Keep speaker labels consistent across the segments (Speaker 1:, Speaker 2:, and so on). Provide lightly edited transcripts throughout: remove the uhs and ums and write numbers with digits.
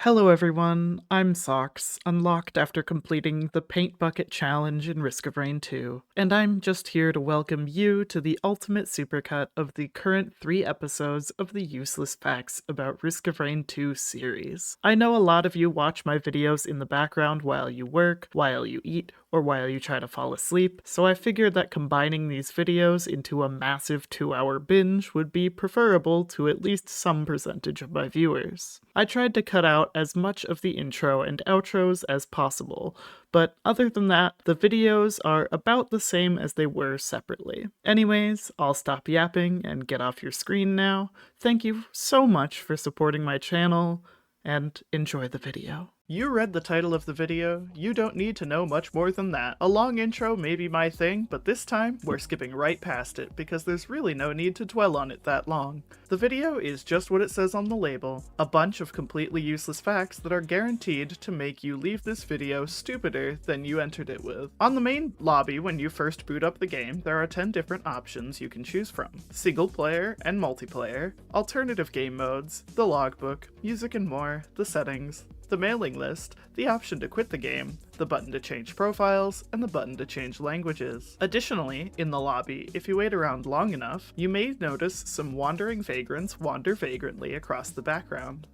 Speaker 1: Hello everyone, I'm Socks, unlocked after completing the Paint Bucket Challenge in Risk of Rain 2, and I'm just here to welcome you to the ultimate supercut of the current 3 episodes of the Useless Facts About Risk of Rain 2 series. I know a lot of you watch my videos in the background while you work, while you eat, or while you try to fall asleep, so I figured that combining these videos into a massive 2-hour binge would be preferable to at least some percentage of my viewers. I tried to cut out as much of the intro and outros as possible, but other than that, the videos are about the same as they were separately. Anyways, I'll stop yapping and get off your screen now. Thank you so much for supporting my channel, and enjoy the video. You read the title of the video, you don't need to know much more than that. A long intro may be my thing, but this time, we're skipping right past it, because there's really no need to dwell on it that long. The video is just what it says on the label, a bunch of completely useless facts that are guaranteed to make you leave this video stupider than you entered it with. On the main lobby, when you first boot up the game, there are 10 different options you can choose from. Single player and multiplayer, alternative game modes, the logbook, music and more, the settings, the mailing list, the option to quit the game, the button to change profiles, and the button to change languages. Additionally, in the lobby, if you wait around long enough, you may notice some wandering vagrants wander vagrantly across the background.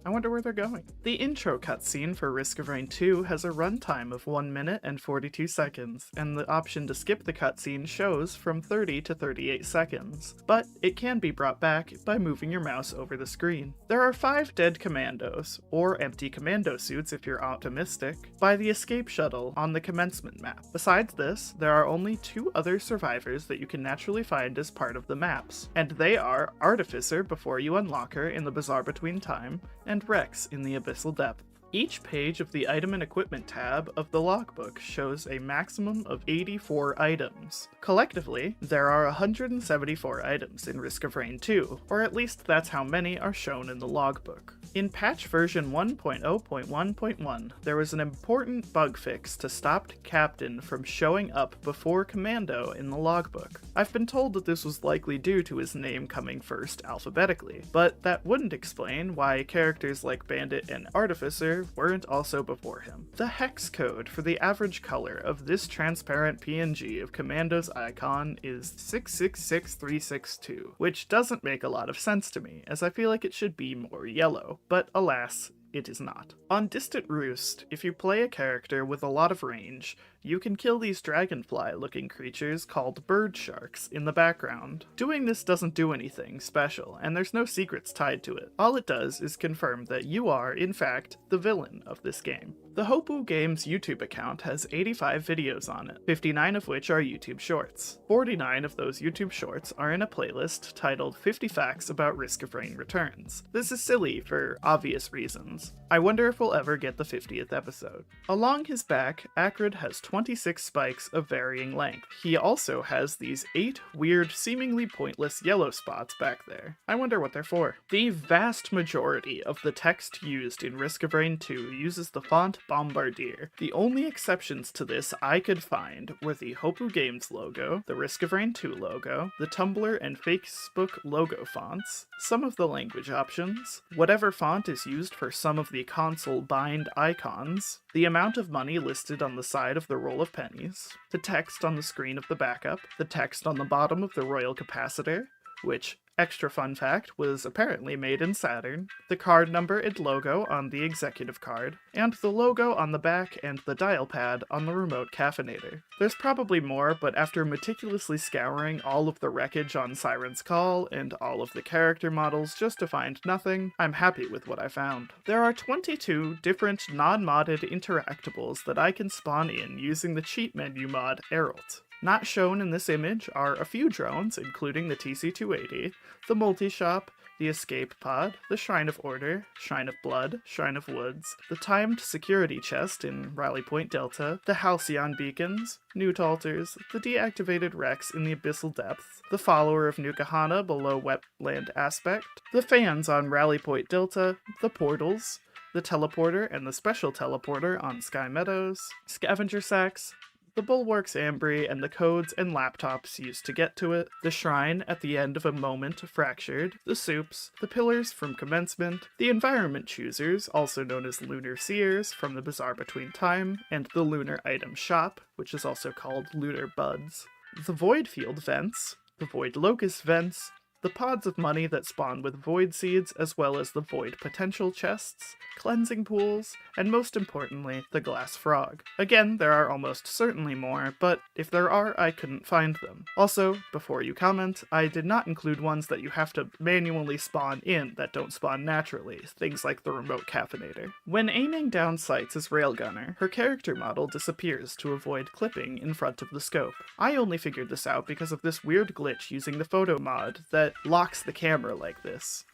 Speaker 1: I wonder where they're going. The intro cutscene for Risk of Rain 2 has a runtime of 1 minute and 42 seconds, and the option to skip the cutscene shows from 30 to 38 seconds, but it can be brought back by moving your mouse over the screen. There are 5 dead commandos, or empty commando suits if you're optimistic, by the escape shuttle on the commencement map. Besides this, there are only 2 other survivors that you can naturally find as part of the maps, and they are Artificer before you unlock her in the Bazaar Between Time, and Rex in the Abyssal Depth. Each page of the Item and Equipment tab of the logbook shows a maximum of 84 items. Collectively, there are 174 items in Risk of Rain 2, or at least that's how many are shown in the logbook. In patch version 1.0.1.1, there was an important bug fix to stop Captain from showing up before Commando in the logbook. I've been told that this was likely due to his name coming first alphabetically, but that wouldn't explain why characters like Bandit and Artificer weren't also before him. The hex code for the average color of this transparent PNG of Commando's icon is 666362, which doesn't make a lot of sense to me, as I feel like it should be more yellow, but alas, it is not. On Distant Roost, if you play a character with a lot of range, you can kill these dragonfly-looking creatures called bird sharks in the background. Doing this doesn't do anything special, and there's no secrets tied to it. All it does is confirm that you are, in fact, the villain of this game. The Hopu Games YouTube account has 85 videos on it, 59 of which are YouTube Shorts. 49 of those YouTube Shorts are in a playlist titled 50 Facts About Risk of Rain Returns. This is silly for obvious reasons. I wonder if we'll ever get the 50th episode. Along his back, Acrid has 26 spikes of varying length. He also has these 8 weird, seemingly pointless yellow spots back there. I wonder what they're for. The vast majority of the text used in Risk of Rain 2 uses the font Bombardier. The only exceptions to this I could find were the Hopu Games logo, the Risk of Rain 2 logo, the Tumblr and Facebook logo fonts, some of the language options, whatever font is used for some of the console bind icons, the amount of money listed on the side of the roll of pennies, the text on the screen of the backup, the text on the bottom of the royal capacitor, which, extra fun fact, was apparently made in Saturn, the card number and logo on the executive card, and the logo on the back and the dial pad on the remote caffeinator. There's probably more, but after meticulously scouring all of the wreckage on Siren's Call and all of the character models just to find nothing, I'm happy with what I found. There are 22 different non-modded interactables that I can spawn in using the cheat menu mod Eralt. Not shown in this image are a few drones, including the TC-280, the multi-shop, the escape pod, the Shrine of Order, Shrine of Blood, Shrine of Woods, the timed security chest in Rally Point Delta, the Halcyon beacons, Newt altars, the deactivated Rex in the Abyssal Depths, the follower of Nukahana below Wetland Aspect, the fans on Rally Point Delta, the portals, the teleporter and the special teleporter on Sky Meadows, scavenger sacks, the bulwarks ambry and the codes and laptops used to get to it, the shrine at the end of a moment fractured, the soups, the pillars from commencement, the environment choosers, also known as lunar seers from the Bazaar Between Time, and the lunar item shop, which is also called lunar buds, the void field vents, the void locust vents, the pods of money that spawn with void seeds, as well as the void potential chests, cleansing pools, and most importantly, the glass frog. Again, there are almost certainly more, but if there are, I couldn't find them. Also, before you comment, I did not include ones that you have to manually spawn in that don't spawn naturally, things like the remote caffeinator. When aiming down sights as Railgunner, her character model disappears to avoid clipping in front of the scope. I only figured this out because of this weird glitch using the photo mod that locks the camera like this.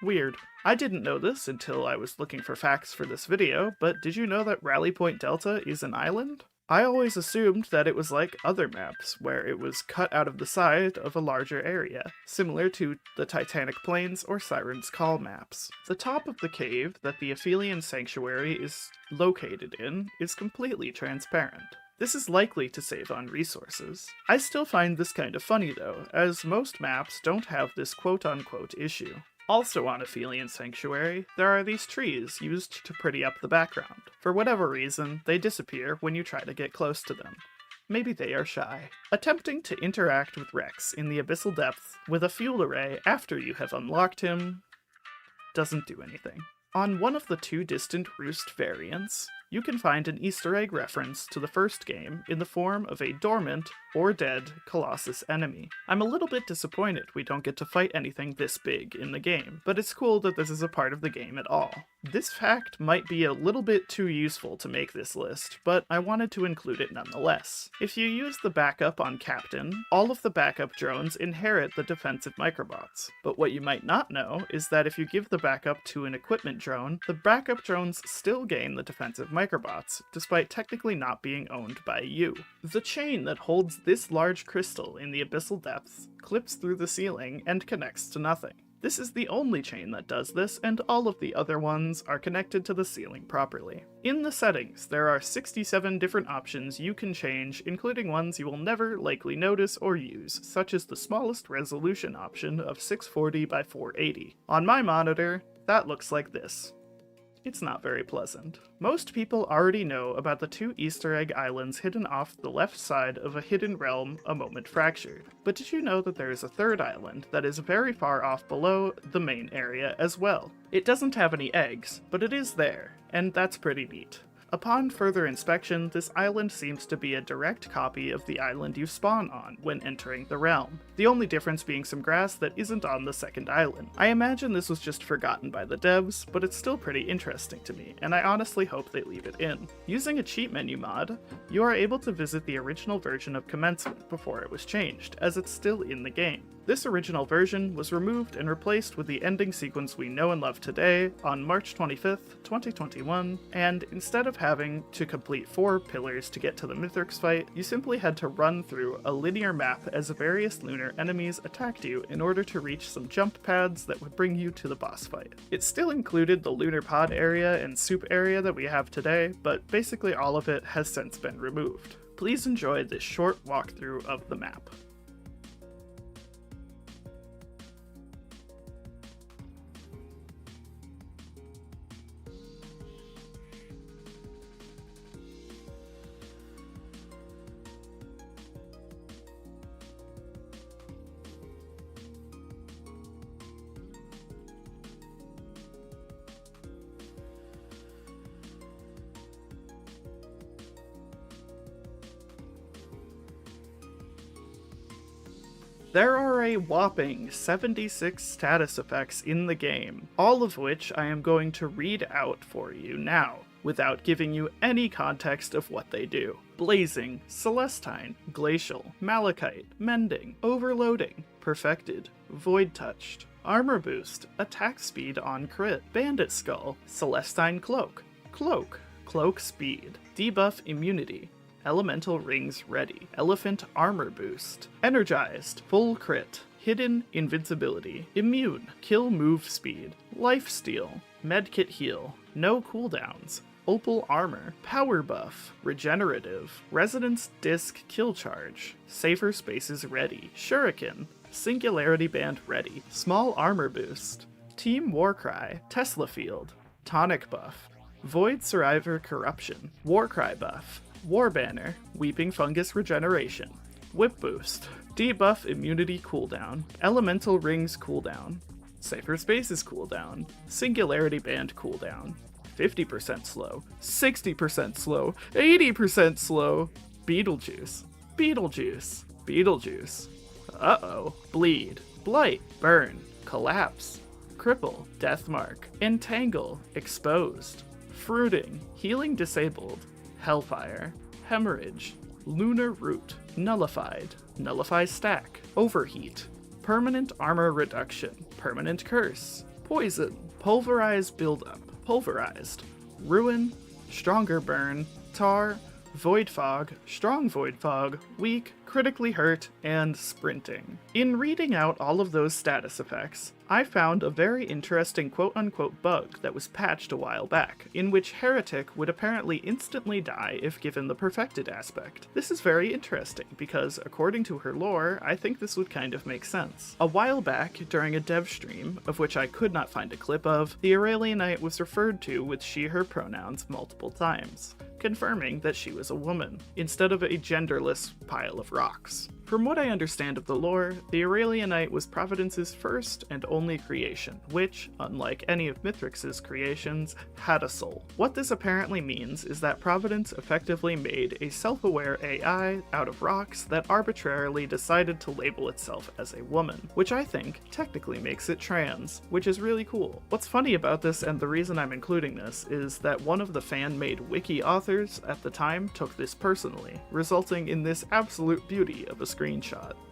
Speaker 1: Weird. I didn't know this until I was looking for facts for this video, but did you know that Rally Point Delta is an island? I always assumed that it was like other maps, where it was cut out of the side of a larger area, similar to the Titanic Plains or Siren's Call maps. The top of the cave that the Aphelion Sanctuary is located in is completely transparent. This is likely to save on resources. I still find this kind of funny though, as most maps don't have this quote-unquote issue. Also on Aphelion Sanctuary, there are these trees used to pretty up the background. For whatever reason, they disappear when you try to get close to them. Maybe they are shy. Attempting to interact with Rex in the Abyssal Depths with a fuel array after you have unlocked him doesn't do anything. On one of the two distant roost variants, you can find an Easter egg reference to the first game in the form of a dormant or dead Colossus enemy. I'm a little bit disappointed we don't get to fight anything this big in the game, but it's cool that this is a part of the game at all. This fact might be a little bit too useful to make this list, but I wanted to include it nonetheless. If you use the backup on Captain, all of the backup drones inherit the defensive microbots. But what you might not know is that if you give the backup to an equipment drone, the backup drones still gain the defensive microbots, despite technically not being owned by you. The chain that holds this large crystal in the abyssal depths clips through the ceiling and connects to nothing. This is the only chain that does this, and all of the other ones are connected to the ceiling properly. In the settings, there are 67 different options you can change, including ones you will never likely notice or use, such as the smallest resolution option of 640 by 480. On my monitor, that looks like this. It's not very pleasant. Most people already know about the two Easter egg islands hidden off the left side of a hidden realm a moment fractured. But did you know that there is a third island that is very far off below the main area as well? It doesn't have any eggs, but it is there, and that's pretty neat. Upon further inspection, this island seems to be a direct copy of the island you spawn on when entering the realm, the only difference being some grass that isn't on the second island. I imagine this was just forgotten by the devs, but it's still pretty interesting to me, and I honestly hope they leave it in. Using a cheat menu mod, you are able to visit the original version of Commencement before it was changed, as it's still in the game. This original version was removed and replaced with the ending sequence we know and love today on March 25th, 2021, and instead of having to complete 4 pillars to get to the Mithrix fight, you simply had to run through a linear map as various lunar enemies attacked you in order to reach some jump pads that would bring you to the boss fight. It still included the lunar pod area and soup area that we have today, but basically all of it has since been removed. Please enjoy this short walkthrough of the map. There are a whopping 76 status effects in the game, all of which I am going to read out for you now, without giving you any context of what they do. Blazing, Celestine, Glacial, Malachite, Mending, Overloading, Perfected, Void Touched, Armor Boost, Attack Speed on Crit, Bandit Skull, Celestine Cloak, Cloak, Cloak Speed, Debuff Immunity, Elemental Rings Ready, Elephant Armor Boost, Energized, Full Crit, Hidden Invincibility, Immune, Kill Move Speed, Lifesteal, Medkit Heal, No Cooldowns, Opal Armor, Power Buff, Regenerative, Resonance Disc Kill Charge, Safer Spaces Ready, Shuriken, Singularity Band Ready, Small Armor Boost, Team Warcry, Tesla Field, Tonic Buff, Void Survivor Corruption, Warcry Buff, War Banner, Weeping Fungus Regeneration, Whip Boost, Debuff Immunity Cooldown, Elemental Rings Cooldown, Safer Spaces Cooldown, Singularity Band Cooldown, 50% slow, 60% slow, 80% slow, Beetlejuice, Beetlejuice, Beetlejuice, uh-oh, Bleed, Blight, Burn, Collapse, Cripple, Deathmark, Entangle, Exposed, Fruiting, Healing Disabled, Hellfire, Hemorrhage, Lunar Root, Nullified, Nullify Stack, Overheat, Permanent Armor Reduction, Permanent Curse, Poison, Pulverized Buildup, Pulverized, Ruin, Stronger Burn, Tar, Void Fog, Strong Void Fog, Weak, Critically Hurt, and Sprinting. In reading out all of those status effects, I found a very interesting quote-unquote bug that was patched a while back, in which Heretic would apparently instantly die if given the perfected aspect. This is very interesting, because according to her lore, I think this would kind of make sense. A while back, during a dev stream, of which I could not find a clip of, the Aurelianite was referred to with she/her pronouns multiple times, confirming that she was a woman, instead of a genderless pile of rocks. From what I understand of the lore, the Aurelianite was Providence's first and only creation, which, unlike any of Mithrix's creations, had a soul. What this apparently means is that Providence effectively made a self-aware AI out of rocks that arbitrarily decided to label itself as a woman, which I think technically makes it trans, which is really cool. What's funny about this, and the reason I'm including this, is that one of the fan-made wiki authors at the time took this personally, resulting in this absolute beauty of a screenshot.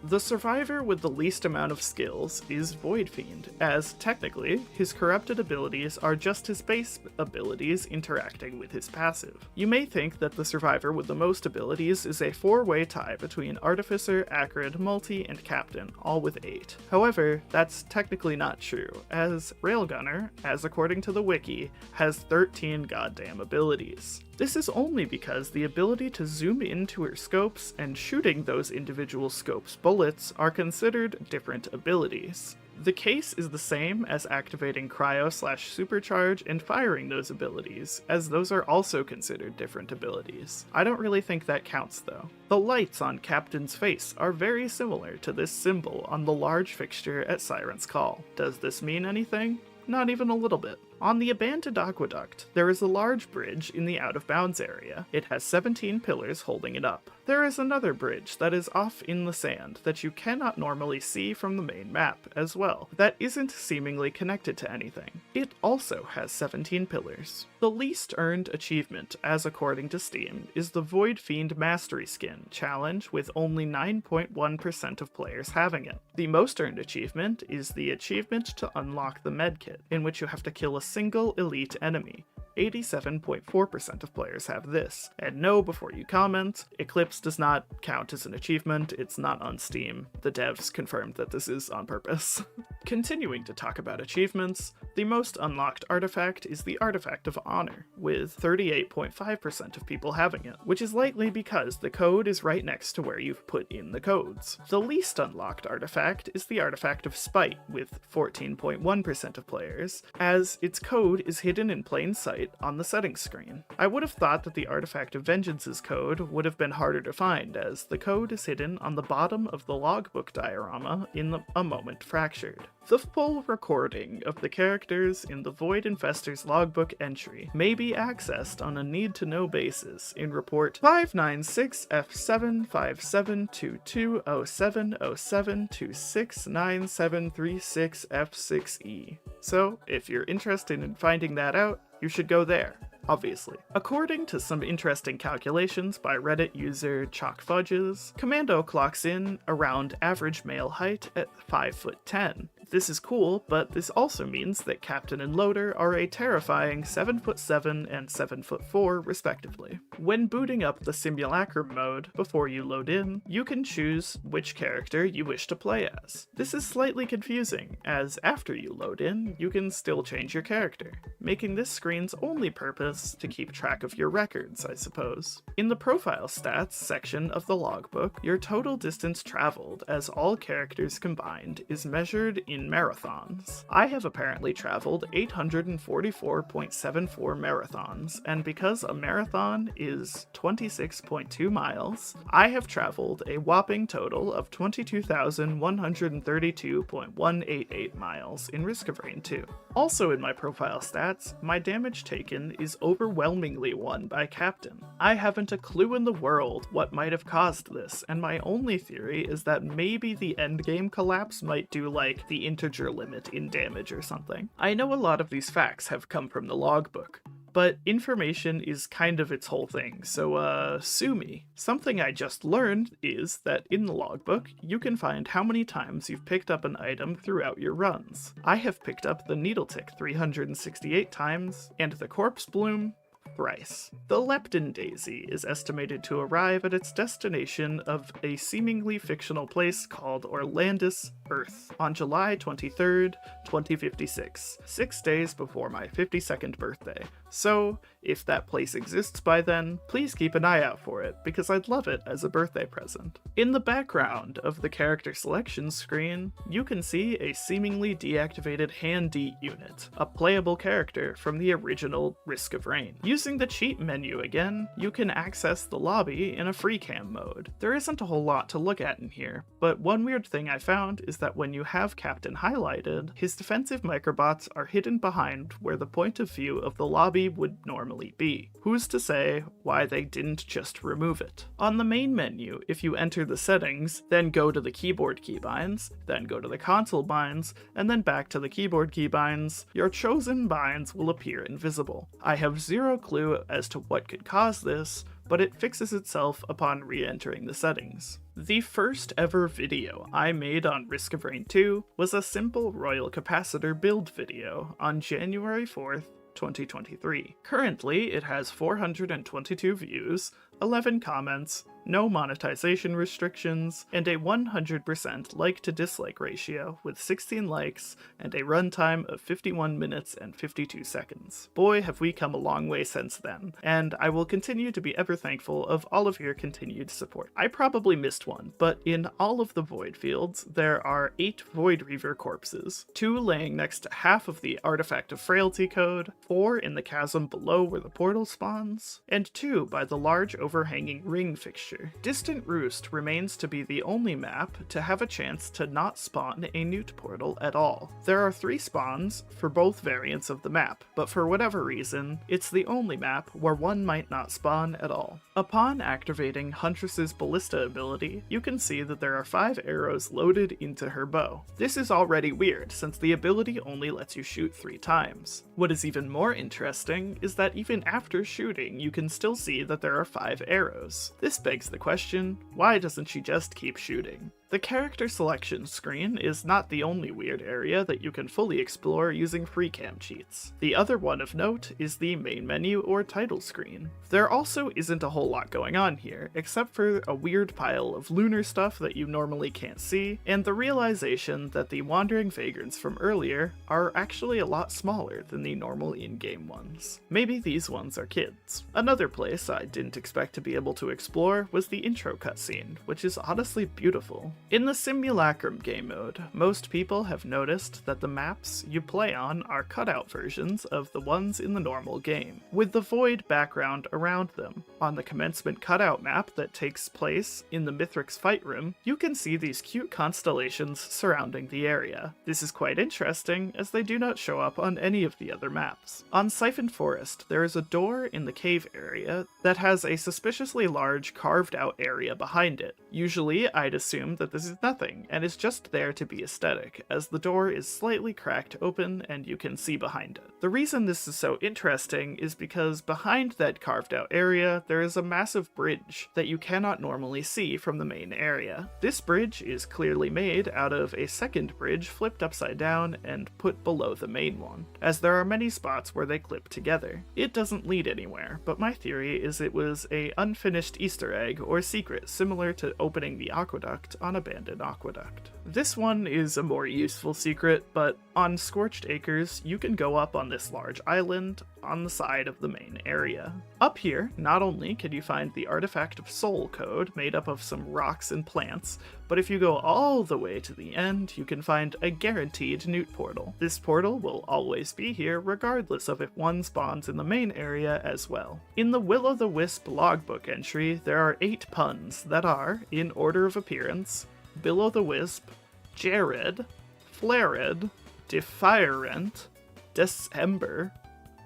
Speaker 1: The survivor with the least amount of skills is Void Fiend, as technically, his corrupted abilities are just his base abilities interacting with his passive. You may think that the survivor with the most abilities is a four-way tie between Artificer, Acrid, Multi, and Captain, all with 8. However, that's technically not true, as Railgunner, as according to the wiki, has 13 goddamn abilities. This is only because the ability to zoom into her scopes and shooting those individual scopes' bullets are considered different abilities. The case is the same as activating Cryo/Supercharge and firing those abilities, as those are also considered different abilities. I don't really think that counts though. The lights on Captain's face are very similar to this symbol on the large fixture at Siren's Call. Does this mean anything? Not even a little bit. On the abandoned aqueduct, there is a large bridge in the out-of-bounds area. It has 17 pillars holding it up. There is another bridge that is off in the sand that you cannot normally see from the main map as well, that isn't seemingly connected to anything. It also has 17 pillars. The least earned achievement, as according to Steam, is the Void Fiend Mastery Skin challenge, with only 9.1% of players having it. The most earned achievement is the achievement to unlock the medkit, in which you have to kill a single elite enemy. 87.4% of players have this. And no, before you comment, Eclipse does not count as an achievement, it's not on Steam. The devs confirmed that this is on purpose. Continuing to talk about achievements, the most unlocked artifact is the Artifact of Honor, with 38.5% of people having it, which is likely because the code is right next to where you've put in the codes. The least unlocked artifact is the Artifact of Spite, with 14.1% of players, as its code is hidden in plain sight on the settings screen. I would have thought that the Artifact of Vengeance's code would have been harder to find, as the code is hidden on the bottom of the logbook diorama in A Moment Fractured. The full recording of the characters in the Void Infestor's logbook entry may be accessed on a need-to-know basis in report 596F757220707269736F6E. So, if you're interested in finding that out, you should go there, obviously. According to some interesting calculations by Reddit user ChalkFudges, Commando clocks in around average male height at 5'10". This is cool, but this also means that Captain and Loader are a terrifying 7'7" and 7'4" respectively. When booting up the simulacrum mode before you load in, you can choose which character you wish to play as. This is slightly confusing, as after you load in, you can still change your character, making this screen's only purpose to keep track of your records, I suppose. In the profile stats section of the logbook, your total distance traveled as all characters combined is measured in marathons. I have apparently traveled 844.74 marathons, and because a marathon is 26.2 miles, I have traveled a whopping total of 22,132.188 miles in Risk of Rain 2. Also in my profile stats, my damage taken is overwhelmingly won by Captain. I haven't a clue in the world what might have caused this, and my only theory is that maybe the endgame collapse might do like the integer limit in damage or something. I know a lot of these facts have come from the logbook, but information is kind of its whole thing, so sue me. Something I just learned is that in the logbook, you can find how many times you've picked up an item throughout your runs. I have picked up the needle tick 368 times, and the corpse bloom thrice. The Lepton Daisy is estimated to arrive at its destination of a seemingly fictional place called Orlandis, Earth, on July 23rd, 2056, 6 days before my 52nd birthday. So, if that place exists by then, please keep an eye out for it, because I'd love it as a birthday present. In the background of the character selection screen, you can see a seemingly deactivated Handy unit, a playable character from the original Risk of Rain. Using the cheat menu again, you can access the lobby in a free cam mode. There isn't a whole lot to look at in here, but one weird thing I found is that when you have Captain highlighted, his defensive microbots are hidden behind where the point of view of the lobby would normally be. Who's to say why they didn't just remove it? On the main menu, if you enter the settings, then go to the keyboard keybinds, then go to the console binds, and then back to the keyboard keybinds, your chosen binds will appear invisible. I have zero clue as to what could cause this, but it fixes itself upon re-entering the settings. The first ever video I made on Risk of Rain 2 was a simple Royal Capacitor build video on January 4th, 2023. Currently, it has 422 views, 11 comments, no monetization restrictions, and a 100% like-to-dislike ratio with 16 likes and a runtime of 51 minutes and 52 seconds. Boy, have we come a long way since then, and I will continue to be ever thankful of all of your continued support. I probably missed one, but in all of the void fields, there are 8 Void Reaver corpses, 2 laying next to half of the Artifact of Frailty code, 4 in the chasm below where the portal spawns, and 2 by the large overhanging ring fixture. Distant Roost remains to be the only map to have a chance to not spawn a newt portal at all. There are 3 spawns for both variants of the map, but for whatever reason, it's the only map where one might not spawn at all. Upon activating Huntress's Ballista ability, you can see that there are 5 arrows loaded into her bow. This is already weird, since the ability only lets you shoot 3 times. What is even more interesting is that even after shooting, you can still see that there are 5 arrows. This begs the question, why doesn't she just keep shooting? The character selection screen is not the only weird area that you can fully explore using free cam cheats. The other one of note is the main menu or title screen. There also isn't a whole lot going on here, except for a weird pile of lunar stuff that you normally can't see, and the realization that the wandering vagrants from earlier are actually a lot smaller than the normal in-game ones. Maybe these ones are kids. Another place I didn't expect to be able to explore was the intro cutscene, which is honestly beautiful. In the Simulacrum game mode, most people have noticed that the maps you play on are cutout versions of the ones in the normal game, with the void background around them. On the commencement cutout map that takes place in the Mithrix fight room, you can see these cute constellations surrounding the area. This is quite interesting, as they do not show up on any of the other maps. On Siphon Forest, there is a door in the cave area that has a suspiciously large carved out area behind it. Usually, I'd assume that that this is nothing, and is just there to be aesthetic, as the door is slightly cracked open and you can see behind it. The reason this is so interesting is because behind that carved out area, there is a massive bridge that you cannot normally see from the main area. This bridge is clearly made out of a second bridge flipped upside down and put below the main one, as there are many spots where they clip together. It doesn't lead anywhere, but my theory is it was a unfinished Easter egg or secret similar to opening the aqueduct on Abandoned Aqueduct. This one is a more useful secret, but on Scorched Acres, you can go up on this large island on the side of the main area. Up here, not only can you find the Artifact of Soul code made up of some rocks and plants, but if you go all the way to the end, you can find a guaranteed newt portal. This portal will always be here regardless of if one spawns in the main area as well. In the Will-o'-the-Wisp logbook entry, there are 8 puns that are, in order of appearance, Bill-o'-the-Wisp, Jared, Flared, Defirent, December,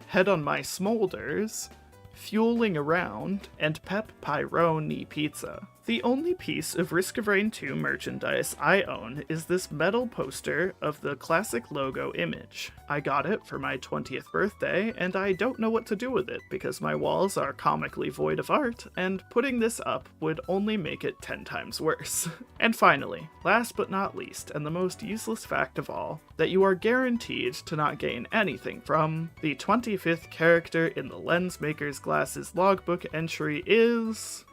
Speaker 1: Head on My Smolders, Fueling Around, and Pep Pyrone Pizza. The only piece of Risk of Rain 2 merchandise I own is this metal poster of the classic logo image. I got it for my 20th birthday, and I don't know what to do with it because my walls are comically void of art, and putting this up would only make it 10 times worse. And finally, last but not least, and the most useless fact of all, that you are guaranteed to not gain anything from the 25th character in the Lensmaker's Glasses logbook entry is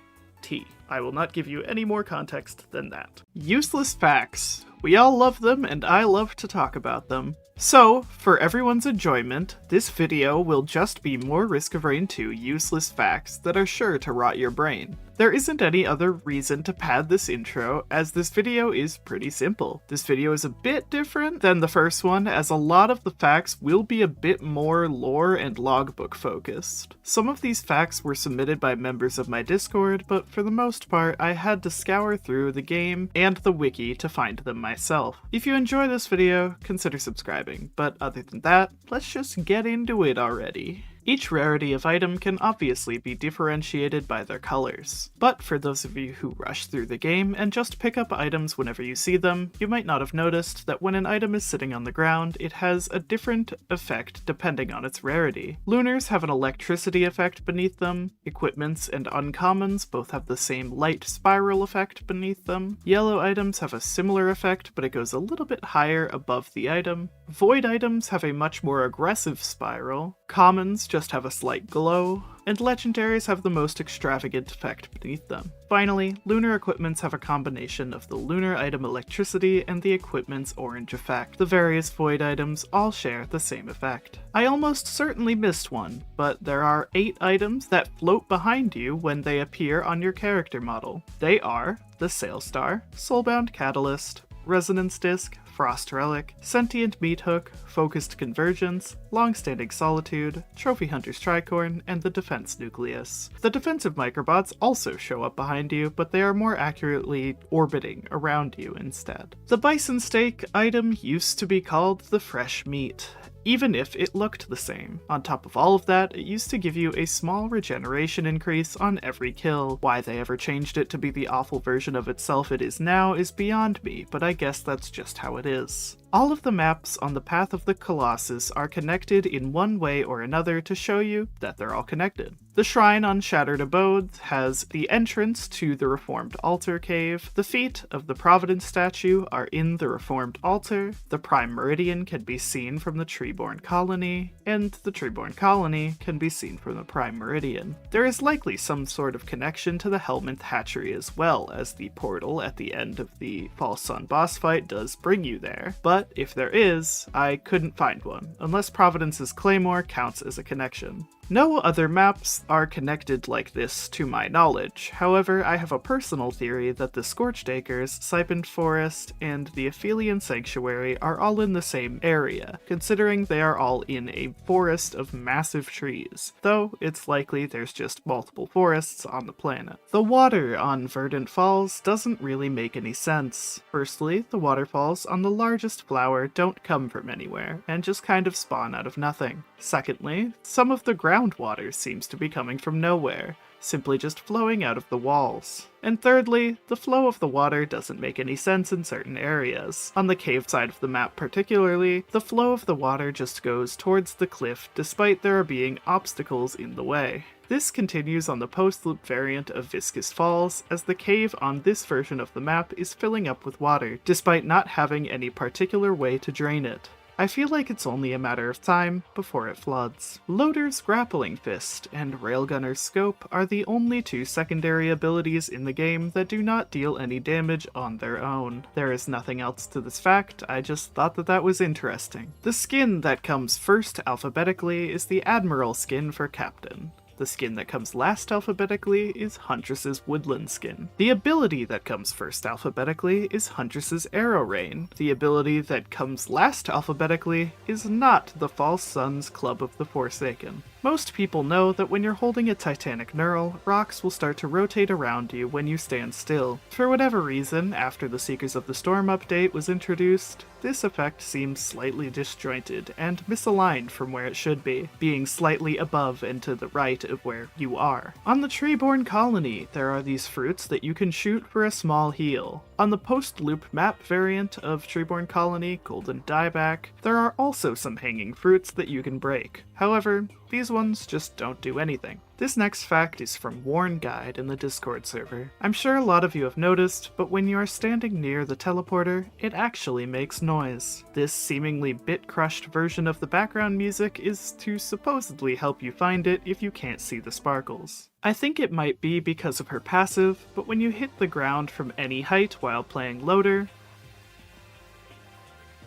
Speaker 1: T. I will not give you any more context than that. Useless facts. We all love them, and I love to talk about them. So, for everyone's enjoyment, this video will just be more Risk of Rain 2 useless facts that are sure to rot your brain. There isn't any other reason to pad this intro, as this video is pretty simple. This video is a bit different than the first one, as a lot of the facts will be a bit more lore and logbook focused. Some of these facts were submitted by members of my Discord, but for the most part, I had to scour through the game and the wiki to find them myself. If you enjoy this video, consider subscribing, but other than that, let's just get into it already. Each rarity of item can obviously be differentiated by their colors, but for those of you who rush through the game and just pick up items whenever you see them, you might not have noticed that when an item is sitting on the ground, it has a different effect depending on its rarity. Lunars have an electricity effect beneath them, equipments and uncommons both have the same light spiral effect beneath them, yellow items have a similar effect but it goes a little bit higher above the item, void items have a much more aggressive spiral, commons just have a slight glow, and legendaries have the most extravagant effect beneath them. Finally, lunar equipments have a combination of the lunar item electricity and the equipment's orange effect. The various void items all share the same effect. I almost certainly missed one, but there are 8 items that float behind you when they appear on your character model. They are the Sail Star, Soulbound Catalyst, Resonance Disc, Frost Relic, Sentient Meat Hook, Focused Convergence, Long-Standing Solitude, Trophy Hunter's Tricorn, and the Defense Nucleus. The defensive microbots also show up behind you, but they are more accurately orbiting around you instead. The Bison Steak item used to be called the Fresh Meat, even if it looked the same. On top of all of that, it used to give you a small regeneration increase on every kill. Why they ever changed it to be the awful version of itself it is now is beyond me, but I guess that's just how it is. All of the maps on the Path of the Colossus are connected in one way or another to show you that they're all connected. The shrine on Shattered Abodes has the entrance to the Reformed Altar Cave, the feet of the Providence statue are in the Reformed Altar, the Prime Meridian can be seen from the Treeborn Colony, and the Treeborn Colony can be seen from the Prime Meridian. There is likely some sort of connection to the Helminth Hatchery as well, as the portal at the end of the False Sun boss fight does bring you there, but if there is, I couldn't find one, unless Providence's Claymore counts as a connection. No other maps are connected like this to my knowledge. However, I have a personal theory that the Scorched Acres, Siphoned Forest, and the Aphelion Sanctuary are all in the same area, considering they are all in a forest of massive trees, though it's likely there's just multiple forests on the planet. The water on Verdant Falls doesn't really make any sense. Firstly, the waterfalls on the largest flower don't come from anywhere, and just kind of spawn out of nothing. Secondly, some of the groundwater seems to be coming from nowhere. simply just flowing out of the walls. And thirdly, the flow of the water doesn't make any sense in certain areas. On the cave side of the map particularly, the flow of the water just goes towards the cliff despite there being obstacles in the way. This continues on the post-loop variant of Viscous Falls, as the cave on this version of the map is filling up with water, despite not having any particular way to drain it. I feel like it's only a matter of time before it floods. Loader's Grappling Fist and Railgunner's Scope are the only two secondary abilities in the game that do not deal any damage on their own. There is nothing else to this fact, I just thought that was interesting. The skin that comes first alphabetically is the Admiral skin for Captain. The skin that comes last alphabetically is Huntress's Woodland skin. The ability that comes first alphabetically is Huntress's Arrow Rain. The ability that comes last alphabetically is not the False Sun's Club of the Forsaken. Most people know that when you're holding a Titanic knurl, rocks will start to rotate around you when you stand still. For whatever reason, after the Seekers of the Storm update was introduced, this effect seems slightly disjointed and misaligned from where it should be, being slightly above and to the right of where you are. On the Treeborn Colony, there are these fruits that you can shoot for a small heal. On the post-loop map variant of Treeborn Colony, Golden Dieback, there are also some hanging fruits that you can break. However, these ones just don't do anything. This next fact is from Warn Guide in the Discord server. I'm sure a lot of you have noticed, but when you are standing near the teleporter, it actually makes noise. This seemingly bit-crushed version of the background music is to supposedly help you find it if you can't see the sparkles. I think it might be because of her passive, but when you hit the ground from any height while playing Loader,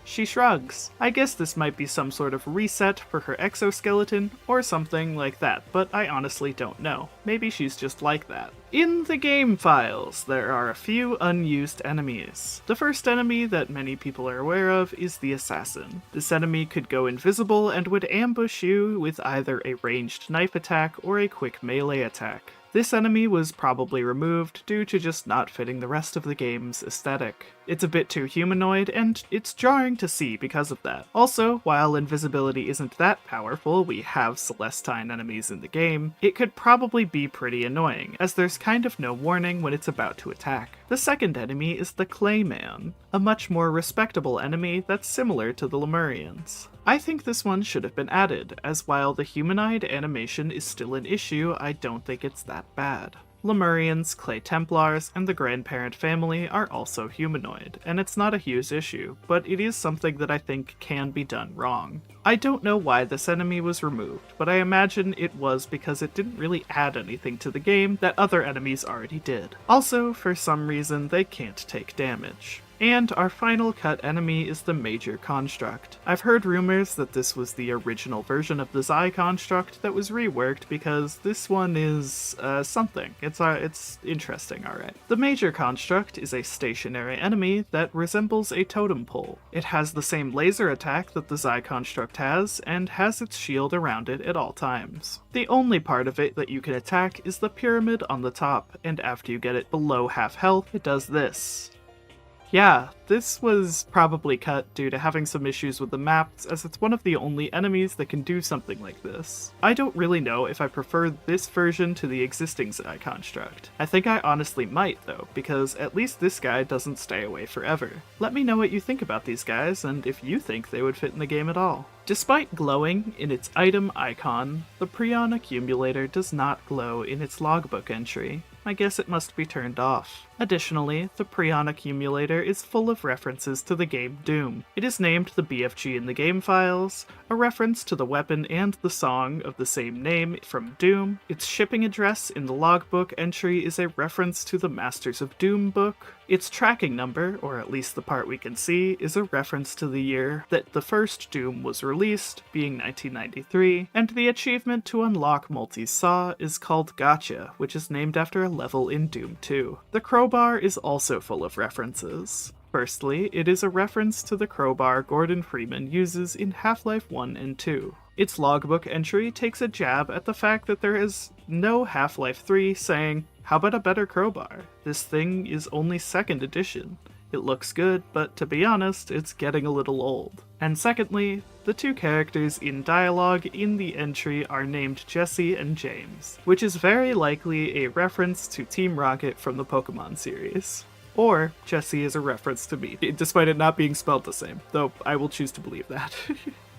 Speaker 1: she shrugs. I guess this might be some sort of reset for her exoskeleton, or something like that, but I honestly don't know. Maybe she's just like that. In the game files, there are a few unused enemies. The first enemy that many people are aware of is the Assassin. This enemy could go invisible and would ambush you with either a ranged knife attack or a quick melee attack. This enemy was probably removed due to just not fitting the rest of the game's aesthetic. It's a bit too humanoid, and it's jarring to see because of that. Also, while invisibility isn't that powerful, we have Celestine enemies in the game, it could probably be pretty annoying, as there's kind of no warning when it's about to attack. The second enemy is the Clayman, a much more respectable enemy that's similar to the Lemurians. I think this one should have been added, as while the humanoid animation is still an issue, I don't think it's that bad. Lemurians, Clay Templars, and the Grandparent family are also humanoid, and it's not a huge issue, but it is something that I think can be done wrong. I don't know why this enemy was removed, but I imagine it was because it didn't really add anything to the game that other enemies already did. Also, for some reason, they can't take damage. And our final cut enemy is the Major Construct. I've heard rumors that this was the original version of the Xi Construct that was reworked because this one is, something. It's interesting, alright. The Major Construct is a stationary enemy that resembles a totem pole. It has the same laser attack that the Xi Construct has, and has its shield around it at all times. The only part of it that you can attack is the pyramid on the top, and after you get it below half health, it does this. Yeah, this was probably cut due to having some issues with the maps, as it's one of the only enemies that can do something like this. I don't really know if I prefer this version to the existing Xi Construct. I think I honestly might, though, because at least this guy doesn't stay away forever. Let me know what you think about these guys, and if you think they would fit in the game at all. Despite glowing in its item icon, the Prion Accumulator does not glow in its logbook entry. I guess it must be turned off. Additionally, the Prion Accumulator is full of references to the game Doom. It is named the BFG in the game files, a reference to the weapon and the song of the same name from Doom. Its shipping address in the logbook entry is a reference to the Masters of Doom book. Its tracking number, or at least the part we can see, is a reference to the year that the first Doom was released, being 1993, and the achievement to unlock Multi's Saw is called Gotcha, which is named after a level in Doom 2. The crowbar is also full of references. Firstly, it is a reference to the crowbar Gordon Freeman uses in Half-Life 1 and 2. Its logbook entry takes a jab at the fact that there is no Half-Life 3 saying, "How about a better crowbar? This thing is only 2nd edition. It looks good, but to be honest, it's getting a little old. And secondly, the two characters in dialogue in the entry are named Jesse and James, which is very likely a reference to Team Rocket from the Pokemon series. Or Jesse is a reference to me, despite it not being spelled the same, though I will choose to believe that.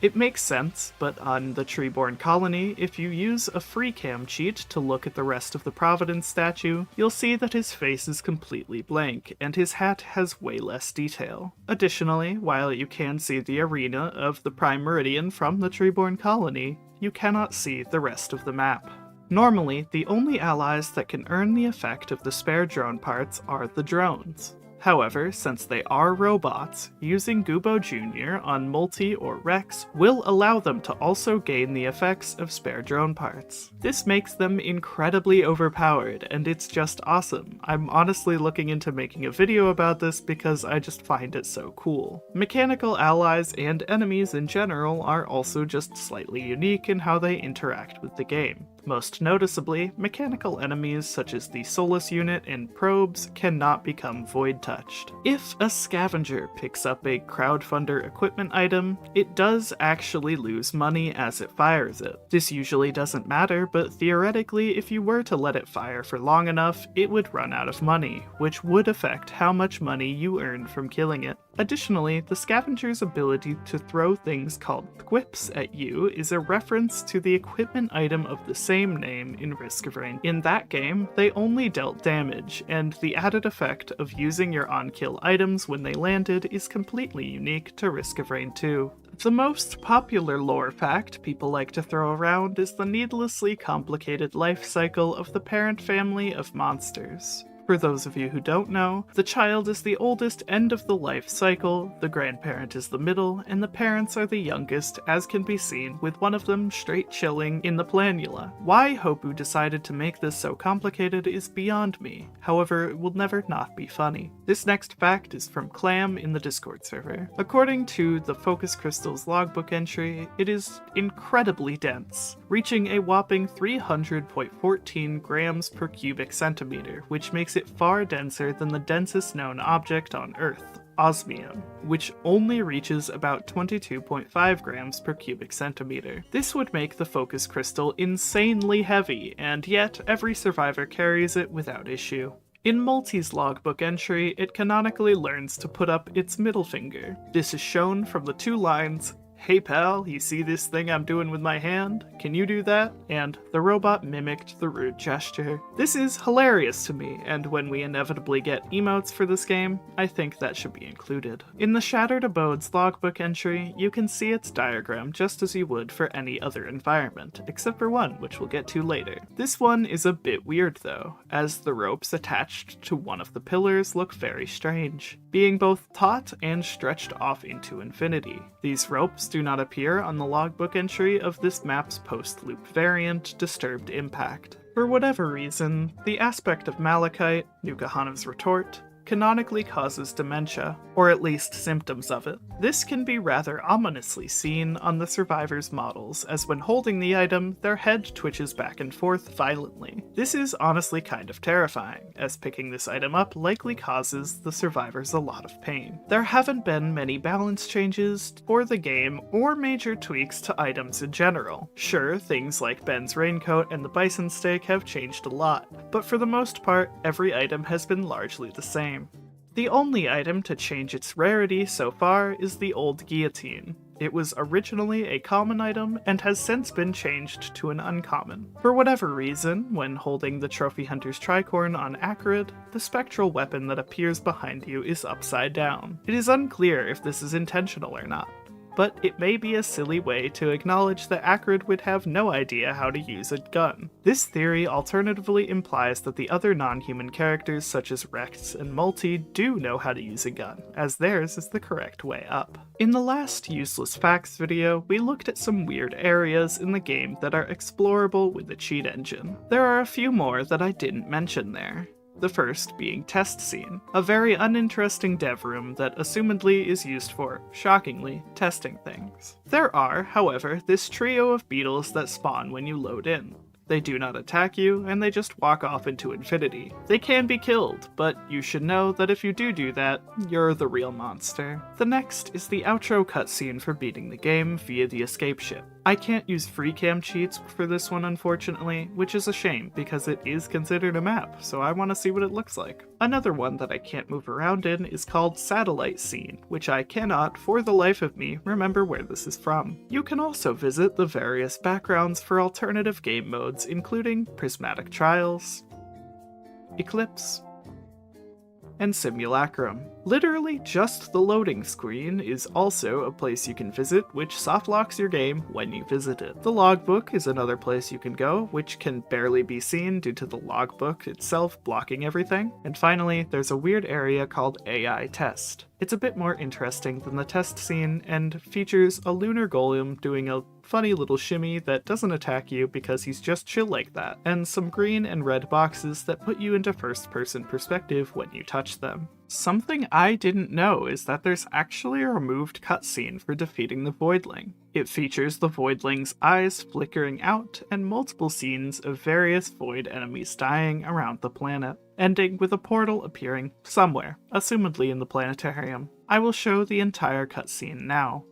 Speaker 1: It makes sense, but on the Treeborn Colony, if you use a free cam cheat to look at the rest of the Providence statue, you'll see that his face is completely blank, and his hat has way less detail. Additionally, while you can see the arena of the Prime Meridian from the Treeborn Colony, you cannot see the rest of the map. Normally, the only allies that can earn the effect of the spare drone parts are the drones. However, since they are robots, using Gubo Jr. on Multi or Rex will allow them to also gain the effects of spare drone parts. This makes them incredibly overpowered, and it's just awesome. I'm honestly looking into making a video about this because I just find it so cool. Mechanical allies and enemies in general are also just slightly unique in how they interact with the game. Most noticeably, mechanical enemies such as the Solus unit and probes cannot become void-touched. If a scavenger picks up a crowdfunder equipment item, it does actually lose money as it fires it. This usually doesn't matter, but theoretically, if you were to let it fire for long enough, it would run out of money, which would affect how much money you earn from killing it. Additionally, the scavenger's ability to throw things called quips at you is a reference to the equipment item of the same name in Risk of Rain. In that game, they only dealt damage, and the added effect of using your on-kill items when they landed is completely unique to Risk of Rain 2. The most popular lore fact people like to throw around is the needlessly complicated life cycle of the parent family of monsters. For those of you who don't know, the child is the oldest end of the life cycle, the grandparent is the middle, and the parents are the youngest, as can be seen with one of them straight chilling in the planula. Why Hopu decided to make this so complicated is beyond me, however it will never not be funny. This next fact is from Clam in the Discord server. According to the Focus Crystal's logbook entry, it is incredibly dense, reaching a whopping 300.14 grams per cubic centimeter, which makes it far denser than the densest known object on Earth, osmium, which only reaches about 22.5 grams per cubic centimeter. This would make the focus crystal insanely heavy, and yet every survivor carries it without issue. In Multi's logbook entry, it canonically learns to put up its middle finger. This is shown from the two lines, "Hey pal, you see this thing I'm doing with my hand? Can you do that?" And the robot mimicked the rude gesture. This is hilarious to me, and when we inevitably get emotes for this game, I think that should be included. In the Shattered Abodes logbook entry, you can see its diagram just as you would for any other environment, except for one, which we'll get to later. This one is a bit weird though, as the ropes attached to one of the pillars look very strange, being both taut and stretched off into infinity. These ropes do not appear on the logbook entry of this map's post-loop variant, Disturbed Impact. For whatever reason, the aspect of malachite, Nukahanav's retort, canonically causes dementia, or at least symptoms of it. This can be rather ominously seen on the survivors' models, as when holding the item, their head twitches back and forth violently. This is honestly kind of terrifying, as picking this item up likely causes the survivors a lot of pain. There haven't been many balance changes for the game or major tweaks to items in general. Sure, things like Ben's raincoat and the bison steak have changed a lot, but for the most part, every item has been largely the same. The only item to change its rarity so far is the old guillotine. It was originally a common item and has since been changed to an uncommon. For whatever reason, when holding the Trophy Hunter's tricorn on Acrid, the spectral weapon that appears behind you is upside down. It is unclear if this is intentional or not, but it may be a silly way to acknowledge that Acrid would have no idea how to use a gun. This theory alternatively implies that the other non-human characters such as Rex and Multi do know how to use a gun, as theirs is the correct way up. In the last Useless Facts video, we looked at some weird areas in the game that are explorable with the cheat engine. There are a few more that I didn't mention there. The first being Test Scene, a very uninteresting dev room that assumedly is used for, shockingly, testing things. There are, however, this trio of beetles that spawn when you load in. They do not attack you, and they just walk off into infinity. They can be killed, but you should know that if you do that, you're the real monster. The next is the outro cutscene for beating the game via the escape ship. I can't use free cam cheats for this one, unfortunately, which is a shame because it is considered a map, so I want to see what it looks like. Another one that I can't move around in is called Satellite Scene, which I cannot, for the life of me, remember where this is from. You can also visit the various backgrounds for alternative game modes, including Prismatic Trials, Eclipse, and Simulacrum. Literally just the loading screen is also a place you can visit, which softlocks your game when you visit it. The logbook is another place you can go, which can barely be seen due to the logbook itself blocking everything. And finally, there's a weird area called AI Test. It's a bit more interesting than the test scene and features a lunar golem doing a funny little shimmy that doesn't attack you because he's just chill like that, and some green and red boxes that put you into first-person perspective when you touch them. Something I didn't know is that there's actually a removed cutscene for defeating the Voidling. It features the Voidling's eyes flickering out and multiple scenes of various Void enemies dying around the planet, ending with a portal appearing somewhere, assumedly in the planetarium. I will show the entire cutscene now.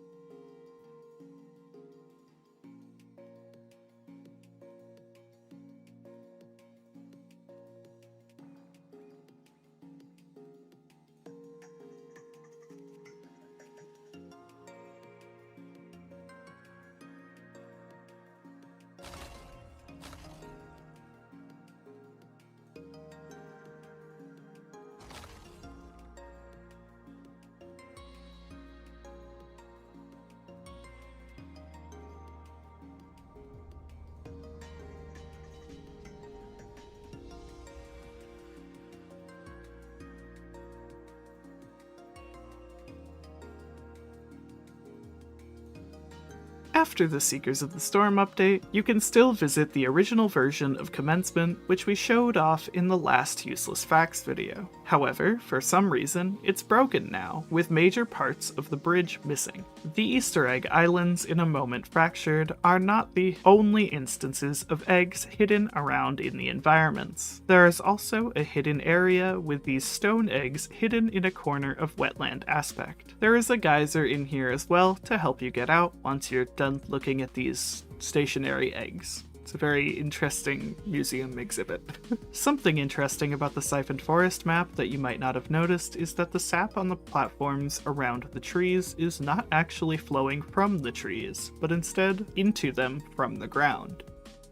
Speaker 1: After the Seekers of the Storm update, you can still visit the original version of Commencement, which we showed off in the last Useless Facts video. However, for some reason, it's broken now, with major parts of the bridge missing. The Easter egg islands in A Moment Fractured are not the only instances of eggs hidden around in the environments. There is also a hidden area with these stone eggs hidden in a corner of Wetland Aspect. There is a geyser in here as well to help you get out once you're done looking at these stationary eggs. It's a very interesting museum exhibit. Something interesting about the Siphoned Forest map that you might not have noticed is that the sap on the platforms around the trees is not actually flowing from the trees, but instead into them from the ground.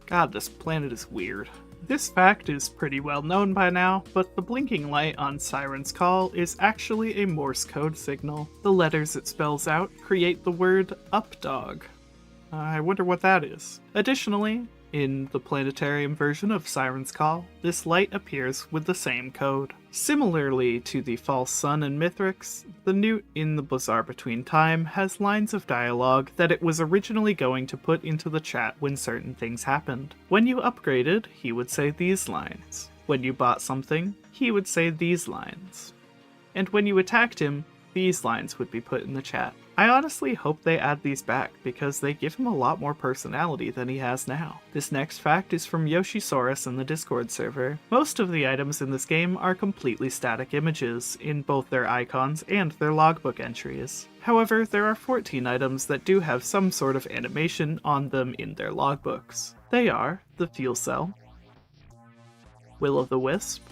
Speaker 1: God, this planet is weird. This fact is pretty well known by now, but the blinking light on Siren's Call is actually a Morse code signal. The letters it spells out create the word updog. I wonder what that is. Additionally, in the planetarium version of Siren's Call, this light appears with the same code. Similarly to the False Sun in Mithrix, the Newt in the Bazaar Between Time has lines of dialogue that it was originally going to put into the chat when certain things happened. When you upgraded, he would say these lines. When you bought something, he would say these lines. And when you attacked him, these lines would be put in the chat. I honestly hope they add these back, because they give him a lot more personality than he has now. This next fact is from Yoshisaurus in the Discord server. Most of the items in this game are completely static images, in both their icons and their logbook entries. However, there are 14 items that do have some sort of animation on them in their logbooks. They are the Fuel Cell, Will-o'-the-Wisp,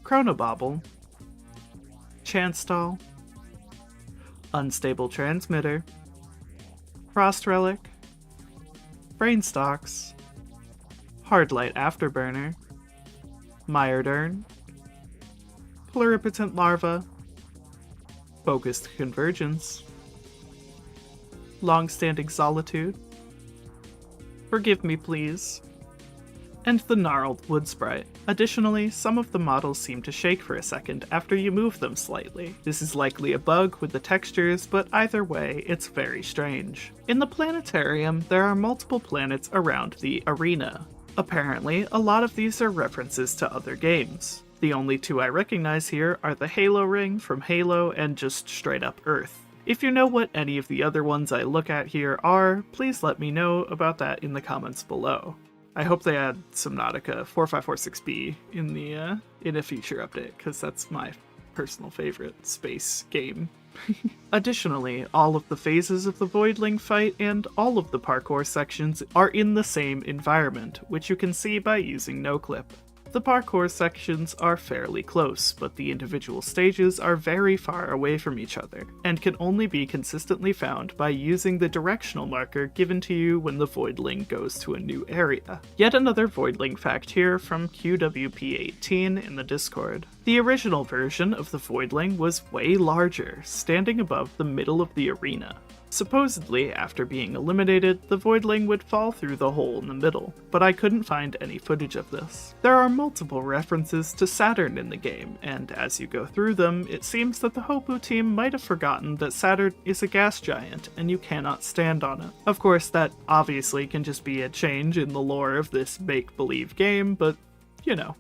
Speaker 1: Chronobauble, Chance Doll, Unstable Transmitter, Frost Relic, Brainstalks, Hardlight Afterburner, Myrdern, Pluripotent Larva, Focused Convergence, Longstanding Solitude, Forgive Me Please, and the Gnarled Wood Sprite. Additionally, some of the models seem to shake for a second after you move them slightly. This is likely a bug with the textures, but either way, it's very strange. In the planetarium, there are multiple planets around the arena. Apparently, a lot of these are references to other games. The only two I recognize here are the Halo ring from Halo and just straight up Earth. If you know what any of the other ones I look at here are, please let me know about that in the comments below. I hope they add Subnautica 4546b in a future update, because that's my personal favorite space game. Additionally, all of the phases of the Voidling fight and all of the parkour sections are in the same environment, which you can see by using NoClip. The parkour sections are fairly close, but the individual stages are very far away from each other, and can only be consistently found by using the directional marker given to you when the Voidling goes to a new area. Yet another Voidling fact here from QWP18 in the Discord. The original version of the Voidling was way larger, standing above the middle of the arena. Supposedly, after being eliminated, the Voidling would fall through the hole in the middle, but I couldn't find any footage of this. There are multiple references to Saturn in the game, and as you go through them, it seems that the Hopoo team might have forgotten that Saturn is a gas giant, and you cannot stand on it. Of course, that obviously can just be a change in the lore of this make-believe game, but, you know,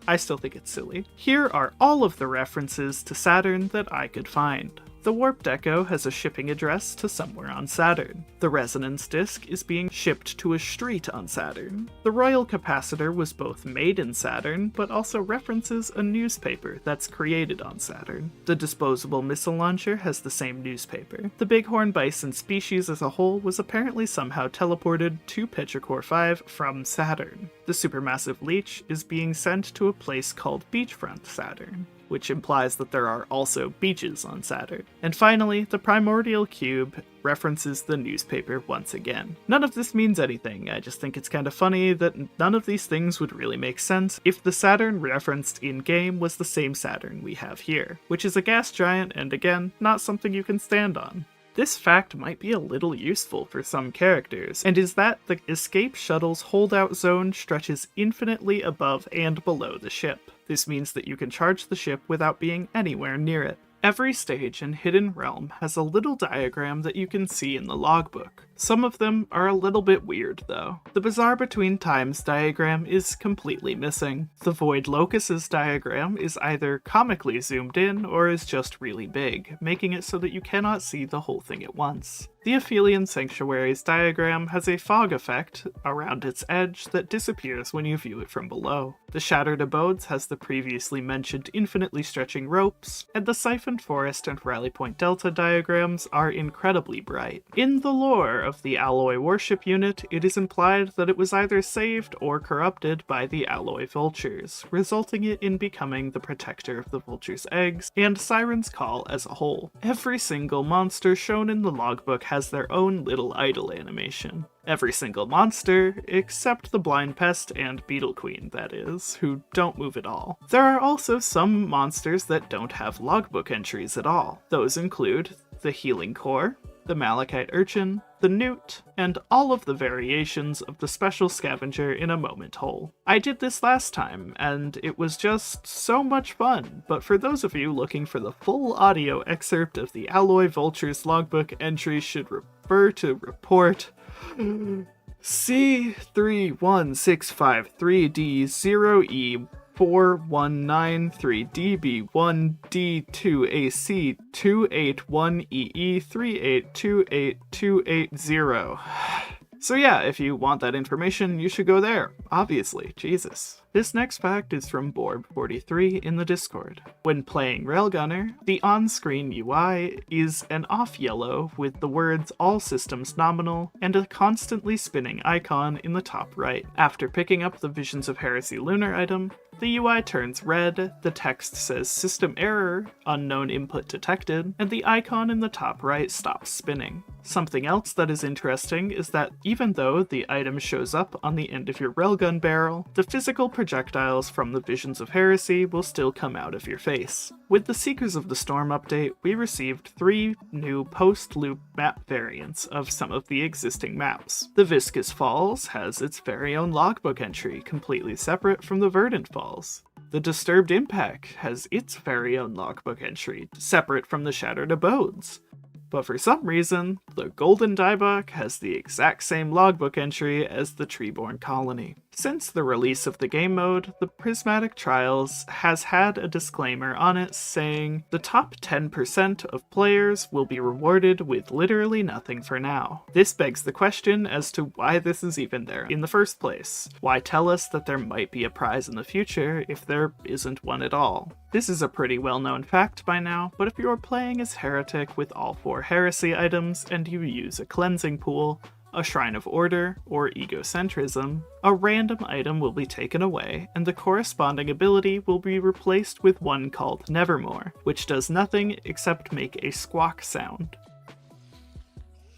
Speaker 1: I still think it's silly. Here are all of the references to Saturn that I could find. The Warped Echo has a shipping address to somewhere on Saturn. The Resonance Disc is being shipped to a street on Saturn. The Royal Capacitor was both made in Saturn, but also references a newspaper that's created on Saturn. The disposable missile launcher has the same newspaper. The Bighorn Bison species as a whole was apparently somehow teleported to Petrichor 5 from Saturn. The Supermassive Leech is being sent to a place called Beachfront Saturn, which implies that there are also beaches on Saturn. And finally, the Primordial Cube references the newspaper once again. None of this means anything, I just think it's kind of funny that none of these things would really make sense if the Saturn referenced in-game was the same Saturn we have here, which is a gas giant and again, not something you can stand on. This fact might be a little useful for some characters, and is that the escape shuttle's holdout zone stretches infinitely above and below the ship. This means that you can charge the ship without being anywhere near it. Every stage in Hidden Realm has a little diagram that you can see in the logbook. Some of them are a little bit weird, though. The Bizarre Between Times diagram is completely missing. The Void Locus's diagram is either comically zoomed in or is just really big, making it so that you cannot see the whole thing at once. The Aphelion Sanctuary's diagram has a fog effect around its edge that disappears when you view it from below. The Shattered Abodes has the previously mentioned infinitely stretching ropes, and the Siphoned Forest and Rally Point Delta diagrams are incredibly bright. In the lore of the Alloy Warship Unit, it is implied that it was either saved or corrupted by the Alloy Vultures, resulting it in becoming the protector of the Vulture's eggs, and Siren's Call as a whole. Every single monster shown in the logbook has their own little idle animation. Every single monster, except the Blind Pest and Beetle Queen, that is, who don't move at all. There are also some monsters that don't have logbook entries at all. Those include the Healing Core, the Malachite Urchin, the Newt, and all of the variations of the Special Scavenger in a Moment Hole. I did this last time, and it was just so much fun, but for those of you looking for the full audio excerpt of the Alloy Vulture's logbook entry should refer to report C31653D0E 4193DB1D2AC281EE3828280. So yeah, if you want that information, you should go there. Obviously, Jesus. This next fact is from Borb43 in the Discord. When playing Railgunner, the on-screen UI is an off-yellow with the words "All Systems Nominal" and a constantly spinning icon in the top right. After picking up the Visions of Heresy lunar item, the UI turns red, the text says "System Error, Unknown Input Detected," and the icon in the top right stops spinning. Something else that is interesting is that even though the item shows up on the end of your railgun barrel, the physical projectiles from the Visions of Heresy will still come out of your face. With the Seekers of the Storm update, we received 3 new post-loop map variants of some of the existing maps. The Viscous Falls has its very own logbook entry, completely separate from the Verdant Falls. The Disturbed Impact has its very own logbook entry, separate from the Shattered Abodes. But for some reason, the Golden Diebuck has the exact same logbook entry as the Treeborn Colony. Since the release of the game mode, the Prismatic Trials has had a disclaimer on it saying, the top 10% of players will be rewarded with literally nothing for now. This begs the question as to why this is even there in the first place. Why tell us that there might be a prize in the future if there isn't one at all? This is a pretty well-known fact by now, but if you're playing as Heretic with all 4 heresy items and you use a cleansing pool, a Shrine of Order, or Egocentrism, a random item will be taken away, and the corresponding ability will be replaced with one called Nevermore, which does nothing except make a squawk sound.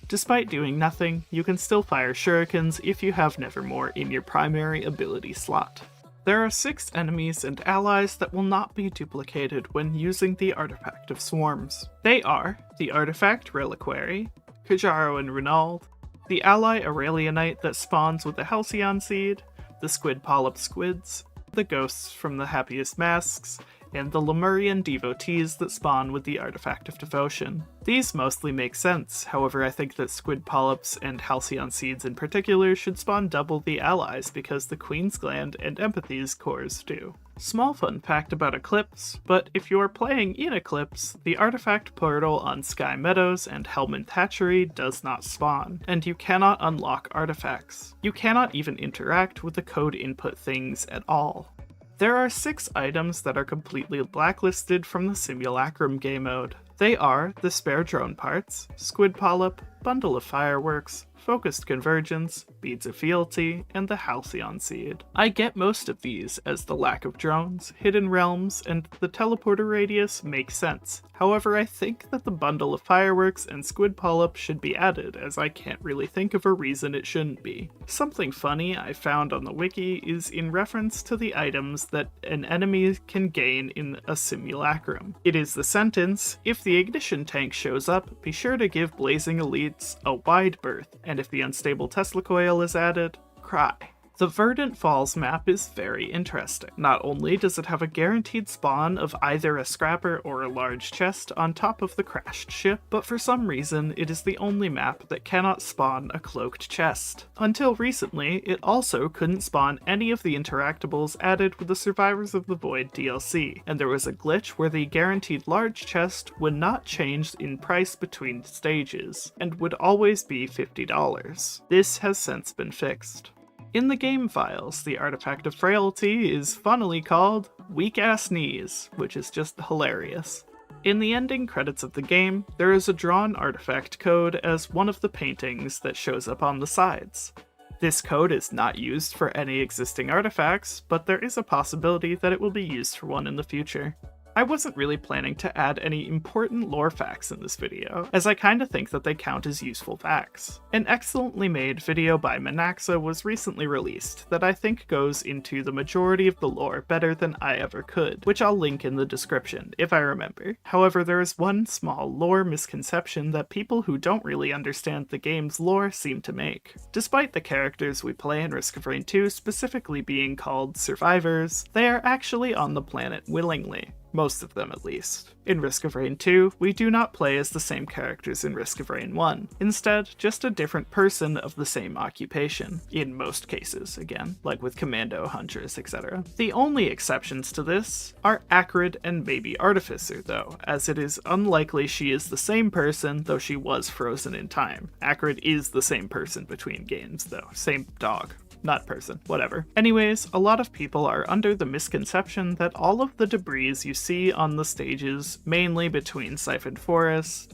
Speaker 1: Despite doing nothing, you can still fire shurikens if you have Nevermore in your primary ability slot. There are 6 enemies and allies that will not be duplicated when using the Artifact of Swarms. They are the Artifact Reliquary, Kajaro and Renald, the ally Aurelianite that spawns with the Halcyon Seed, the Squid Polyp Squids, the Ghosts from the Happiest Masks, and the Lemurian devotees that spawn with the Artifact of Devotion. These mostly make sense, however I think that Squid Polyps and Halcyon Seeds in particular should spawn double the allies because the Queen's Gland and Empathy's cores do. Small fun fact about Eclipse, but if you are playing in Eclipse, the Artifact Portal on Sky Meadows and Helmand Hatchery does not spawn, and you cannot unlock artifacts. You cannot even interact with the code input things at all. There are 6 items that are completely blacklisted from the Simulacrum game mode. They are the Spare Drone Parts, Squid Polyp, Bundle of Fireworks, Focused Convergence, Beads of Fealty, and the Halcyon Seed. I get most of these, as the lack of drones, hidden realms, and the teleporter radius make sense. However, I think that the Bundle of Fireworks and Squid Polyp should be added, as I can't really think of a reason it shouldn't be. Something funny I found on the wiki is in reference to the items that an enemy can gain in a simulacrum. It is the sentence, "If the ignition tank shows up, be sure to give Blazing Elites a wide berth, and if the unstable Tesla coil is added, cry." The Verdant Falls map is very interesting. Not only does it have a guaranteed spawn of either a scrapper or a large chest on top of the crashed ship, but for some reason it is the only map that cannot spawn a cloaked chest. Until recently, it also couldn't spawn any of the Interactables added with the Survivors of the Void DLC, and there was a glitch where the guaranteed large chest would not change in price between stages, and would always be $50. This has since been fixed. In the game files, the Artifact of Frailty is funnily called Weak Ass Knees, which is just hilarious. In the ending credits of the game, there is a drawn artifact code as one of the paintings that shows up on the sides. This code is not used for any existing artifacts, but there is a possibility that it will be used for one in the future. I wasn't really planning to add any important lore facts in this video, as I kinda think that they count as useful facts. An excellently made video by Manaxa was recently released that I think goes into the majority of the lore better than I ever could, which I'll link in the description, if I remember. However, there is one small lore misconception that people who don't really understand the game's lore seem to make. Despite the characters we play in Risk of Rain 2 specifically being called survivors, they are actually on the planet willingly. Most of them, at least. In Risk of Rain 2, we do not play as the same characters in Risk of Rain 1. Instead, just a different person of the same occupation. In most cases, again, like with Commando, Huntress, etc. The only exceptions to this are Acrid and maybe Artificer, though, as it is unlikely she is the same person, though she was frozen in time. Acrid is the same person between games, though. Same dog. Not person, whatever. Anyways, a lot of people are under the misconception that all of the debris you see on the stages, mainly between Siphoned Forest,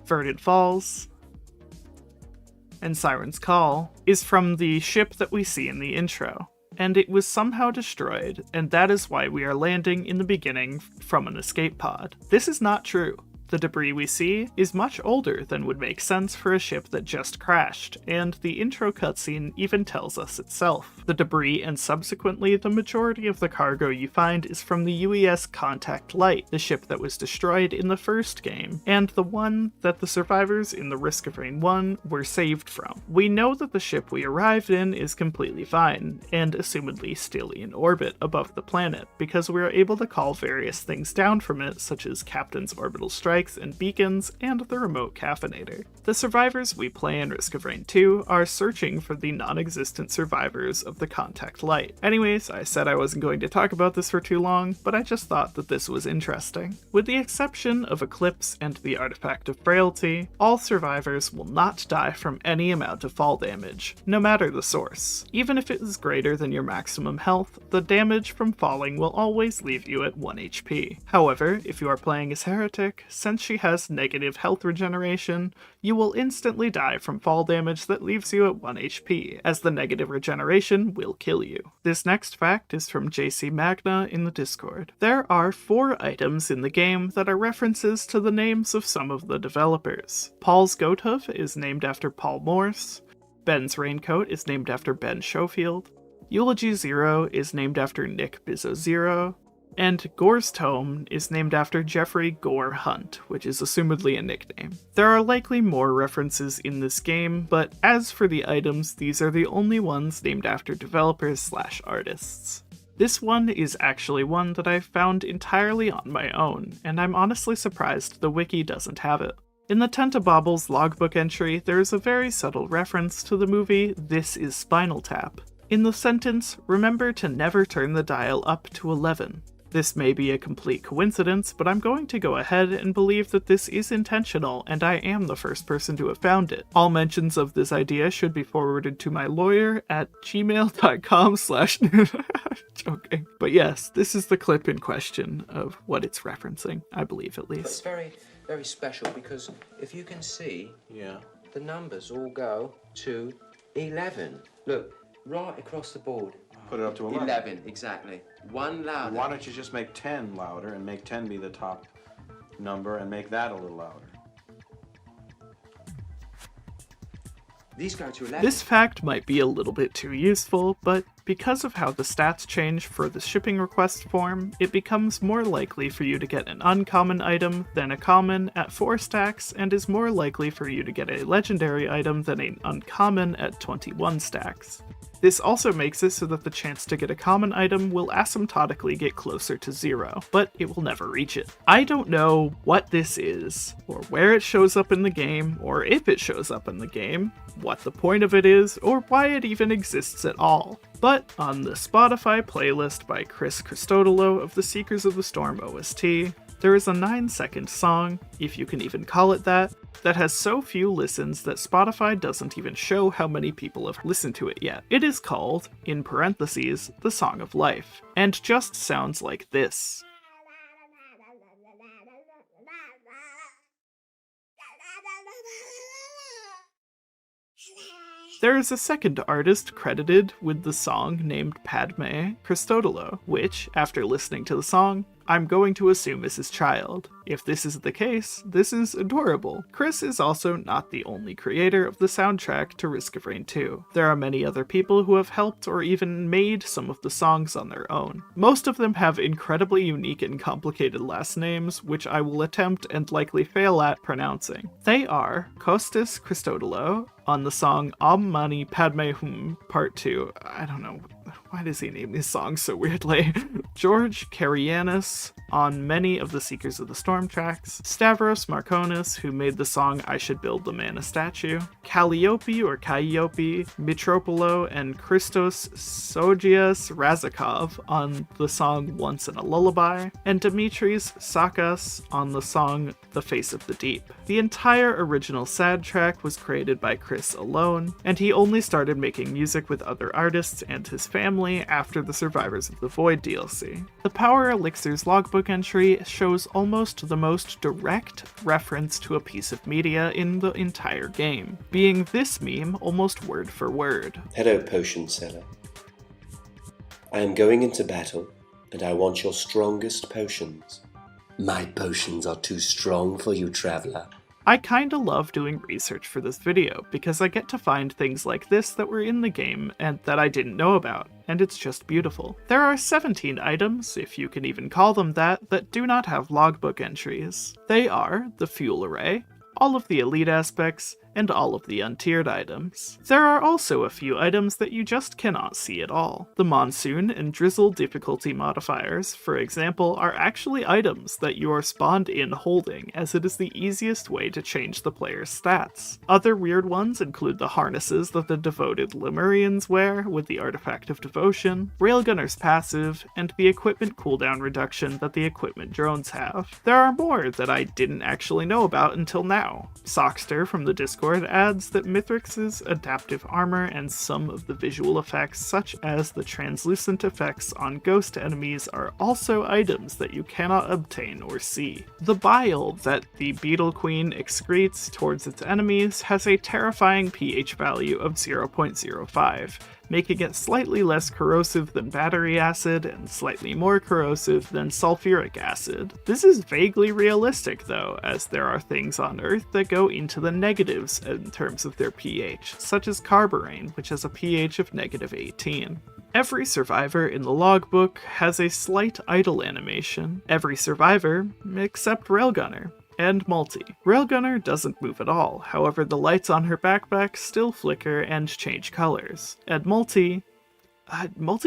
Speaker 1: Verdant Falls, and Siren's Call, is from the ship that we see in the intro. And it was somehow destroyed, and that is why we are landing in the beginning from an escape pod. This is not true. The debris we see is much older than would make sense for a ship that just crashed, and the intro cutscene even tells us itself. The debris and subsequently the majority of the cargo you find is from the UES Contact Light, the ship that was destroyed in the first game, and the one that the survivors in the Risk of Rain 1 were saved from. We know that the ship we arrived in is completely fine, and assumedly still in orbit above the planet, because we are able to call various things down from it, such as Captain's Orbital Strike spikes and beacons, and the remote caffeinator. The survivors we play in Risk of Rain 2 are searching for the non-existent survivors of the contact light. Anyways, I said I wasn't going to talk about this for too long, but I just thought that this was interesting. With the exception of Eclipse and the Artifact of Frailty, all survivors will not die from any amount of fall damage, no matter the source. Even if it is greater than your maximum health, the damage from falling will always leave you at 1 HP. However, if you are playing as Heretic, since she has negative health regeneration, you will instantly die from fall damage that leaves you at 1 HP, as the negative regeneration will kill you. This next fact is from JC Magna in the Discord. There are 4 items in the game that are references to the names of some of the developers. Paul's Goathoof is named after Paul Morse, Ben's Raincoat is named after Ben Schofield, Eulogy Zero is named after Nick Bizzo Zero, and Gore's Tome is named after Jeffrey Gore Hunt, which is assumedly a nickname. There are likely more references in this game, but as for the items, these are the only ones named after developers/artists. This one is actually one that I found entirely on my own, and I'm honestly surprised the wiki doesn't have it. In the Tentabobbles logbook entry, there is a very subtle reference to the movie This Is Spinal Tap. In the sentence, remember to never turn the dial up to 11. This may be a complete coincidence, but I'm going to go ahead and believe that this is intentional, and I am the first person to have found it. All mentions of this idea should be forwarded to my lawyer at gmail.com/ joking. But yes, this is the clip in question of what it's referencing, I believe at least.
Speaker 2: It's very, very special because if you can see, the numbers all go to 11. Look, right across the board.
Speaker 3: Put it up to 11.
Speaker 2: 11, exactly. One louder.
Speaker 3: Why don't you just make 10 louder and make 10 be the top number and make that a little louder?
Speaker 2: These go to 11.
Speaker 1: This fact might be a little bit too useful, but because of how the stats change for the shipping request form, it becomes more likely for you to get an uncommon item than a common at 4 stacks, and is more likely for you to get a legendary item than an uncommon at 21 stacks. This also makes it so that the chance to get a common item will asymptotically get closer to 0, but it will never reach it. I don't know what this is, or where it shows up in the game, or if it shows up in the game, what the point of it is, or why it even exists at all. But on the Spotify playlist by Chris Christodoulou of the Seekers of the Storm OST, there is a 9-second song, if you can even call it that has so few listens that Spotify doesn't even show how many people have listened to it yet. It is called, in parentheses, The Song of Life, and just sounds like this. There is a second artist credited with the song named Padme Christodoulou, which, after listening to the song, I'm going to assume is his child. If this is the case, this is adorable. Chris is also not the only creator of the soundtrack to Risk of Rain 2. There are many other people who have helped or even made some of the songs on their own. Most of them have incredibly unique and complicated last names, which I will attempt and likely fail at pronouncing. They are Kostas Christodoulou on the song Om Mani Padme Hum Part 2. I don't know. Why does he name his songs so weirdly? George Karianis on many of the Seekers of the Storm tracks, Stavros Markonis, who made the song I Should Build the Man a Statue, Calliope or Calliope, Mitropolo, and Christos Sogias Razakov on the song Once in a Lullaby, and Dimitris Sakas on the song The Face of the Deep. The entire original sad track was created by Chris alone, and he only started making music with other artists and his family after the Survivors of the Void DLC. The Power Elixir's logbook entry shows almost the most direct reference to a piece of media in the entire game, being this meme almost word for word.
Speaker 4: Hello, potion seller. I am going into battle, and I want your strongest potions. My potions are too strong for you, traveler.
Speaker 1: I kinda love doing research for this video, because I get to find things like this that were in the game and that I didn't know about, and it's just beautiful. There are 17 items, if you can even call them that do not have logbook entries. They are the fuel array, all of the elite aspects, and all of the untiered items. There are also a few items that you just cannot see at all. The monsoon and drizzle difficulty modifiers, for example, are actually items that you are spawned in holding, as it is the easiest way to change the player's stats. Other weird ones include the harnesses that the devoted Lemurians wear with the Artifact of Devotion, Railgunner's passive, and the equipment cooldown reduction that the equipment drones have. There are more that I didn't actually know about until now. Sockster from the Discord adds that Mithrix's adaptive armor and some of the visual effects, such as the translucent effects on ghost enemies, are also items that you cannot obtain or see. The bile that the Beetle Queen excretes towards its enemies has a terrifying pH value of 0.05, making it slightly less corrosive than battery acid and slightly more corrosive than sulfuric acid. This is vaguely realistic though, as there are things on Earth that go into the negatives in terms of their pH, such as carborane, which has a pH of -18. Every survivor in the logbook has a slight idle animation. Every survivor, except Railgunner. And Multi. Railgunner doesn't move at all, however the lights on her backpack still flicker and change colors. And Multi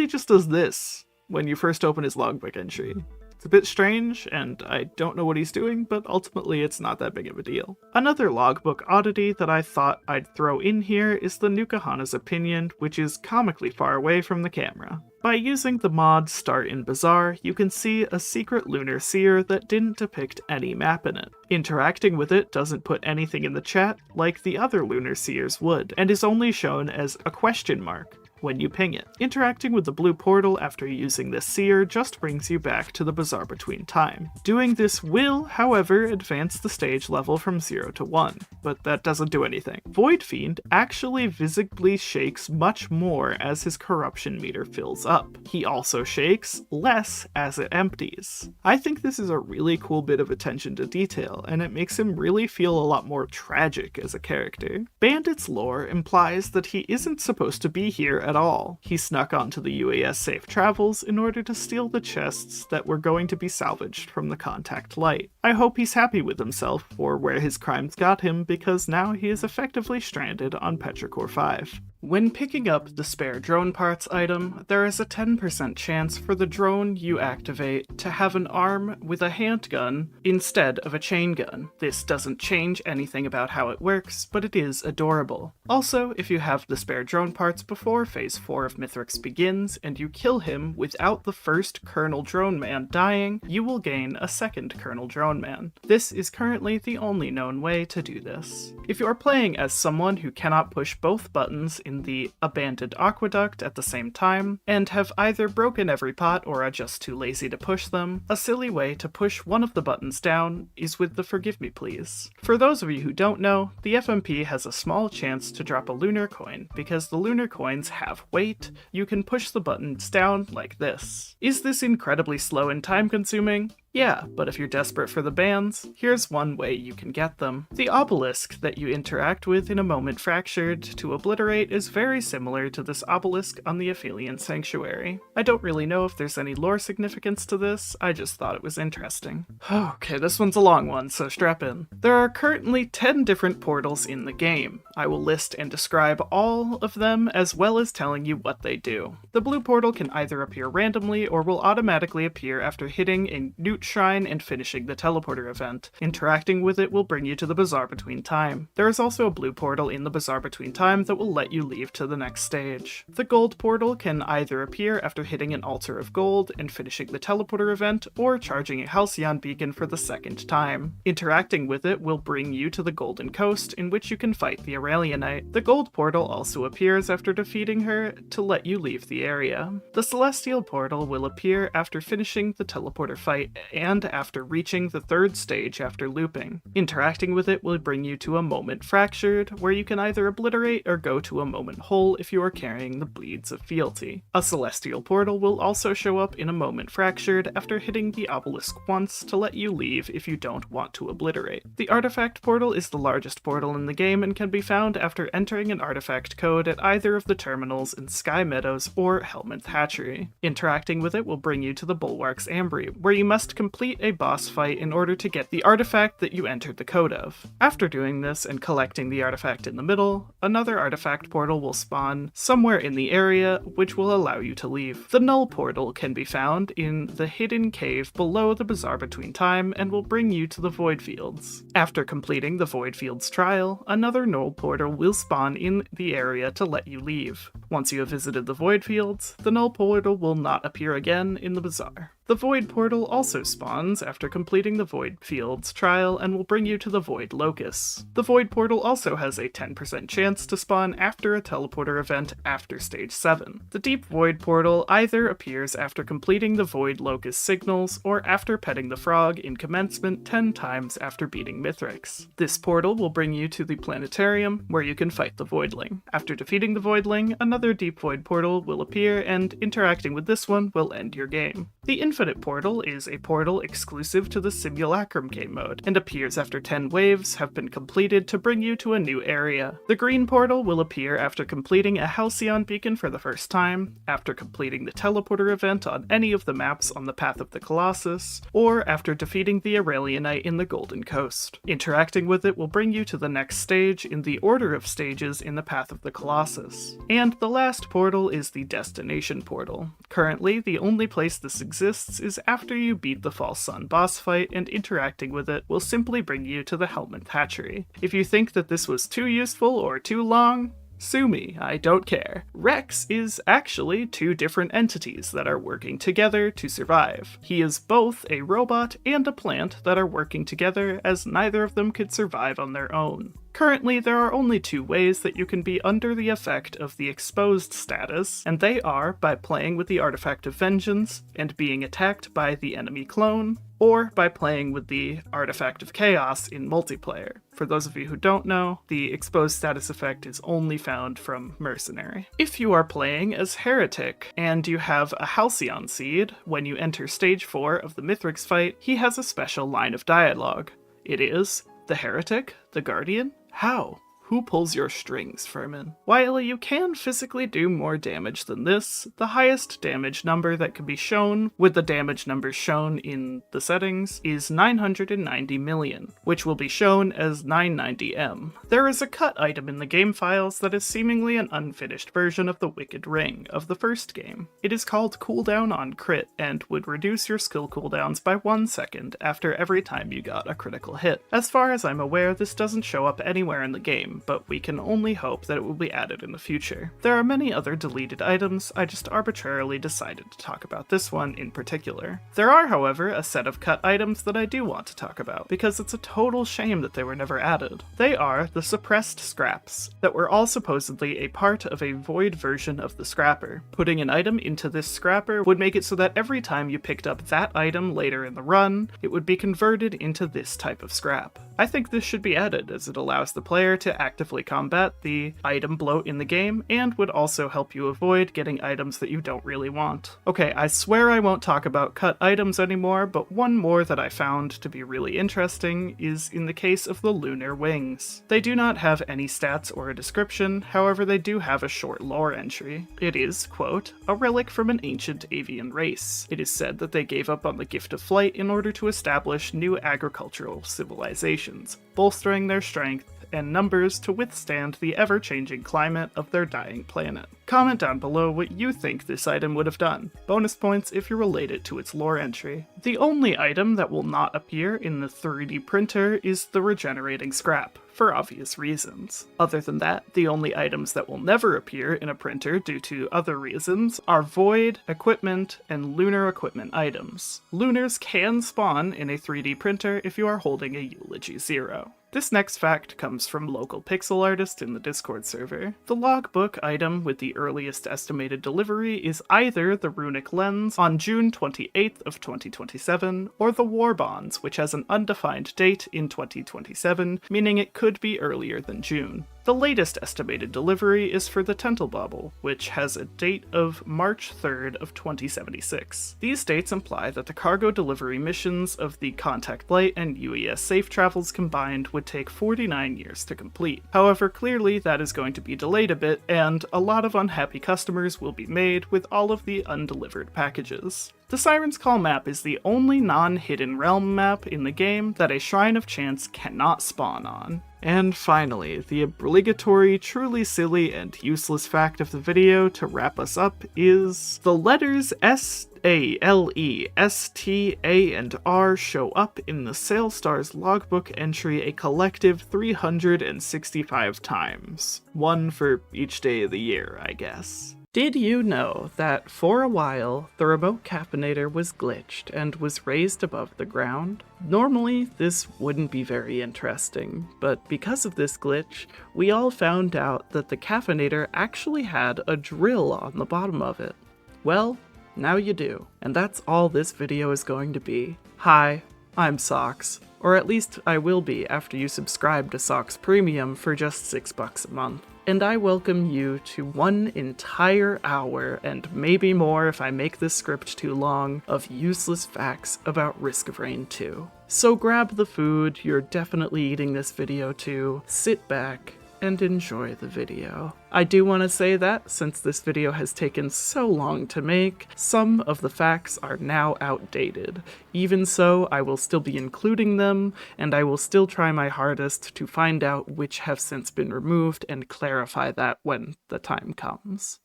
Speaker 1: just does this when you first open his logbook entry. It's a bit strange, and I don't know what he's doing, but ultimately it's not that big of a deal. Another logbook oddity that I thought I'd throw in here is the Nukahana's Opinion, which is comically far away from the camera. By using the mod Start in Bazaar, you can see a secret lunar seer that didn't depict any map in it. Interacting with it doesn't put anything in the chat like the other lunar seers would, and is only shown as a question mark when you ping it. Interacting with the blue portal after using this seer just brings you back to the Bazaar Between Time. Doing this will, however, advance the stage level from 0 to 1, but that doesn't do anything. Void Fiend actually visibly shakes much more as his corruption meter fills up. He also shakes less as it empties. I think this is a really cool bit of attention to detail, and it makes him really feel a lot more tragic as a character. Bandit's lore implies that he isn't supposed to be here at all. He snuck onto the UAS Safe Travels in order to steal the chests that were going to be salvaged from the contact light. I hope he's happy with himself for where his crimes got him, because now he is effectively stranded on Petrichor 5. When picking up the spare drone parts item, there is a 10% chance for the drone you activate to have an arm with a handgun instead of a chain gun. This doesn't change anything about how it works, but it is adorable. Also, if you have the spare drone parts before Phase 4 of Mithrix begins, and you kill him without the first Colonel Drone Man dying, you will gain a second Colonel Drone Man. This is currently the only known way to do this. If you are playing as someone who cannot push both buttons in the abandoned aqueduct at the same time, and have either broken every pot or are just too lazy to push them, a silly way to push one of the buttons down is with the Forgive Me Please. For those of you who don't know, the FMP has a small chance to drop a lunar coin. Because the lunar coins have weight, you can push the buttons down like this. Is this incredibly slow and time consuming? Yeah, but if you're desperate for the bands, here's one way you can get them. The obelisk that you interact with in A Moment Fractured to obliterate is very similar to this obelisk on the Aphelion Sanctuary. I don't really know if there's any lore significance to this, I just thought it was interesting. Okay, this one's a long one, so strap in. There are currently 10 different portals in the game. I will list and describe all of them, as well as telling you what they do. The blue portal can either appear randomly or will automatically appear after hitting a Newt Shrine and finishing the teleporter event. Interacting with it will bring you to the Bazaar Between Time. There is also a blue portal in the Bazaar Between Time that will let you leave to the next stage. The gold portal can either appear after hitting an altar of gold and finishing the teleporter event, or charging a Halcyon beacon for the second time. Interacting with it will bring you to the Golden Coast, in which you can fight the Aurelionite. The gold portal also appears after defeating her to let you leave the area. The celestial portal will appear after finishing the teleporter fight and after reaching the third stage after looping. Interacting with it will bring you to A Moment Fractured, where you can either obliterate or go to a moment whole if you are carrying the Bleeds of Fealty. A celestial portal will also show up in A Moment Fractured after hitting the obelisk once to let you leave if you don't want to obliterate. The artifact portal is the largest portal in the game and can be found after entering an artifact code at either of the terminals in Sky Meadows or Helminth Hatchery. Interacting with it will bring you to the Bulwark's Ambry, where you must complete a boss fight in order to get the artifact that you entered the code of. After doing this and collecting the artifact in the middle, another artifact portal will spawn somewhere in the area, which will allow you to leave. The null portal can be found in the hidden cave below the Bazaar Between Time and will bring you to the Void Fields. After completing the Void Fields trial, another null portal will spawn in the area to let you leave. Once you have visited the Void Fields, the null portal will not appear again in the Bazaar. The Void Portal also spawns after completing the Void Fields trial and will bring you to the Void Locus. The Void Portal also has a 10% chance to spawn after a teleporter event after Stage 7. The Deep Void Portal either appears after completing the Void Locus signals or after petting the frog in commencement 10 times after beating Mithrix. This portal will bring you to the planetarium where you can fight the Voidling. After defeating the Voidling, another Deep Void Portal will appear and interacting with this one will end your game. The Infinite Portal is a portal exclusive to the Simulacrum game mode, and appears after 10 waves have been completed to bring you to a new area. The Green Portal will appear after completing a Halcyon beacon for the first time, after completing the teleporter event on any of the maps on the Path of the Colossus, or after defeating the Aurelianite in the Golden Coast. Interacting with it will bring you to the next stage in the order of stages in the Path of the Colossus. And the last portal is the Destination Portal. Currently, the only place this exists is after you beat the False Sun boss fight, and interacting with it will simply bring you to the Helminth Hatchery. If you think that this was too useful or too long, sue me, I don't care. Rex is actually two different entities that are working together to survive. He is both a robot and a plant that are working together, as neither of them could survive on their own. Currently, there are only two ways that you can be under the effect of the exposed status, and they are by playing with the Artifact of Vengeance and being attacked by the enemy clone, or by playing with the Artifact of Chaos in multiplayer. For those of you who don't know, the exposed status effect is only found from Mercenary. If you are playing as Heretic and you have a Halcyon seed, when you enter stage 4 of the Mithrix fight, he has a special line of dialogue. It is, "The Heretic? The Guardian? How? Who pulls your strings, Furman?" While you can physically do more damage than this, the highest damage number that can be shown, with the damage numbers shown in the settings, is 990 million, which will be shown as 990M. There is a cut item in the game files that is seemingly an unfinished version of the Wicked Ring of the first game. It is called Cooldown on Crit, and would reduce your skill cooldowns by 1 second after every time you got a critical hit. As far as I'm aware, this doesn't show up anywhere in the game, but we can only hope that it will be added in the future. There are many other deleted items, I just arbitrarily decided to talk about this one in particular. There are, however, a set of cut items that I do want to talk about, because it's a total shame that they were never added. They are the suppressed scraps, that were all supposedly a part of a void version of the scrapper. Putting an item into this scrapper would make it so that every time you picked up that item later in the run, it would be converted into this type of scrap. I think this should be added, as it allows the player to actively combat the item bloat in the game, and would also help you avoid getting items that you don't really want. Okay, I swear I won't talk about cut items anymore, but one more that I found to be really interesting is in the case of the lunar wings. They do not have any stats or a description, however they do have a short lore entry. It is, quote, "a relic from an ancient avian race. It is said that they gave up on the gift of flight in order to establish new agricultural civilizations, bolstering their strength and numbers to withstand the ever-changing climate of their dying planet." Comment down below what you think this item would have done. Bonus points if you relate it to its lore entry. The only item that will not appear in the 3D printer is the regenerating scrap, for obvious reasons. Other than that, the only items that will never appear in a printer due to other reasons are void, equipment, and lunar equipment items. Lunars can spawn in a 3D printer if you are holding a Eulogy 0. This next fact comes from local pixel artist in the Discord server. The logbook item with the earliest estimated delivery is either the runic lens on June 28th of 2027, or the war bonds, which has an undefined date in 2027, meaning it could be earlier than June. The latest estimated delivery is for the Tental Bauble, which has a date of March 3rd of 2076. These dates imply that the cargo delivery missions of the Contact Light and UES Safe Travels combined would take 49 years to complete. However, clearly that is going to be delayed a bit, and a lot of unhappy customers will be made with all of the undelivered packages. The Siren's Call map is the only non-hidden realm map in the game that a Shrine of Chance cannot spawn on. And finally, the obligatory, truly silly, and useless fact of the video to wrap us up is the letters S, A, L, E, S, T, A, and R show up in the Sailstar's logbook entry a collective 365 times. One for each day of the year, I guess. Did you know that for a while the remote caffeinator was glitched and was raised above the ground? Normally this wouldn't be very interesting, but because of this glitch, we all found out that the caffeinator actually had a drill on the bottom of it. Well, now you do, and that's all this video is going to be. Hi, I'm Socks, or at least I will be after you subscribe to Socks Premium for just $6 a month. And I welcome you to one entire hour, and maybe more if I make this script too long, of useless facts about Risk of Rain 2. So grab the food, you're definitely eating this video too, sit back, and enjoy the video. I do want to say that, since this video has taken so long to make, some of the facts are now outdated. Even so, I will still be including them, and I will still try my hardest to find out which have since been removed and clarify that when the time comes.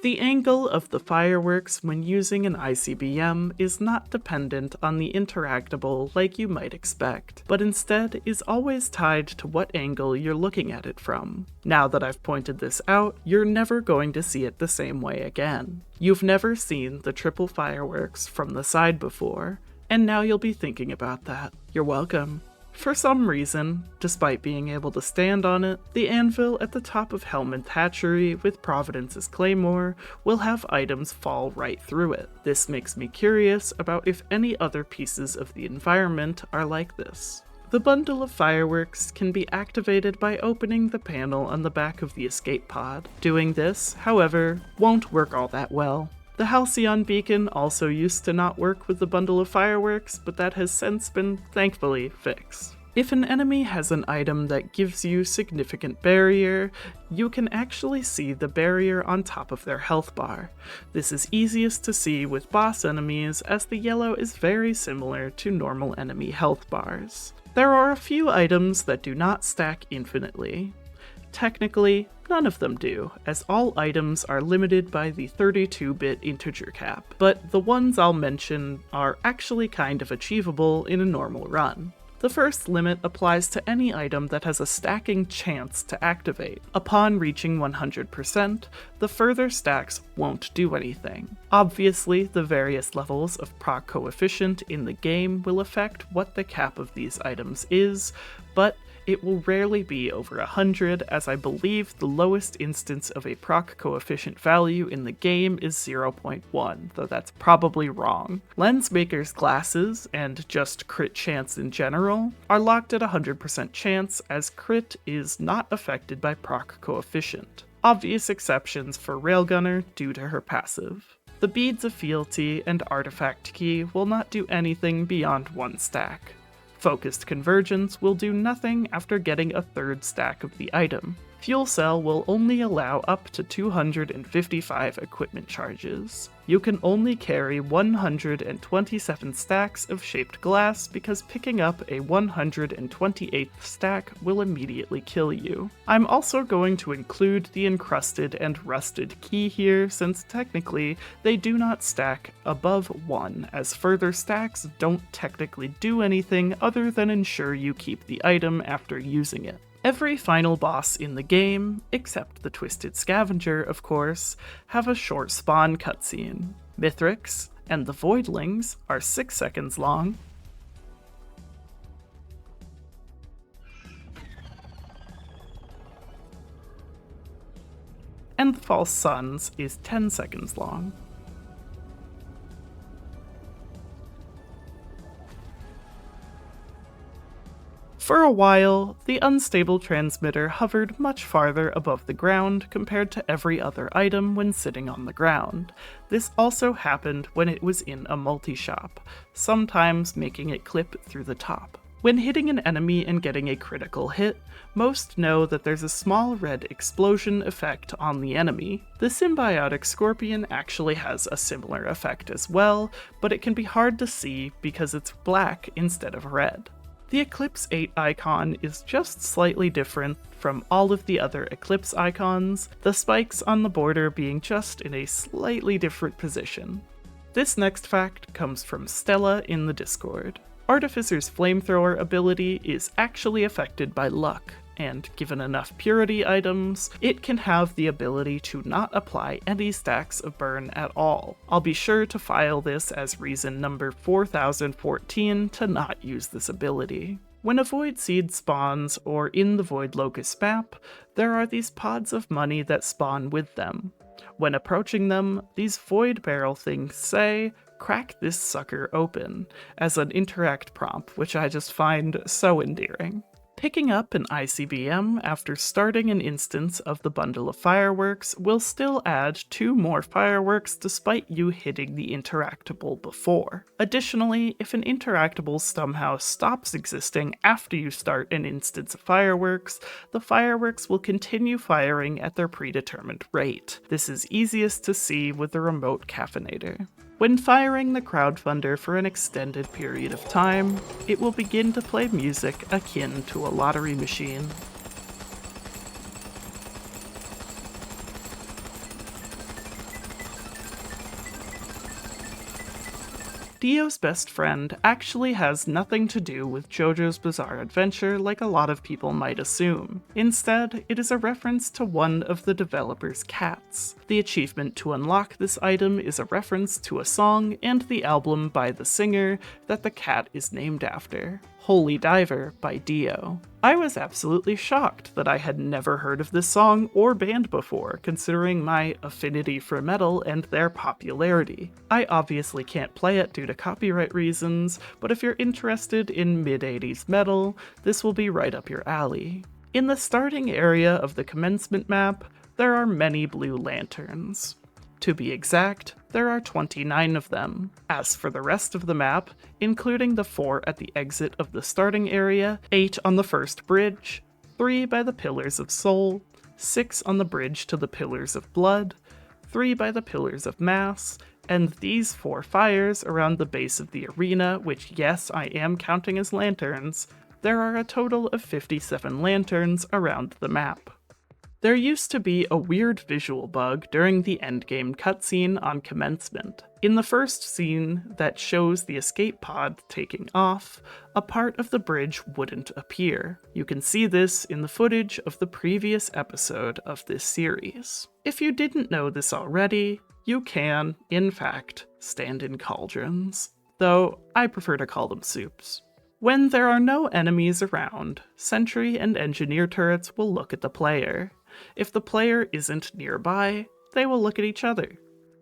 Speaker 1: The angle of the fireworks when using an ICBM is not dependent on the interactable like you might expect, but instead is always tied to what angle you're looking at it from. Now that I've pointed this out, you're never going to see it the same way again. You've never seen the triple fireworks from the side before, and now you'll be thinking about that. You're welcome. For some reason, despite being able to stand on it, the anvil at the top of Helmand Hatchery with Providence's Claymore will have items fall right through it. This makes me curious about if any other pieces of the environment are like this. The bundle of fireworks can be activated by opening the panel on the back of the escape pod. Doing this, however, won't work all that well. The Halcyon beacon also used to not work with the bundle of fireworks, but that has since been, thankfully, fixed. If an enemy has an item that gives you significant barrier, you can actually see the barrier on top of their health bar. This is easiest to see with boss enemies, as the yellow is very similar to normal enemy health bars. There are a few items that do not stack infinitely. Technically, none of them do, as all items are limited by the 32-bit integer cap, but the ones I'll mention are actually kind of achievable in a normal run. The first limit applies to any item that has a stacking chance to activate. Upon reaching 100%, the further stacks won't do anything. Obviously, the various levels of proc coefficient in the game will affect what the cap of these items is, but it will rarely be over 100, as I believe the lowest instance of a proc coefficient value in the game is 0.1, though that's probably wrong. Lensmaker's glasses, and just crit chance in general, are locked at 100% chance, as crit is not affected by proc coefficient. Obvious exceptions for Railgunner due to her passive. The Beads of Fealty and Artifact Key will not do anything beyond one stack. Focused Convergence will do nothing after getting a third stack of the item. Fuel Cell will only allow up to 255 equipment charges. You can only carry 127 stacks of shaped glass because picking up a 128th stack will immediately kill you. I'm also going to include the encrusted and rusted key here, since technically they do not stack above 1, as further stacks don't technically do anything other than ensure you keep the item after using it. Every final boss in the game, except the Twisted Scavenger, of course, have a short spawn cutscene. Mithrix and the Voidlings are 6 seconds long, and the False Suns is 10 seconds long. For a while, the unstable transmitter hovered much farther above the ground compared to every other item when sitting on the ground. This also happened when it was in a multi-shop, sometimes making it clip through the top. When hitting an enemy and getting a critical hit, most know that there's a small red explosion effect on the enemy. The symbiotic scorpion actually has a similar effect as well, but it can be hard to see because it's black instead of red. The Eclipse 8 icon is just slightly different from all of the other Eclipse icons, the spikes on the border being just in a slightly different position. This next fact comes from Stella in the Discord. Artificer's flamethrower ability is actually affected by luck, and given enough purity items, it can have the ability to not apply any stacks of burn at all. I'll be sure to file this as reason number 4014 to not use this ability. When a Void Seed spawns, or in the Void Locust map, there are these pods of money that spawn with them. When approaching them, these Void Barrel things say, "Crack this sucker open," as an interact prompt, which I just find so endearing. Picking up an ICBM after starting an instance of the bundle of fireworks will still add 2 more fireworks despite you hitting the interactable before. Additionally, if an interactable somehow stops existing after you start an instance of fireworks, the fireworks will continue firing at their predetermined rate. This is easiest to see with the remote caffeinator. When firing the crowdfunder for an extended period of time, it will begin to play music akin to a lottery machine. Dio's best friend actually has nothing to do with JoJo's Bizarre Adventure like a lot of people might assume. Instead, it is a reference to one of the developer's cats. The achievement to unlock this item is a reference to a song and the album by the singer that the cat is named after, Holy Diver by Dio. I was absolutely shocked that I had never heard of this song or band before, considering my affinity for metal and their popularity. I obviously can't play it due to copyright reasons, but if you're interested in mid-80s metal, this will be right up your alley. In the starting area of the commencement map, there are many blue lanterns. To be exact, there are 29 of them. As for the rest of the map, including the 4 at the exit of the starting area, 8 on the first bridge, 3 by the Pillars of Soul, 6 on the bridge to the Pillars of Blood, 3 by the Pillars of Mass, and these 4 fires around the base of the arena, which yes, I am counting as lanterns, there are a total of 57 lanterns around the map. There used to be a weird visual bug during the endgame cutscene on commencement. In the first scene that shows the escape pod taking off, a part of the bridge wouldn't appear. You can see this in the footage of the previous episode of this series. If you didn't know this already, you can, in fact, stand in cauldrons, though I prefer to call them soups. When there are no enemies around, sentry and engineer turrets will look at the player. If the player isn't nearby, they will look at each other.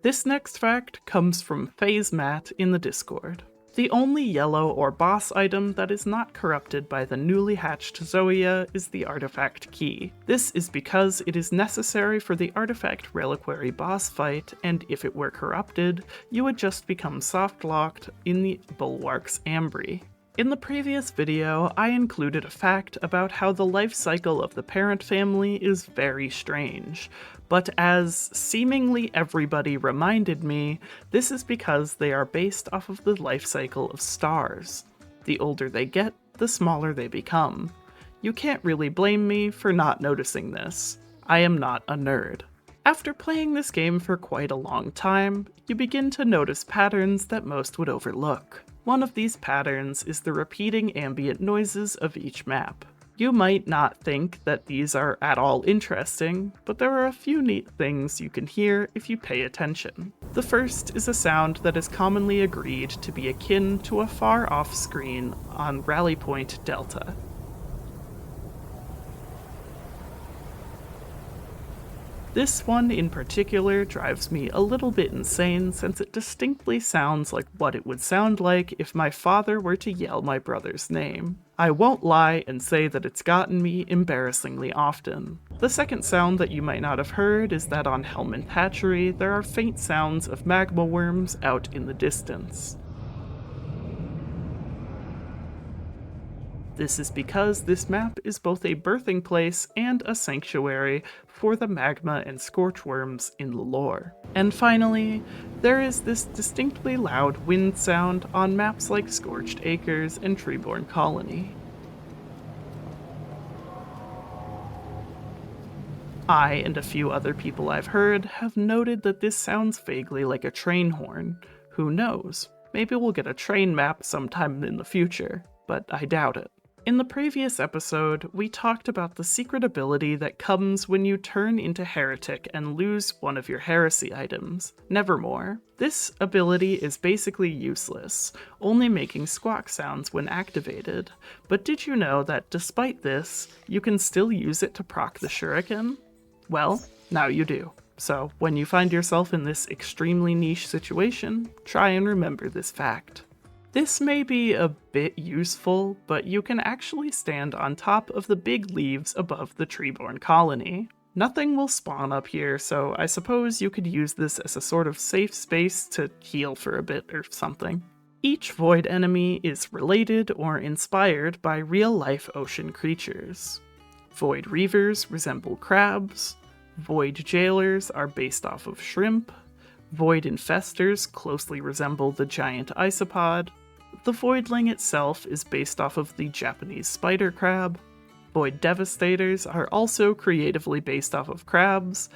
Speaker 1: This next fact comes from FaZe Matt in the Discord. The only yellow or boss item that is not corrupted by the newly hatched Zoea is the artifact key. This is because it is necessary for the artifact reliquary boss fight, and if it were corrupted, you would just become soft-locked in the Bulwark's Ambry. In the previous video, I included a fact about how the life cycle of the parent family is very strange, but as seemingly everybody reminded me, this is because they are based off of the life cycle of stars. The older they get, the smaller they become. You can't really blame me for not noticing this. I am not a nerd. After playing this game for quite a long time, you begin to notice patterns that most would overlook. One of these patterns is the repeating ambient noises of each map. You might not think that these are at all interesting, but there are a few neat things you can hear if you pay attention. The first is a sound that is commonly agreed to be akin to a far-off screen on Rally Point Delta. This one in particular drives me a little bit insane since it distinctly sounds like what it would sound like if my father were to yell my brother's name. I won't lie and say that it's gotten me embarrassingly often. The second sound that you might not have heard is that on Hellman Hatchery there are faint sounds of magma worms out in the distance. This is because this map is both a birthing place and a sanctuary for the magma and scorchworms in the lore. And finally, there is this distinctly loud wind sound on maps like Scorched Acres and Treeborn Colony. I and a few other people I've heard have noted that this sounds vaguely like a train horn. Who knows? Maybe we'll get a train map sometime in the future, but I doubt it. In the previous episode, we talked about the secret ability that comes when you turn into Heretic and lose one of your heresy items, Nevermore. This ability is basically useless, only making squawk sounds when activated, but did you know that despite this, you can still use it to proc the shuriken? Well, now you do. So when you find yourself in this extremely niche situation, try and remember this fact. This may be a bit useful, but you can actually stand on top of the big leaves above the Treeborn Colony. Nothing will spawn up here, so I suppose you could use this as a sort of safe space to heal for a bit or something. Each void enemy is related or inspired by real-life ocean creatures. Void reavers resemble crabs, void jailers are based off of shrimp, void infestors closely resemble the giant isopod, the voidling itself is based off of the Japanese spider crab, void devastators are also creatively based off of crabs,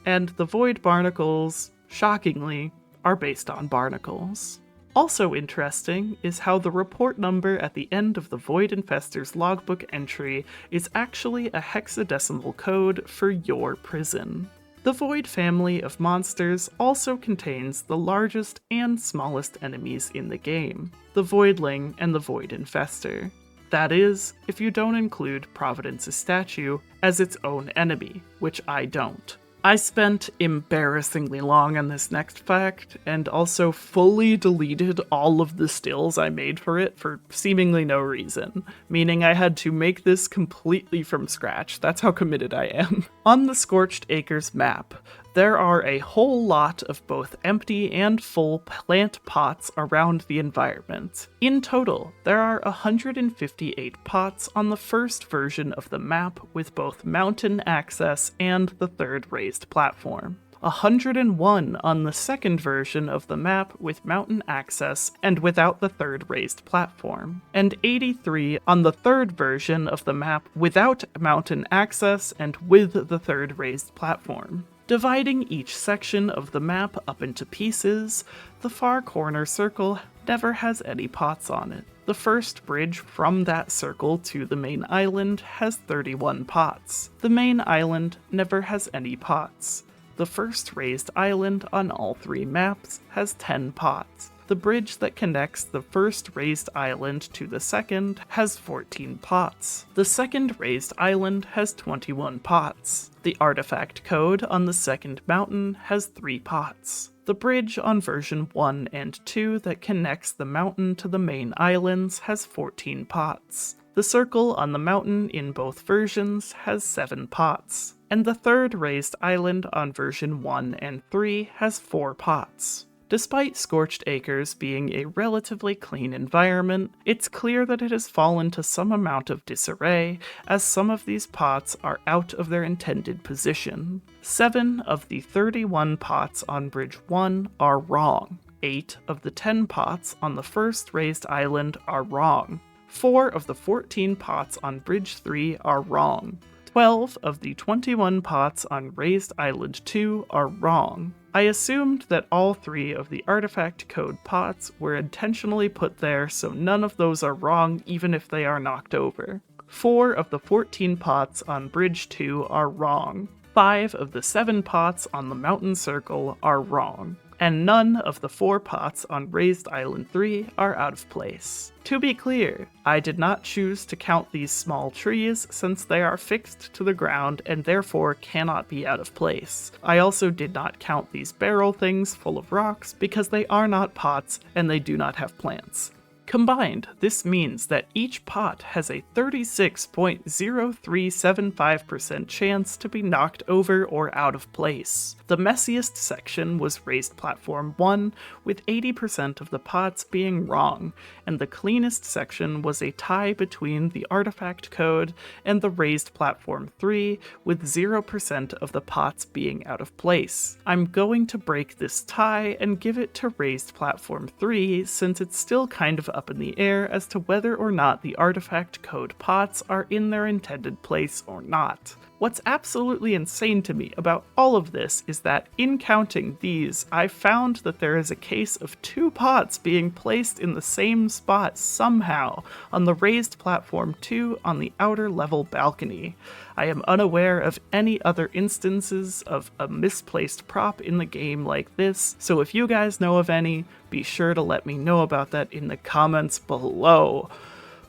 Speaker 1: and the void barnacles, shockingly, are based on barnacles. Also interesting is how the report number at the end of the Void Infestor's logbook entry is actually a hexadecimal code for your prison. The Void family of monsters also contains the largest and smallest enemies in the game, the Voidling and the Void Infestor. That is, if you don't include Providence's statue as its own enemy, which I don't. I spent embarrassingly long on this next fact, and also fully deleted all of the stills I made for it for seemingly no reason, meaning I had to make this completely from scratch. That's how committed I am. On the Scorched Acres map, there are a whole lot of both empty and full plant pots around the environment. In total, there are 158 pots on the first version of the map with both mountain access and the third raised platform. 101 on the second version of the map with mountain access and without the third raised platform, and 83 on the third version of the map without mountain access and with the third raised platform. Dividing each section of the map up into pieces, the far corner circle never has any pots on it. The first bridge from that circle to the main island has 31 pots. The main island never has any pots. The first raised island on all three maps has 10 pots. The bridge that connects the first raised island to the second has 14 pots. The second raised island has 21 pots. The artifact code on the second mountain has 3 pots. The bridge on version 1 and 2 that connects the mountain to the main islands has 14 pots. The circle on the mountain in both versions has 7 pots. And the third raised island on version 1 and 3 has 4 pots. Despite Scorched Acres being a relatively clean environment, it's clear that it has fallen to some amount of disarray, as some of these pots are out of their intended position. 7 of the 31 pots on Bridge 1 are wrong. 8 of the 10 pots on the first raised island are wrong. 4 of the 14 pots on Bridge 3 are wrong. 12 of the 21 pots on Raised Island 2 are wrong. I assumed that all 3 of the artifact code pots were intentionally put there, so none of those are wrong even if they are knocked over. 4 of the 14 pots on Bridge 2 are wrong. 5 of the 7 pots on the Mountain Circle are wrong. and none of the 4 pots on Raised Island 3 are out of place. To be clear, I did not choose to count these small trees since they are fixed to the ground and therefore cannot be out of place. I also did not count these barrel things full of rocks because they are not pots and they do not have plants. Combined, this means that each pot has a 36.0375% chance to be knocked over or out of place. The messiest section was Raised Platform 1, with 80% of the pots being wrong, and the cleanest section was a tie between the artifact code and the Raised Platform 3, with 0% of the pots being out of place. I'm going to break this tie and give it to Raised Platform 3 since it's still kind of up in the air as to whether or not the artifact code pots are in their intended place or not. What's absolutely insane to me about all of this is that in counting these, I found that there is a case of 2 pots being placed in the same spot somehow on the Raised Platform 2 on the outer level balcony. I am unaware of any other instances of a misplaced prop in the game like this, so if you guys know of any, be sure to let me know about that in the comments below.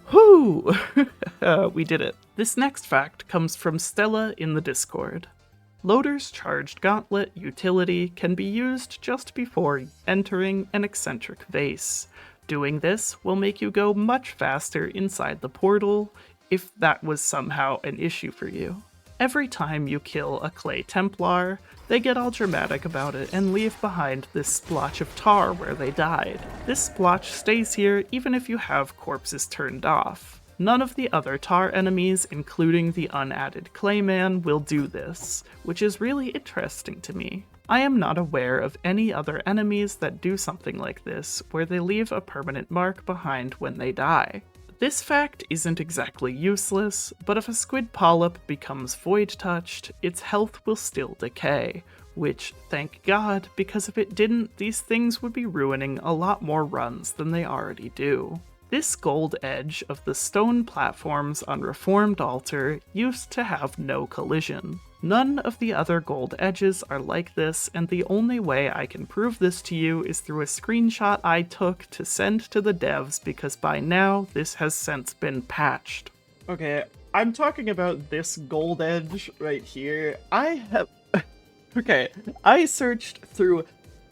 Speaker 1: Whew! We did it. This next fact comes from Stella in the Discord. Loader's Charged Gauntlet utility can be used just before entering an eccentric vase. Doing this will make you go much faster inside the portal, if that was somehow an issue for you. Every time you kill a Clay Templar, they get all dramatic about it and leave behind this splotch of tar where they died. This splotch stays here even if you have corpses turned off. None of the other tar enemies, including the unadded Clayman, will do this, which is really interesting to me. I am not aware of any other enemies that do something like this, where they leave a permanent mark behind when they die. This fact isn't exactly useless, but if a squid polyp becomes void-touched, its health will still decay, which, thank God, because if it didn't, these things would be ruining a lot more runs than they already do. This gold edge of the stone platforms on Reformed Altar used to have no collision. None of the other gold edges are like this, and the only way I can prove this to you is through a screenshot I took to send to the devs because by now this has since been patched. Okay, I'm talking about this gold edge right here. Okay, I searched through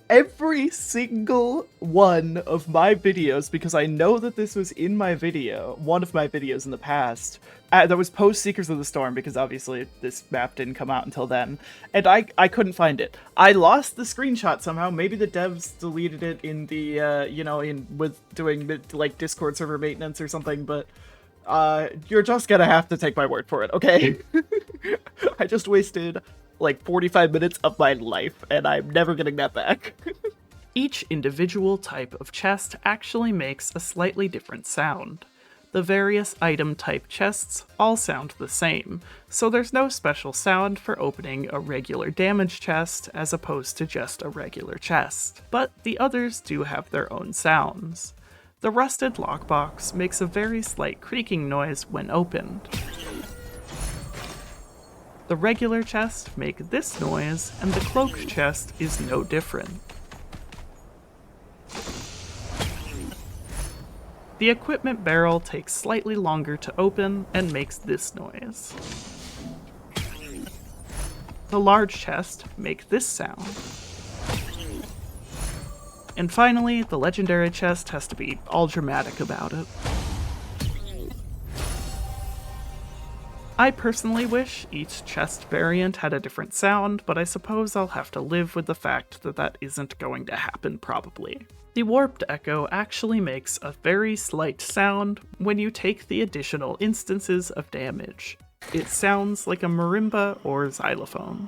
Speaker 1: every single one of my videos because I know that this was in my video, one of my videos in the past, that was post Seekers of the Storm because obviously this map didn't come out until then, and I couldn't find it. I lost the screenshot somehow. Maybe the devs deleted it in the, with doing like Discord server maintenance or something, but you're just gonna have to take my word for it, okay? I just wasted like 45 minutes of my life, and I'm never getting that back. Each individual type of chest actually makes a slightly different sound. The various item type chests all sound the same, so there's no special sound for opening a regular damage chest as opposed to just a regular chest. But the others do have their own sounds. The rusted lockbox makes a very slight creaking noise when opened. The regular chest make this noise, and the cloaked chest is no different. The equipment barrel takes slightly longer to open and makes this noise. The large chest make this sound. And finally, the legendary chest has to be all dramatic about it. I personally wish each chest variant had a different sound, but I suppose I'll have to live with the fact that that isn't going to happen probably. The warped echo actually makes a very slight sound when you take the additional instances of damage. It sounds like a marimba or xylophone.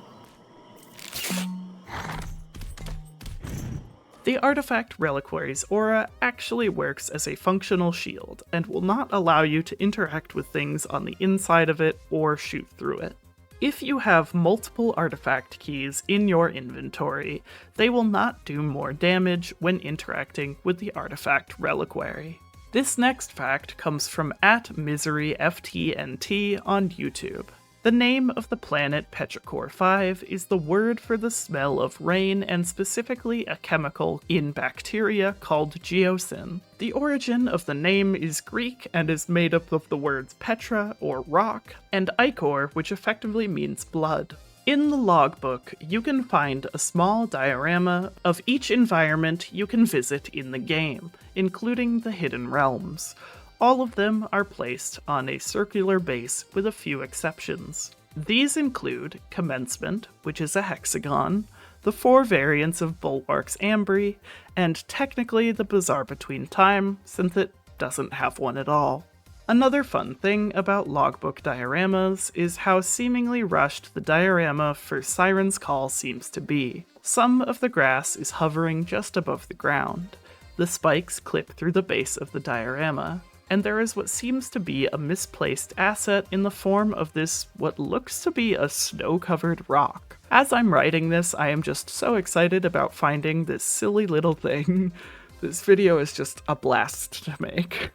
Speaker 1: The artifact reliquary's aura actually works as a functional shield, and will not allow you to interact with things on the inside of it or shoot through it. If you have multiple artifact keys in your inventory, they will not do more damage when interacting with the artifact reliquary. This next fact comes from @miseryftnt on YouTube. The name of the planet Petrichor 5 is the word for the smell of rain and specifically a chemical in bacteria called geosin. The origin of the name is Greek and is made up of the words petra, or rock, and ichor, which effectively means blood. In the logbook, you can find a small diorama of each environment you can visit in the game, including the Hidden Realms. All of them are placed on a circular base with a few exceptions. These include Commencement, which is a hexagon, the 4 variants of Bulwark's Ambry, and technically the Bazaar Between Time, since it doesn't have one at all. Another fun thing about logbook dioramas is how seemingly rushed the diorama for Siren's Call seems to be. Some of the grass is hovering just above the ground. The spikes clip through the base of the diorama, and there is what seems to be a misplaced asset in the form of this what looks to be a snow-covered rock. As I'm writing this, I am just so excited about finding this silly little thing. This video is just a blast to make.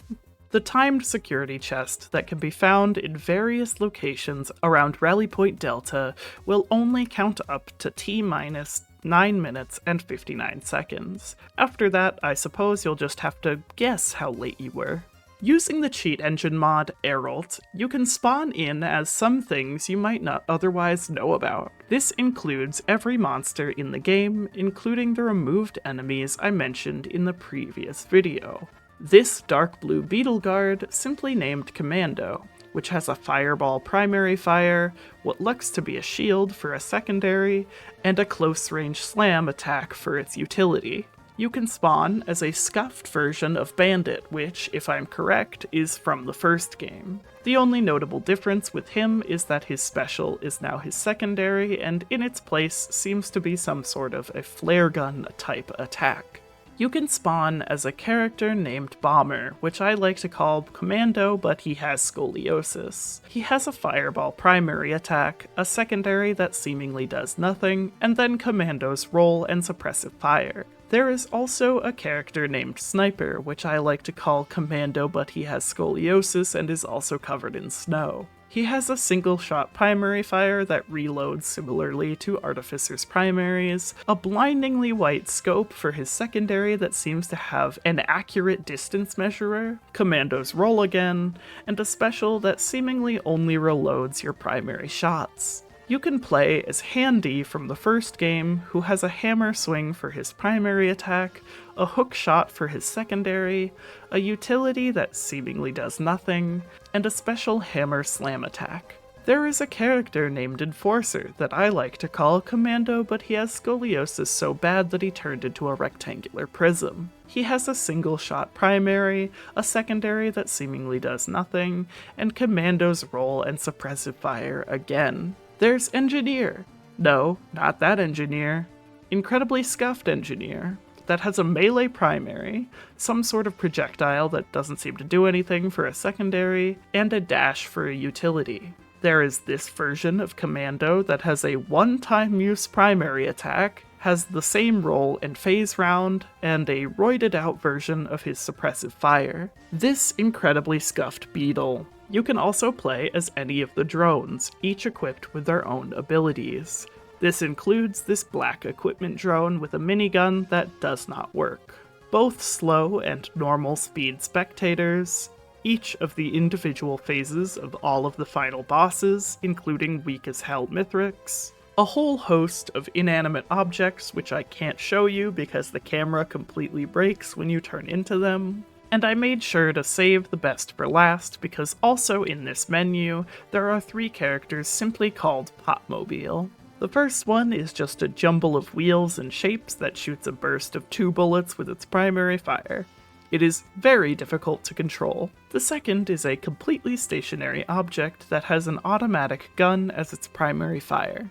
Speaker 1: The timed security chest that can be found in various locations around Rally Point Delta will only count up to T-minus 9 minutes and 59 seconds. After that, I suppose you'll just have to guess how late you were. Using the cheat engine mod Eralt, you can spawn in as some things you might not otherwise know about. This includes every monster in the game, including the removed enemies I mentioned in the previous video. This dark blue beetle guard, simply named Commando, which has a fireball primary fire, what looks to be a shield for a secondary, and a close-range slam attack for its utility. You can spawn as a scuffed version of Bandit, which, if I'm correct, is from the first game. The only notable difference with him is that his special is now his secondary, and in its place seems to be some sort of a flare gun type attack. You can spawn as a character named Bomber, which I like to call Commando, but he has scoliosis. He has a fireball primary attack, a secondary that seemingly does nothing, and then Commando's roll and suppressive fire. There is also a character named Sniper, which I like to call Commando, but he has scoliosis and is also covered in snow. He has a single-shot primary fire that reloads similarly to Artificer's primaries, a blindingly white scope for his secondary that seems to have an accurate distance measurer, Commando's roll again, and a special that seemingly only reloads your primary shots. You can play as Handy from the first game, who has a hammer swing for his primary attack, a hook shot for his secondary, a utility that seemingly does nothing, and a special hammer slam attack. There is a character named Enforcer that I like to call Commando, but he has scoliosis so bad that he turned into a rectangular prism. He has a single shot primary, a secondary that seemingly does nothing, and Commando's roll and suppressive fire again. There's Engineer. No, not that Engineer. Incredibly Scuffed Engineer. That has a melee primary, some sort of projectile that doesn't seem to do anything for a secondary, and a dash for a utility. There is this version of Commando that has a one-time use primary attack, has the same roll and phase round, and a roided out version of his suppressive fire. This incredibly scuffed beetle. You can also play as any of the drones, each equipped with their own abilities. This includes this black equipment drone with a minigun that does not work. Both slow and normal speed spectators, each of the individual phases of all of the final bosses, including weak as hell Mithrix, a whole host of inanimate objects which I can't show you because the camera completely breaks when you turn into them. And I made sure to save the best for last because also in this menu, there are 3 characters simply called Popmobile. The first one is just a jumble of wheels and shapes that shoots a burst of 2 bullets with its primary fire. It is very difficult to control. The second is a completely stationary object that has an automatic gun as its primary fire.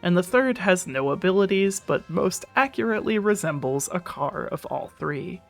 Speaker 1: And the third has no abilities, but most accurately resembles a car of all 3.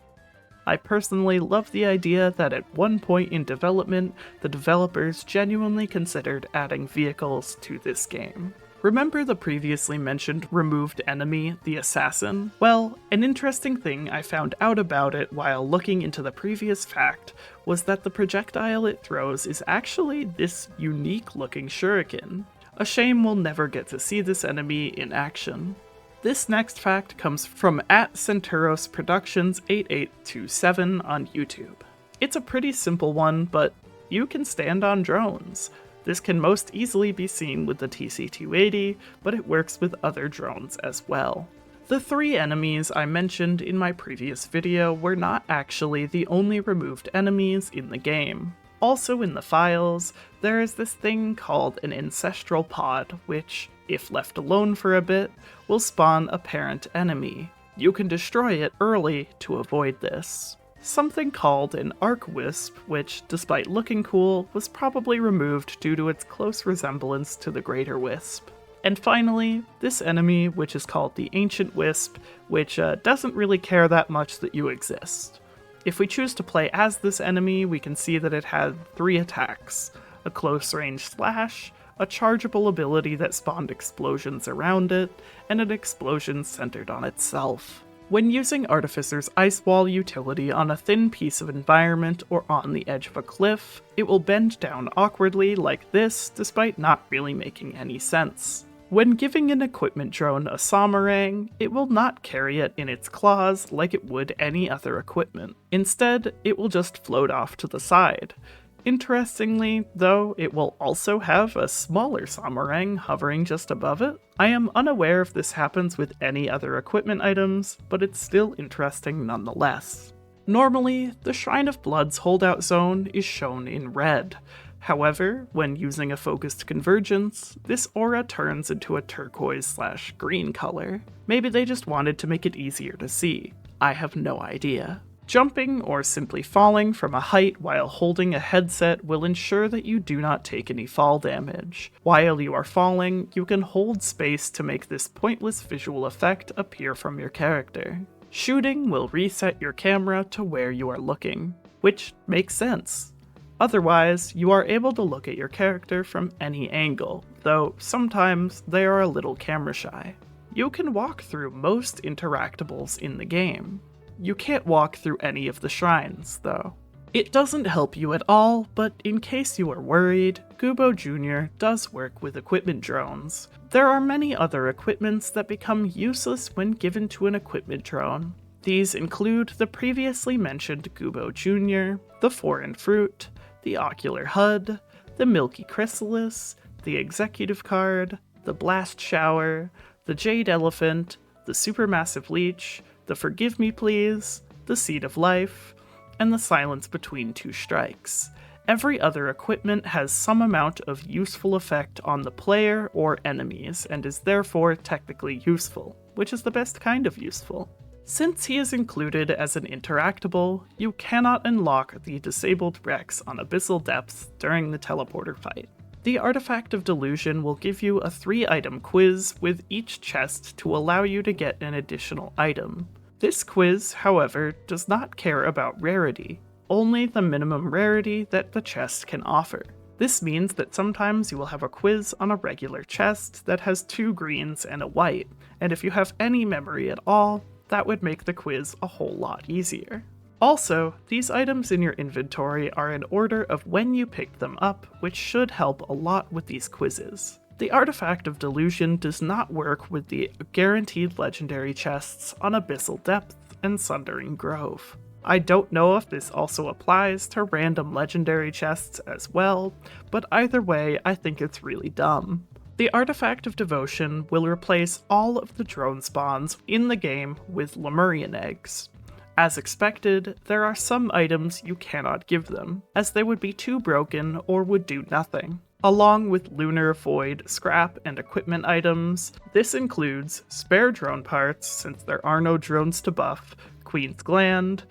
Speaker 1: I personally love the idea that at one point in development, the developers genuinely considered adding vehicles to this game. Remember the previously mentioned removed enemy, the assassin? Well, an interesting thing I found out about it while looking into the previous fact was that the projectile it throws is actually this unique looking shuriken. A shame we'll never get to see this enemy in action. This next fact comes from @Centauros Productions 8827 on YouTube. It's a pretty simple one, but you can stand on drones. This can most easily be seen with the TC-280, but it works with other drones as well. The 3 enemies I mentioned in my previous video were not actually the only removed enemies in the game. Also in the files, there is this thing called an ancestral pod, which, if left alone for a bit, will spawn a parent enemy. You can destroy it early to avoid this. Something called an arc wisp, which, despite looking cool, was probably removed due to its close resemblance to the greater wisp. And finally, this enemy, which is called the ancient wisp, which doesn't really care that much that you exist. If we choose to play as this enemy, we can see that it had 3 attacks: a close range slash, a chargeable ability that spawned explosions around it, and an explosion centered on itself. When using Artificer's Ice Wall utility on a thin piece of environment or on the edge of a cliff, it will bend down awkwardly like this, despite not really making any sense. When giving an equipment drone a Samarang, it will not carry it in its claws like it would any other equipment. Instead, it will just float off to the side. Interestingly, though, it will also have a smaller Samarang hovering just above it. I am unaware if this happens with any other equipment items, but it's still interesting nonetheless. Normally, the Shrine of Blood's holdout zone is shown in red. However, when using a focused convergence, this aura turns into a turquoise/green color. Maybe they just wanted to make it easier to see. I have no idea. Jumping or simply falling from a height while holding a headset will ensure that you do not take any fall damage. While you are falling, you can hold space to make this pointless visual effect appear from your character. Shooting will reset your camera to where you are looking, which makes sense. Otherwise, you are able to look at your character from any angle, though sometimes they are a little camera shy. You can walk through most interactables in the game. You can't walk through any of the shrines, though. It doesn't help you at all, but in case you are worried, Gubo Jr. does work with equipment drones. There are many other equipments that become useless when given to an equipment drone. These include the previously mentioned Gubo Jr., the foreign fruit, the ocular HUD, the milky chrysalis, the executive card, the blast shower, the jade elephant, the supermassive leech, the Forgive Me Please, the Seed of Life, and the Silence Between Two Strikes. Every other equipment has some amount of useful effect on the player or enemies, and is therefore technically useful, which is the best kind of useful. Since he is included as an interactable, you cannot unlock the disabled Rex on Abyssal Depths during the teleporter fight. The Artifact of Delusion will give you a 3-item quiz with each chest to allow you to get an additional item. This quiz, however, does not care about rarity, only the minimum rarity that the chest can offer. This means that sometimes you will have a quiz on a regular chest that has 2 greens and a white, and if you have any memory at all, that would make the quiz a whole lot easier. Also, these items in your inventory are in order of when you picked them up, which should help a lot with these quizzes. The Artifact of Delusion does not work with the guaranteed legendary chests on Abyssal Depth and Sundering Grove. I don't know if this also applies to random legendary chests as well, but either way, I think it's really dumb. The Artifact of Devotion will replace all of the drone spawns in the game with Lemurian eggs. As expected, there are some items you cannot give them, as they would be too broken or would do nothing. Along with Lunar Void, scrap, and equipment items, this includes spare drone parts, since there are no drones to buff, Queen's Gland,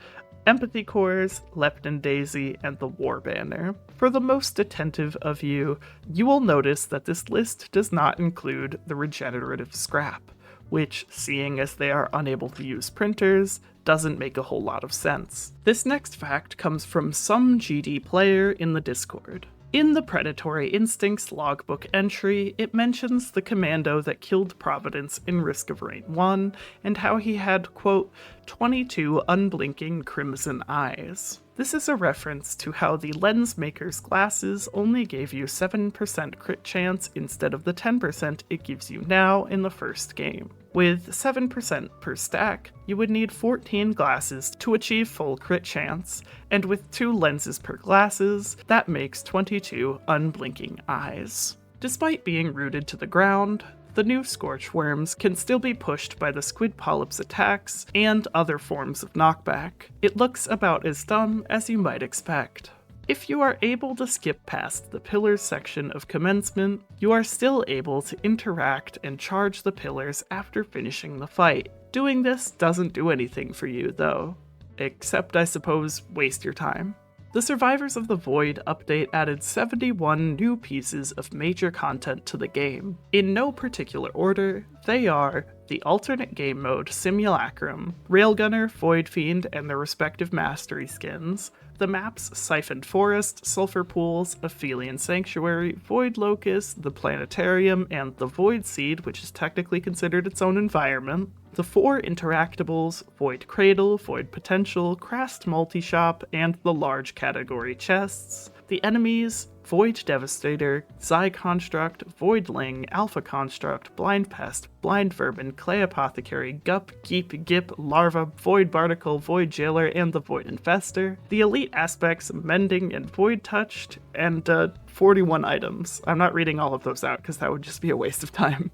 Speaker 1: Empathy Cores, Lepton Daisy, and the War Banner. For the most attentive of you, you will notice that this list does not include the regenerative scrap, which, seeing as they are unable to use printers, doesn't make a whole lot of sense. This next fact comes from some GD player in the Discord. In the Predatory Instincts logbook entry, it mentions the commando that killed Providence in Risk of Rain 1 and how he had, quote, 22 unblinking crimson eyes. This is a reference to how the lens maker's glasses only gave you 7% crit chance instead of the 10% it gives you now in the first game. With 7% per stack, you would need 14 glasses to achieve full crit chance, and with 2 lenses per glasses, that makes 22 unblinking eyes. Despite being rooted to the ground, the new Scorch Worms can still be pushed by the Squid Polyp's attacks and other forms of knockback. It looks about as dumb as you might expect. If you are able to skip past the pillars section of commencement, you are still able to interact and charge the pillars after finishing the fight. Doing this doesn't do anything for you, though. Except, I suppose, waste your time. The Survivors of the Void update added 71 new pieces of major content to the game. In no particular order, they are the alternate game mode Simulacrum, Railgunner, Void Fiend, and their respective mastery skins, the maps Siphoned Forest, Sulphur Pools, Aphelion Sanctuary, Void Locust, the Planetarium, and the Void Seed, which is technically considered its own environment, the 4 Interactables, Void Cradle, Void Potential, Crast Multishop, and the large category chests, the enemies, Void Devastator, Xi Construct, Voidling, Alpha Construct, Blind Pest, Blind Vermin, Clay Apothecary, Gup, Geep, Gip, Larva, Void Barnacle, Void Jailer, and the Void Infester, the elite aspects Mending and Void Touched, and 41 items. I'm not reading all of those out because that would just be a waste of time.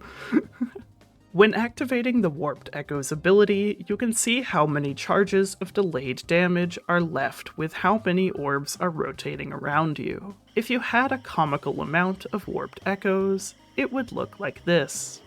Speaker 1: When activating the Warped Echo's ability, you can see how many charges of delayed damage are left with how many orbs are rotating around you. If you had a comical amount of Warped Echoes, it would look like this.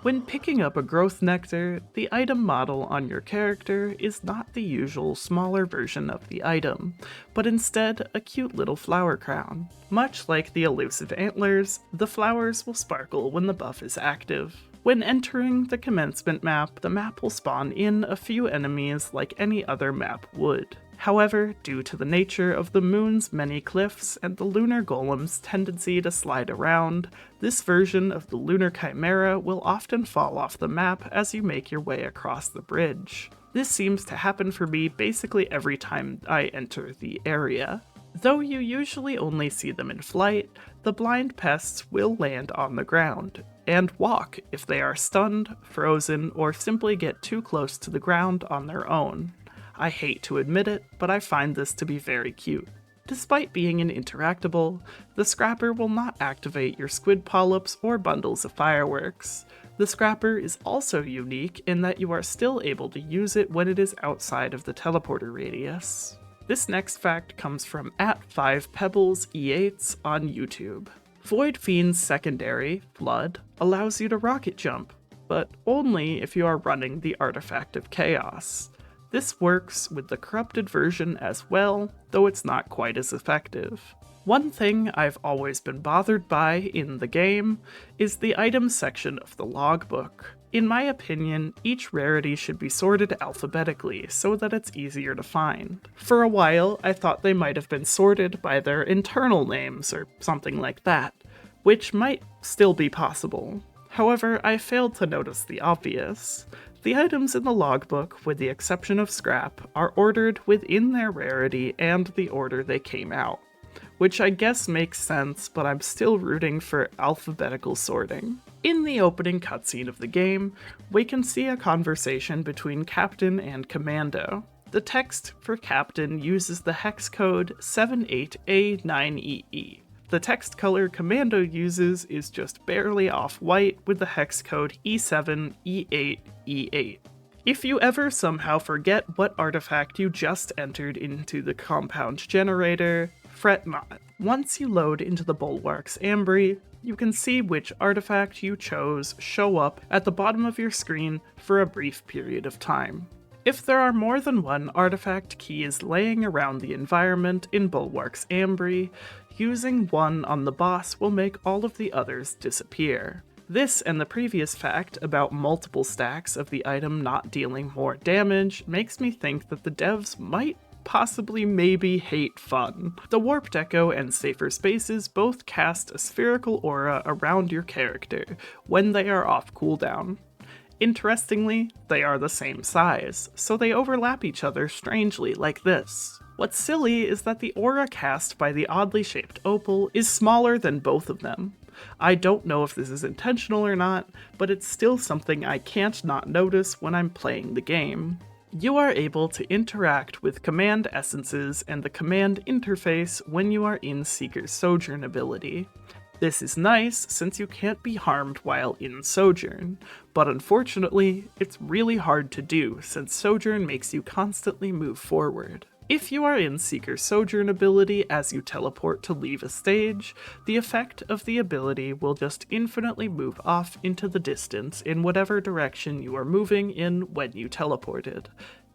Speaker 1: When picking up a growth nectar, the item model on your character is not the usual smaller version of the item, but instead a cute little flower crown. Much like the elusive antlers, the flowers will sparkle when the buff is active. When entering the commencement map, the map will spawn in a few enemies like any other map would. However, due to the nature of the moon's many cliffs and the lunar golem's tendency to slide around, this version of the lunar chimera will often fall off the map as you make your way across the bridge. This seems to happen for me basically every time I enter the area. Though you usually only see them in flight, the blind pests will land on the ground, and walk if they are stunned, frozen, or simply get too close to the ground on their own. I hate to admit it, but I find this to be very cute. Despite being an interactable, the Scrapper will not activate your squid polyps or bundles of fireworks. The Scrapper is also unique in that you are still able to use it when it is outside of the teleporter radius. This next fact comes from @5pebblesE8s on YouTube. Void Fiend's secondary, Flood, allows you to rocket jump, but only if you are running the Artifact of Chaos. This works with the corrupted version as well, though it's not quite as effective. One thing I've always been bothered by in the game is the items section of the logbook. In my opinion, each rarity should be sorted alphabetically so that it's easier to find. For a while, I thought they might have been sorted by their internal names or something like that, which might still be possible. However, I failed to notice the obvious. The items in the logbook, with the exception of scrap, are ordered within their rarity and the order they came out, which I guess makes sense, but I'm still rooting for alphabetical sorting. In the opening cutscene of the game, we can see a conversation between Captain and Commando. The text for Captain uses the hex code 78A9EE. The text color Commando uses is just barely off-white with the hex code E7E8E8. If you ever somehow forget what artifact you just entered into the compound generator, fret not. Once you load into the Bulwark's Ambry, you can see which artifact you chose show up at the bottom of your screen for a brief period of time. If there are more than one artifact keys laying around the environment in Bulwark's Ambry, using one on the boss will make all of the others disappear. This and the previous fact about multiple stacks of the item not dealing more damage makes me think that the devs might possibly maybe hate fun. The Warped Echo and Safer Spaces both cast a spherical aura around your character when they are off cooldown. Interestingly, they are the same size, so they overlap each other strangely like this. What's silly is that the aura cast by the oddly shaped opal is smaller than both of them. I don't know if this is intentional or not, but it's still something I can't not notice when I'm playing the game. You are able to interact with command essences and the command interface when you are in Seeker's Sojourn ability. This is nice since you can't be harmed while in Sojourn, but unfortunately, it's really hard to do since Sojourn makes you constantly move forward. If you are in Seeker's Sojourn ability as you teleport to leave a stage, the effect of the ability will just infinitely move off into the distance in whatever direction you are moving in when you teleported.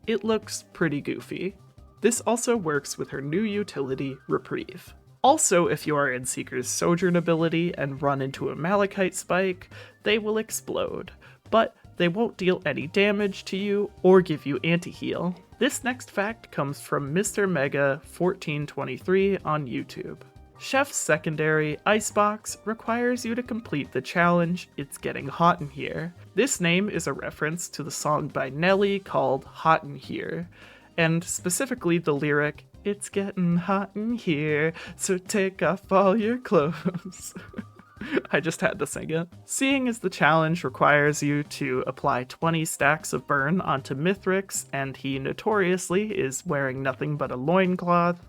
Speaker 1: It looks pretty goofy. This also works with her new utility, Reprieve. Also, if you are in Seeker's Sojourn ability and run into a Malachite spike, they will explode, but they won't deal any damage to you or give you anti-heal. This next fact comes from Mr. Mega 1423 on YouTube. Chef's secondary, Icebox, requires you to complete the challenge It's Getting Hot in Here. This name is a reference to the song by Nelly called Hot in Here, and specifically the lyric, "It's getting hot in here, so take off all your clothes." I just had to sing it. Seeing as the challenge requires you to apply 20 stacks of burn onto Mithrix, and he notoriously is wearing nothing but a loincloth,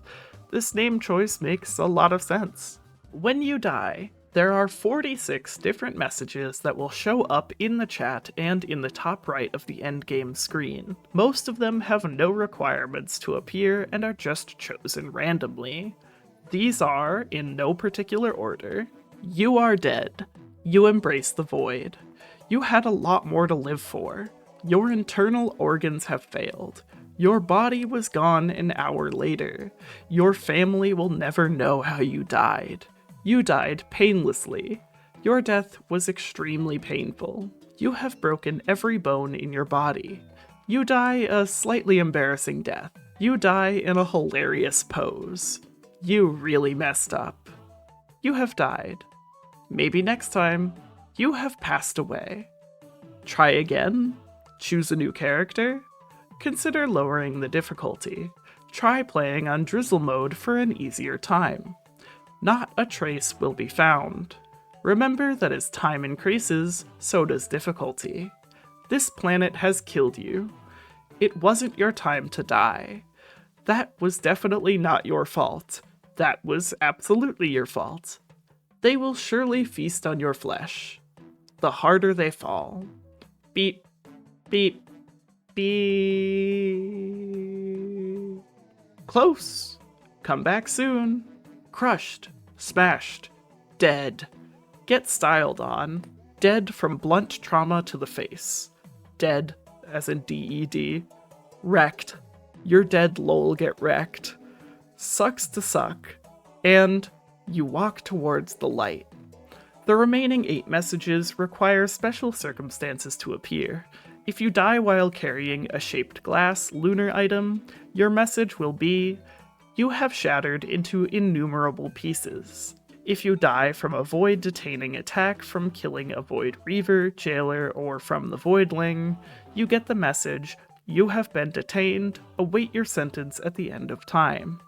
Speaker 1: this name choice makes a lot of sense. When you die, there are 46 different messages that will show up in the chat and in the top right of the endgame screen. Most of them have no requirements to appear and are just chosen randomly. These are, in no particular order: you are dead. You embrace the void. You had a lot more to live for. Your internal organs have failed. Your body was gone an hour later. Your family will never know how you died. You died painlessly. Your death was extremely painful. You have broken every bone in your body. You die a slightly embarrassing death. You die in a hilarious pose. You really messed up. You have died. Maybe next time, you have passed away. Try again? Choose a new character? Consider lowering the difficulty. Try playing on drizzle mode for an easier time. Not a trace will be found. Remember that as time increases, so does difficulty. This planet has killed you. It wasn't your time to die. That was definitely not your fault. That was absolutely your fault. They will surely feast on your flesh. The harder they fall. Beep, beep, beep. Close. Come back soon. Crushed, smashed, dead. Get styled on. Dead from blunt trauma to the face. Dead, as in DED. Wrecked. You're dead, lol, get wrecked. Sucks to suck. And you walk towards the light. The remaining 8 messages require special circumstances to appear. If you die while carrying a shaped glass lunar item, your message will be, "You have shattered into innumerable pieces." If you die from a void detaining attack from killing a void reaver, jailer, or from the voidling, you get the message, "You have been detained, await your sentence at the end of time."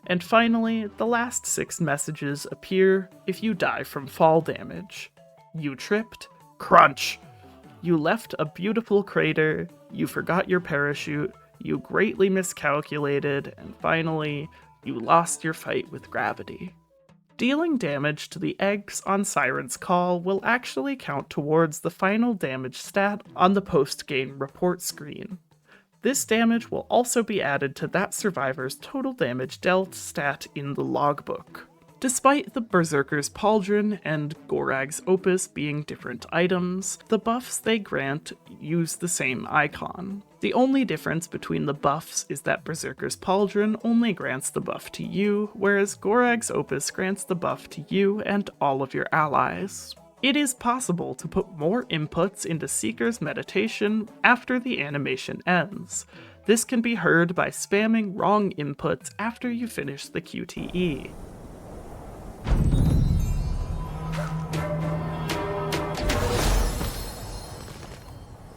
Speaker 1: And finally, the last 6 messages appear if you die from fall damage. You tripped, crunch. You left a beautiful crater, you forgot your parachute, you greatly miscalculated, and finally, you lost your fight with gravity. Dealing damage to the eggs on Siren's Call will actually count towards the final damage stat on the post-game report screen. This damage will also be added to that survivor's total damage dealt stat in the logbook. Despite the Berserker's Pauldron and Gorag's Opus being different items, the buffs they grant use the same icon. The only difference between the buffs is that Berserker's Pauldron only grants the buff to you, whereas Gorag's Opus grants the buff to you and all of your allies. It is possible to put more inputs into Seeker's meditation after the animation ends. This can be heard by spamming wrong inputs after you finish the QTE.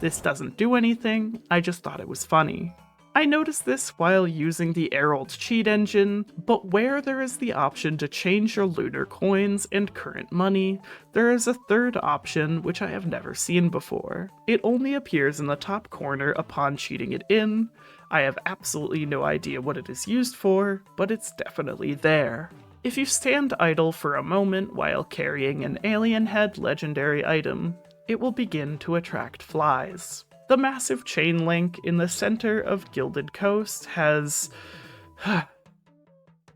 Speaker 1: This doesn't do anything, I just thought it was funny. I noticed this while using the Herald cheat engine, but where there is the option to change your lunar coins and current money, there is a third option which I have never seen before. It only appears in the top corner upon cheating it in. I have absolutely no idea what it is used for, but it's definitely there. If you stand idle for a moment while carrying an alien head legendary item, it will begin to attract flies. The massive chain link in the center of Gilded Coast has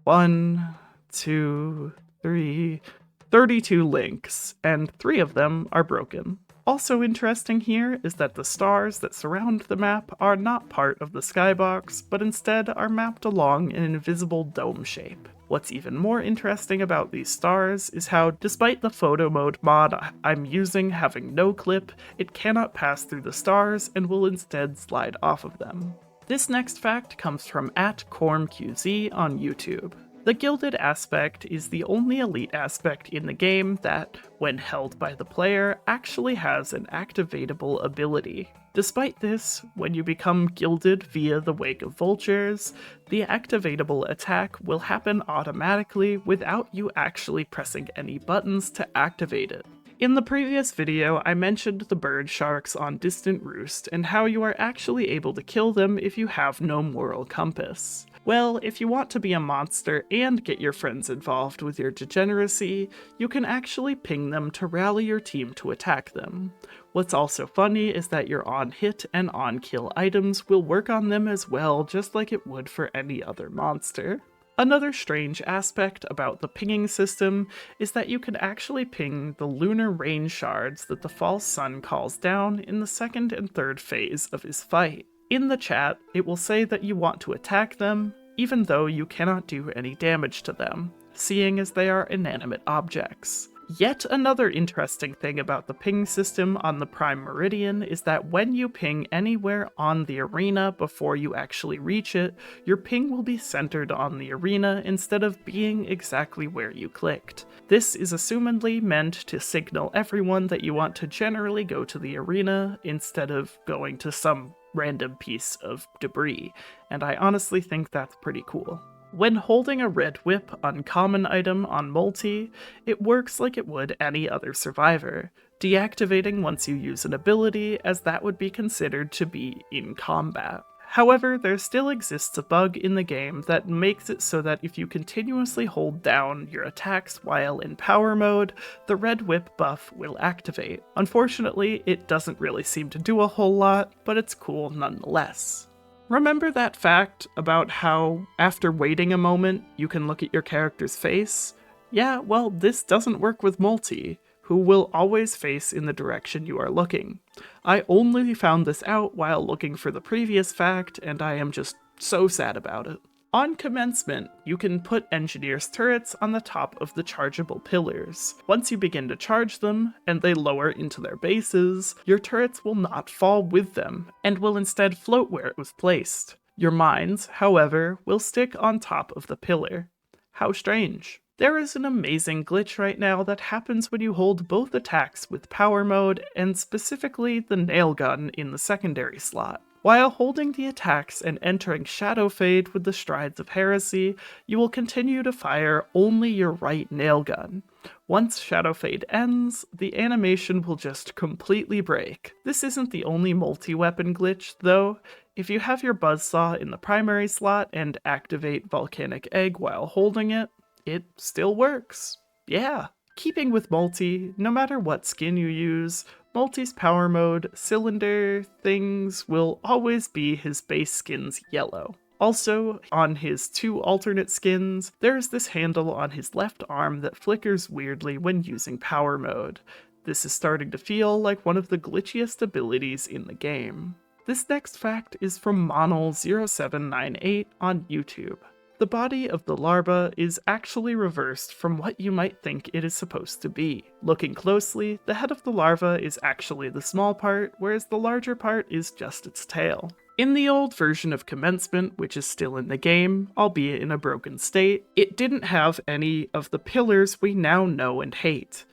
Speaker 1: 1, 2, 3, 32 links, and 3 of them are broken. Also interesting here is that the stars that surround the map are not part of the skybox, but instead are mapped along an invisible dome shape. What's even more interesting about these stars is how, despite the photo mode mod I'm using having no clip, it cannot pass through the stars and will instead slide off of them. This next fact comes from @KormQZ on YouTube. The gilded aspect is the only elite aspect in the game that, when held by the player, actually has an activatable ability. Despite this, when you become gilded via the Wake of Vultures, the activatable attack will happen automatically without you actually pressing any buttons to activate it. In the previous video, I mentioned the bird sharks on Distant Roost and how you are actually able to kill them if you have no moral compass. Well, if you want to be a monster and get your friends involved with your degeneracy, you can actually ping them to rally your team to attack them. What's also funny is that your on-hit and on-kill items will work on them as well, just like it would for any other monster. Another strange aspect about the pinging system is that you can actually ping the lunar rain shards that the false sun calls down in the second and third phase of his fight. In the chat, it will say that you want to attack them, even though you cannot do any damage to them, seeing as they are inanimate objects. Yet another interesting thing about the ping system on the Prime Meridian is that when you ping anywhere on the arena before you actually reach it, your ping will be centered on the arena instead of being exactly where you clicked. This is assumedly meant to signal everyone that you want to generally go to the arena instead of going to some random piece of debris, and I honestly think that's pretty cool. When holding a red whip uncommon item on multi, it works like it would any other survivor, deactivating once you use an ability, as that would be considered to be in combat. However, there still exists a bug in the game that makes it so that if you continuously hold down your attacks while in power mode, the red whip buff will activate. Unfortunately, it doesn't really seem to do a whole lot, but it's cool nonetheless. Remember that fact about how, after waiting a moment, you can look at your character's face? Yeah, well, this doesn't work with multi, who will always face in the direction you are looking. I only found this out while looking for the previous fact, and I am just so sad about it. On commencement, you can put engineers' turrets on the top of the chargeable pillars. Once you begin to charge them, and they lower into their bases, your turrets will not fall with them, and will instead float where it was placed. Your mines, however, will stick on top of the pillar. How strange. There is an amazing glitch right now that happens when you hold both attacks with power mode, and specifically the nail gun in the secondary slot. While holding the attacks and entering Shadow Fade with the Strides of Heresy, you will continue to fire only your right nail gun. Once Shadow Fade ends, the animation will just completely break. This isn't the only multi-weapon glitch, though. If you have your buzzsaw in the primary slot and activate Volcanic Egg while holding it, it still works. Yeah. Keeping with multi, no matter what skin you use, multi's power mode, cylinder, things will always be his base skin's yellow. Also, on his 2 alternate skins, there's this handle on his left arm that flickers weirdly when using power mode. This is starting to feel like one of the glitchiest abilities in the game. This next fact is from Monol0798 on YouTube. The body of the larva is actually reversed from what you might think it is supposed to be. Looking closely, the head of the larva is actually the small part, whereas the larger part is just its tail. In the old version of Commencement, which is still in the game, albeit in a broken state, it didn't have any of the pillars we now know and hate.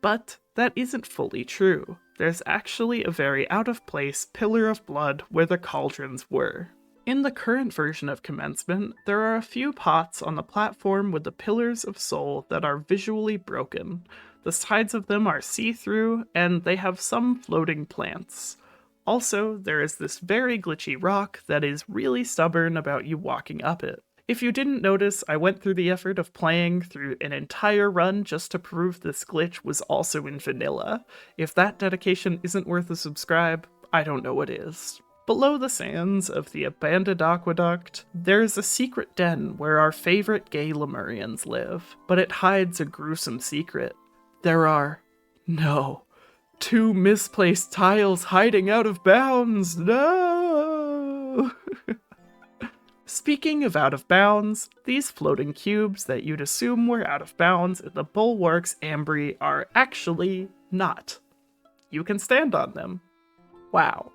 Speaker 1: But that isn't fully true. There's actually a very out-of-place pillar of blood where the cauldrons were. In the current version of Commencement, there are a few pots on the platform with the pillars of soul that are visually broken. The sides of them are see-through, and they have some floating plants. Also, there is this very glitchy rock that is really stubborn about you walking up it. If you didn't notice, I went through the effort of playing through an entire run just to prove this glitch was also in vanilla. If that dedication isn't worth a subscribe, I don't know what is. Below the sands of the abandoned aqueduct, there's a secret den where our favorite gay Lemurians live, but it hides a gruesome secret. There are... no. 2 misplaced tiles hiding out of bounds! No! Speaking of out of bounds, these floating cubes that you'd assume were out of bounds in the Bulwark's Ambry are actually not. You can stand on them. Wow.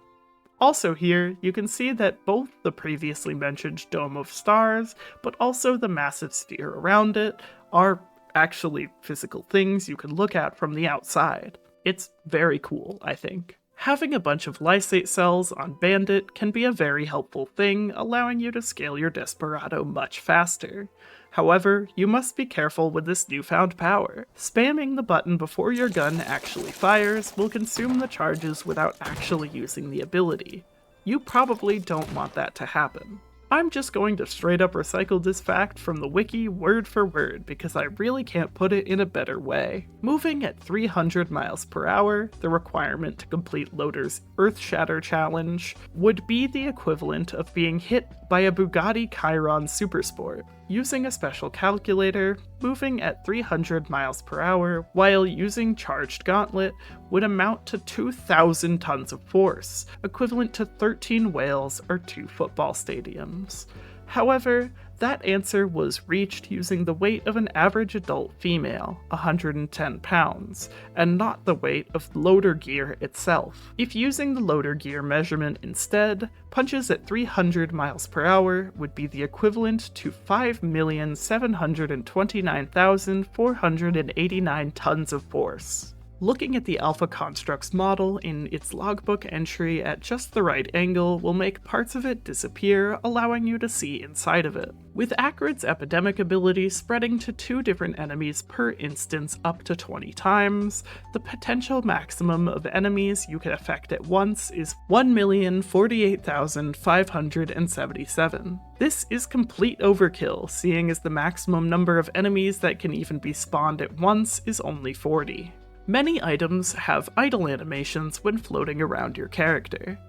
Speaker 1: Also here, you can see that both the previously mentioned Dome of Stars, but also the massive sphere around it, are actually physical things you can look at from the outside. It's very cool, I think. Having a bunch of lysate cells on Bandit can be a very helpful thing, allowing you to scale your Desperado much faster. However, you must be careful with this newfound power. Spamming the button before your gun actually fires will consume the charges without actually using the ability. You probably don't want that to happen. I'm just going to straight up recycle this fact from the wiki word for word because I really can't put it in a better way. Moving at 300 miles per hour, the requirement to complete Loader's Earth Shatter challenge, would be the equivalent of being hit by a Bugatti Chiron Supersport. Using a special calculator, moving at 300 miles per hour while using Charged Gauntlet would amount to 2,000 tons of force, equivalent to 13 whales or 2 football stadiums. However, that answer was reached using the weight of an average adult female, 110 pounds, and not the weight of loader gear itself. If using the loader gear measurement instead, punches at 300 miles per hour would be the equivalent to 5,729,489 tons of force. Looking at the Alpha Constructs model in its logbook entry at just the right angle will make parts of it disappear, allowing you to see inside of it. With Acrid's epidemic ability spreading to 2 different enemies per instance up to 20 times, the potential maximum of enemies you can affect at once is 1,048,577. This is complete overkill, seeing as the maximum number of enemies that can even be spawned at once is only 40. Many items have idle animations when floating around your character.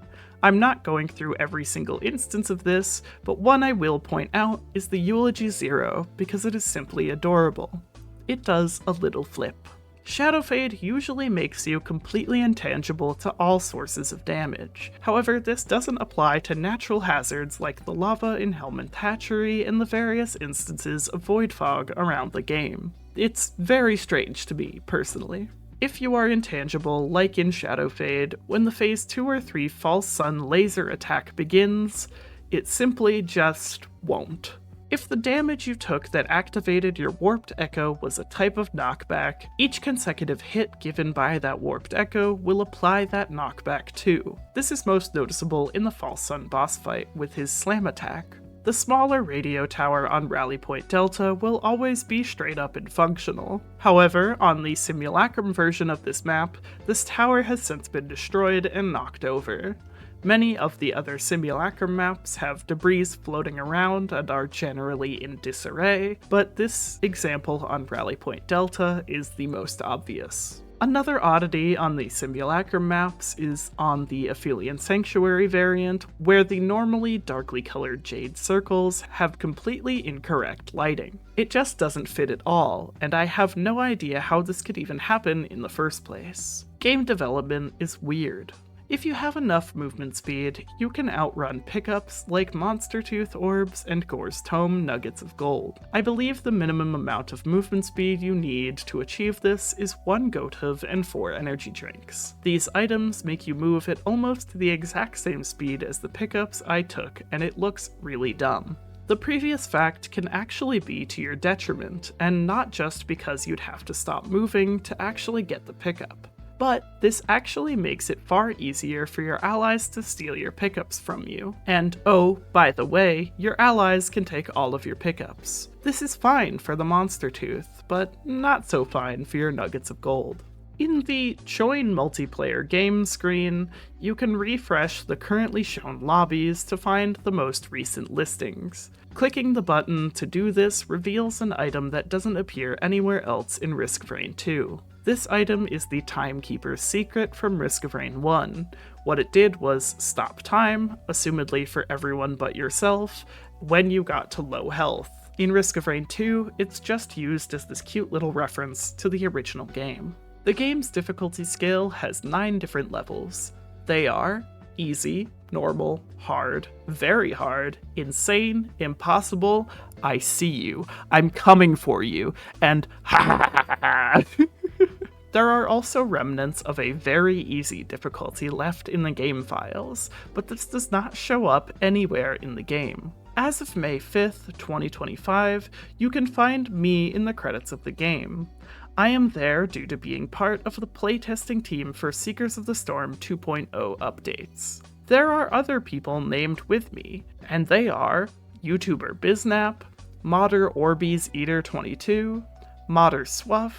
Speaker 1: I'm not going through every single instance of this, but one I will point out is the Eulogy Zero because it is simply adorable. It does a little flip. Shadow Fade usually makes you completely intangible to all sources of damage. However, this doesn't apply to natural hazards like the lava in Helmand Hatchery and the various instances of Void Fog around the game. It's very strange to me, personally. If you are intangible, like in Shadow Fade, when the phase 2 or 3 False Sun laser attack begins, it simply just won't. If the damage you took that activated your Warped Echo was a type of knockback, each consecutive hit given by that Warped Echo will apply that knockback too. This is most noticeable in the False Sun boss fight with his slam attack. The smaller radio tower on Rally Point Delta will always be straight up and functional. However, on the Simulacrum version of this map, this tower has since been destroyed and knocked over. Many of the other Simulacrum maps have debris floating around and are generally in disarray, but this example on Rally Point Delta is the most obvious. Another oddity on the Simulacrum maps is on the Aphelion Sanctuary variant, where the normally darkly colored jade circles have completely incorrect lighting. It just doesn't fit at all, and I have no idea how this could even happen in the first place. Game development is weird. If you have enough movement speed, you can outrun pickups like Monster Tooth Orbs and Gore's Tome Nuggets of Gold. I believe the minimum amount of movement speed you need to achieve this is 1 goat hoof and 4 energy drinks. These items make you move at almost the exact same speed as the pickups I took, and it looks really dumb. The previous fact can actually be to your detriment, and not just because you'd have to stop moving to actually get the pickup. But this actually makes it far easier for your allies to steal your pickups from you. And oh, by the way, your allies can take all of your pickups. This is fine for the Monster Tooth, but not so fine for your Nuggets of Gold. In the Join Multiplayer Game screen, you can refresh the currently shown lobbies to find the most recent listings. Clicking the button to do this reveals an item that doesn't appear anywhere else in Risk of Rain 2. This item is the Timekeeper's Secret from Risk of Rain 1. What it did was stop time, assumedly for everyone but yourself, when you got to low health. In Risk of Rain 2, it's just used as this cute little reference to the original game. The game's difficulty scale has 9 different levels. They are easy, normal, hard, very hard, insane, impossible, I see you, I'm coming for you, and ha ha ha ha. There are also remnants of a very easy difficulty left in the game files, but this does not show up anywhere in the game. As of May 5th, 2025, you can find me in the credits of the game. I am there due to being part of the playtesting team for Seekers of the Storm 2.0 updates. There are other people named with me, and they are YouTuber Biznap, modder Orbeez Eater 22, modder Swuff,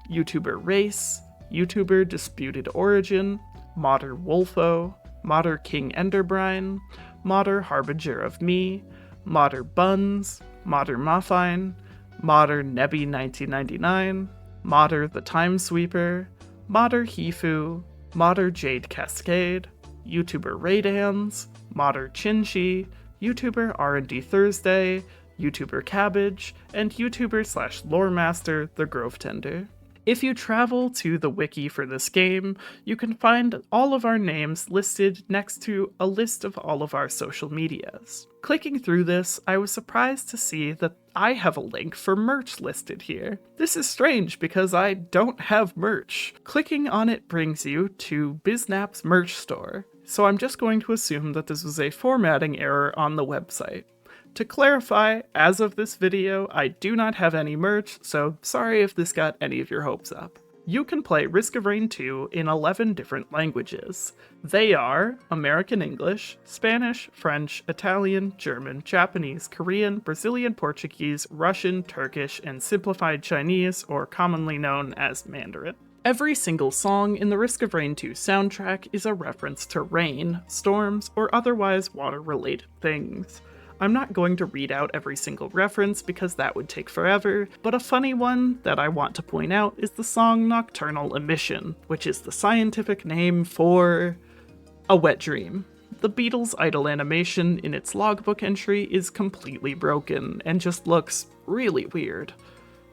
Speaker 1: YouTuber Race, YouTuber Disputed Origin, modder Wolfo, modder King Enderbrine, modder Harbinger of Me, modder Buns, modder Muffine, modder Nebby1999, modder The Time Sweeper, modder Hifu, modder Jade Cascade, YouTuber Raydans, modder Chinchi, YouTuber R&D Thursday, YouTuber Cabbage, and YouTuber/Loremaster The Grove Tender. If you travel to the wiki for this game, you can find all of our names listed next to a list of all of our social medias. Clicking through this, I was surprised to see that I have a link for merch listed here. This is strange because I don't have merch. Clicking on it brings you to Biznap's merch store, so I'm just going to assume that this was a formatting error on the website. To clarify, as of this video, I do not have any merch, so sorry if this got any of your hopes up. You can play Risk of Rain 2 in 11 different languages. They are American English, Spanish, French, Italian, German, Japanese, Korean, Brazilian Portuguese, Russian, Turkish, and Simplified Chinese, or commonly known as Mandarin. Every single song in the Risk of Rain 2 soundtrack is a reference to rain, storms, or otherwise water-related things. I'm not going to read out every single reference because that would take forever, but a funny one that I want to point out is the song Nocturnal Emission, which is the scientific name for a wet dream. The Beatles' idle animation in its logbook entry is completely broken and just looks really weird.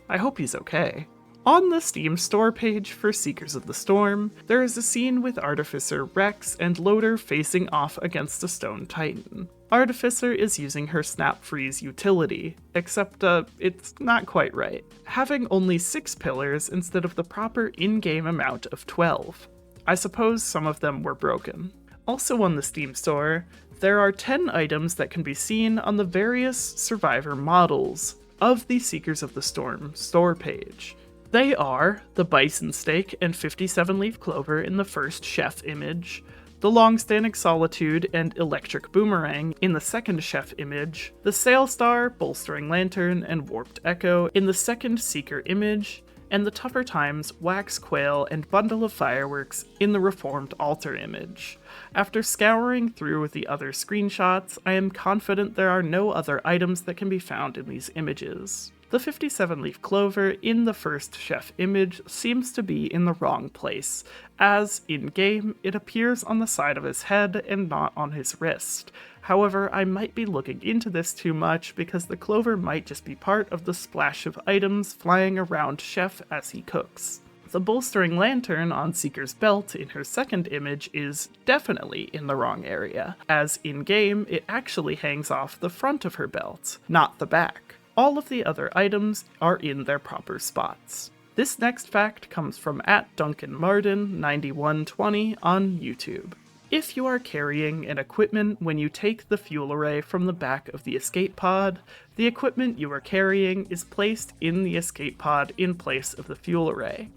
Speaker 1: I hope he's okay. On the Steam store page for Seekers of the Storm, there is a scene with Artificer Rex and Loader facing off against a stone titan. Artificer is using her Snap Freeze utility, except it's not quite right, having only 6 pillars instead of the proper in-game amount of 12. I suppose some of them were broken. Also on the Steam store, there are 10 items that can be seen on the various survivor models of the Seekers of the Storm store page. They are the Bison Steak and 57-leaf Clover in the first chef image, the Longstanding Solitude and Electric Boomerang in the second chef image, the Sailstar, Bolstering Lantern, and Warped Echo in the second Seeker image, and the Tougher Times, Wax Quail, and Bundle of Fireworks in the Reformed Altar image. After scouring through the other screenshots, I am confident there are no other items that can be found in these images. The 57-leaf Clover in the first chef image seems to be in the wrong place, as, in-game, it appears on the side of his head and not on his wrist. However, I might be looking into this too much because the clover might just be part of the splash of items flying around Chef as he cooks. The bolstering lantern on Seeker's belt in her second image is definitely in the wrong area, as in-game it actually hangs off the front of her belt, not the back. All of the other items are in their proper spots. This next fact comes from @DuncanMartin9120 on YouTube. If you are carrying an equipment when you take the fuel array from the back of the escape pod, the equipment you are carrying is placed in the escape pod in place of the fuel array.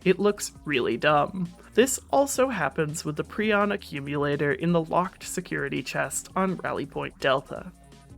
Speaker 1: It looks really dumb. This also happens with the Prion accumulator in the locked security chest on Rally Point Delta.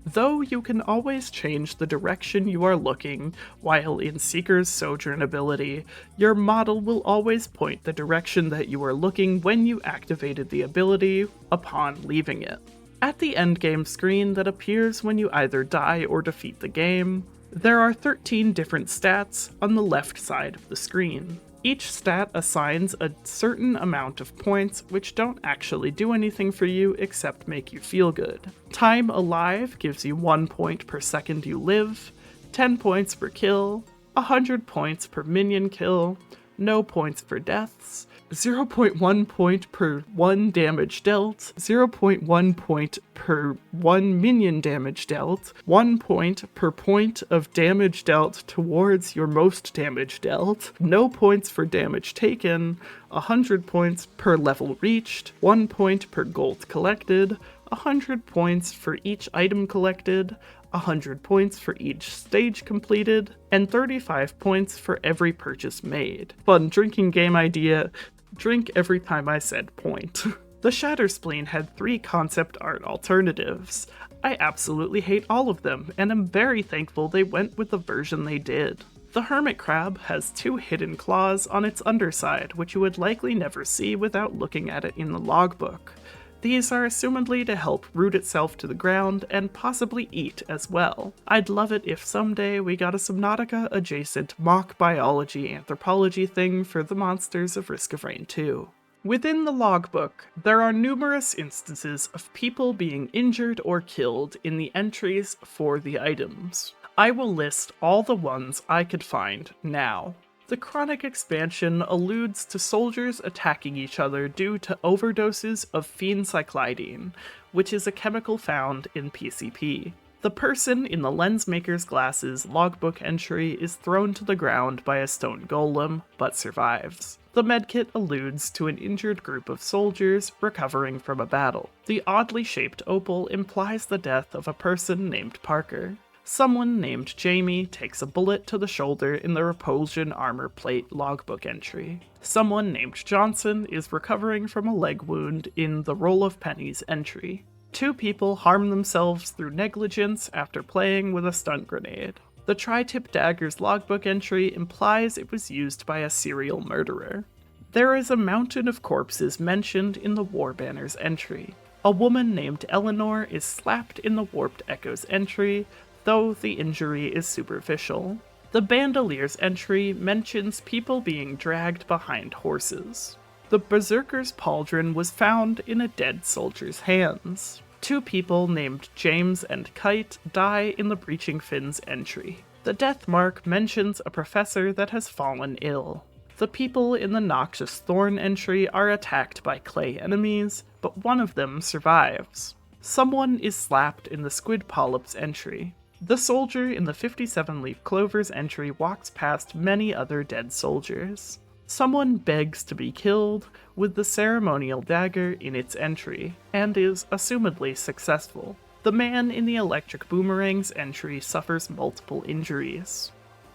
Speaker 1: Though you can always change the direction you are looking while in Seeker's Sojourn ability, your model will always point the direction that you are looking when you activated the ability upon leaving it. At the endgame screen that appears when you either die or defeat the game, there are 13 different stats on the left side of the screen. Each stat assigns a certain amount of points which don't actually do anything for you except make you feel good. Time alive gives you 1 point per second you live, 10 points per kill, 100 points per minion kill, no points for deaths, 0.1 point per 1 damage dealt, 0.1 point per 1 minion damage dealt, 1 point per point of damage dealt towards your most damage dealt, no points for damage taken, 100 points per level reached, 1 point per gold collected, 100 points for each item collected, 100 points for each stage completed, and 35 points for every purchase made. Fun drinking game idea. Drink every time I said point. The Shatterspleen had 3 concept art alternatives. I absolutely hate all of them, and am very thankful they went with the version they did. The Hermit Crab has 2 hidden claws on its underside, which you would likely never see without looking at it in the logbook. These are assumedly to help root itself to the ground and possibly eat as well. I'd love it if someday we got a Subnautica adjacent mock biology anthropology thing for the monsters of Risk of Rain 2. Within the logbook, there are numerous instances of people being injured or killed in the entries for the items. I will list all the ones I could find now. The chronic expansion alludes to soldiers attacking each other due to overdoses of phencyclidine, which is a chemical found in PCP. The person in the lensmaker's glasses logbook entry is thrown to the ground by a stone golem, but survives. The medkit alludes to an injured group of soldiers recovering from a battle. The oddly shaped opal implies the death of a person named Parker. Someone named Jamie takes a bullet to the shoulder in the repulsion armor plate logbook entry. Someone named Johnson is recovering from a leg wound in the Roll of Pennies entry. 2 people harm themselves through negligence after playing with a stun grenade. The Tri-Tip Dagger's logbook entry implies it was used by a serial murderer. There is a mountain of corpses mentioned in the War Banners entry. A woman named Eleanor is slapped in the Warped Echoes entry, though the injury is superficial. The Bandelier's entry mentions people being dragged behind horses. The Berserker's pauldron was found in a dead soldier's hands. 2 people named James and Kite die in the Breaching Fins entry. The death mark mentions a professor that has fallen ill. The people in the Noxious Thorn entry are attacked by clay enemies, but one of them survives. Someone is slapped in the Squid Polyps entry. The soldier in the 57 Leaf Clovers entry walks past many other dead soldiers. Someone begs to be killed with the ceremonial dagger in its entry, and is assumedly successful. The man in the Electric Boomerang's entry suffers multiple injuries.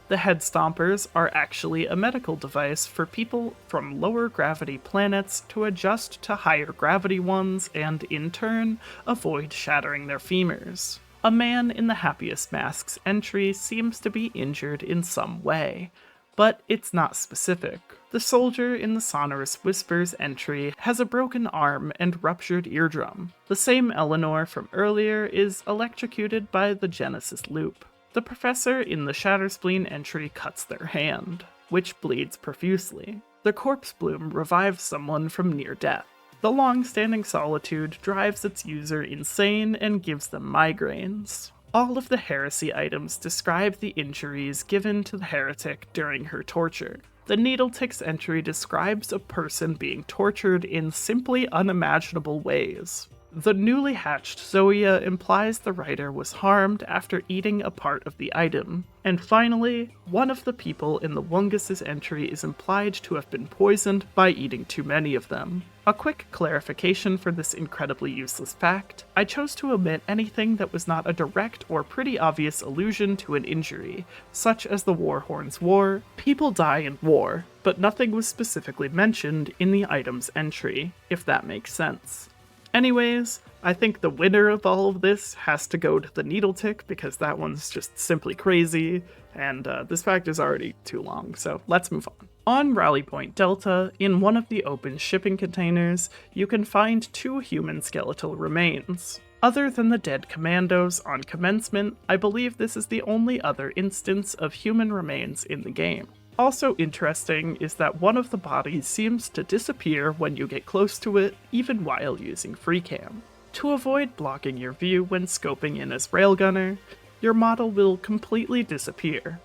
Speaker 1: The Head Stompers are actually a medical device for people from lower gravity planets to adjust to higher gravity ones and, in turn, avoid shattering their femurs. A man in the Happiest Masks entry seems to be injured in some way, but it's not specific. The soldier in the Sonorous Whispers entry has a broken arm and ruptured eardrum. The same Eleanor from earlier is electrocuted by the Genesis loop. The professor in the Shatterspleen entry cuts their hand, which bleeds profusely. The Corpse Bloom revives someone from near death. The long-standing solitude drives its user insane and gives them migraines. All of the heresy items describe the injuries given to the heretic during her torture. The Needletick's entry describes a person being tortured in simply unimaginable ways. The newly hatched Zoea implies the writer was harmed after eating a part of the item. And finally, one of the people in the Wungus's entry is implied to have been poisoned by eating too many of them. A quick clarification for this incredibly useless fact: I chose to omit anything that was not a direct or pretty obvious allusion to an injury, such as the Warhorn's War. People die in war, but nothing was specifically mentioned in the item's entry, if that makes sense. Anyways, I think the winner of all of this has to go to the Needletick because that one's just simply crazy, and this fact is already too long, so let's move on. On Rally Point Delta, in one of the open shipping containers, you can find 2 human skeletal remains. Other than the dead commandos on commencement, I believe this is the only other instance of human remains in the game. Also interesting is that one of the bodies seems to disappear when you get close to it, even while using FreeCam. To avoid blocking your view when scoping in as Railgunner, your model will completely disappear.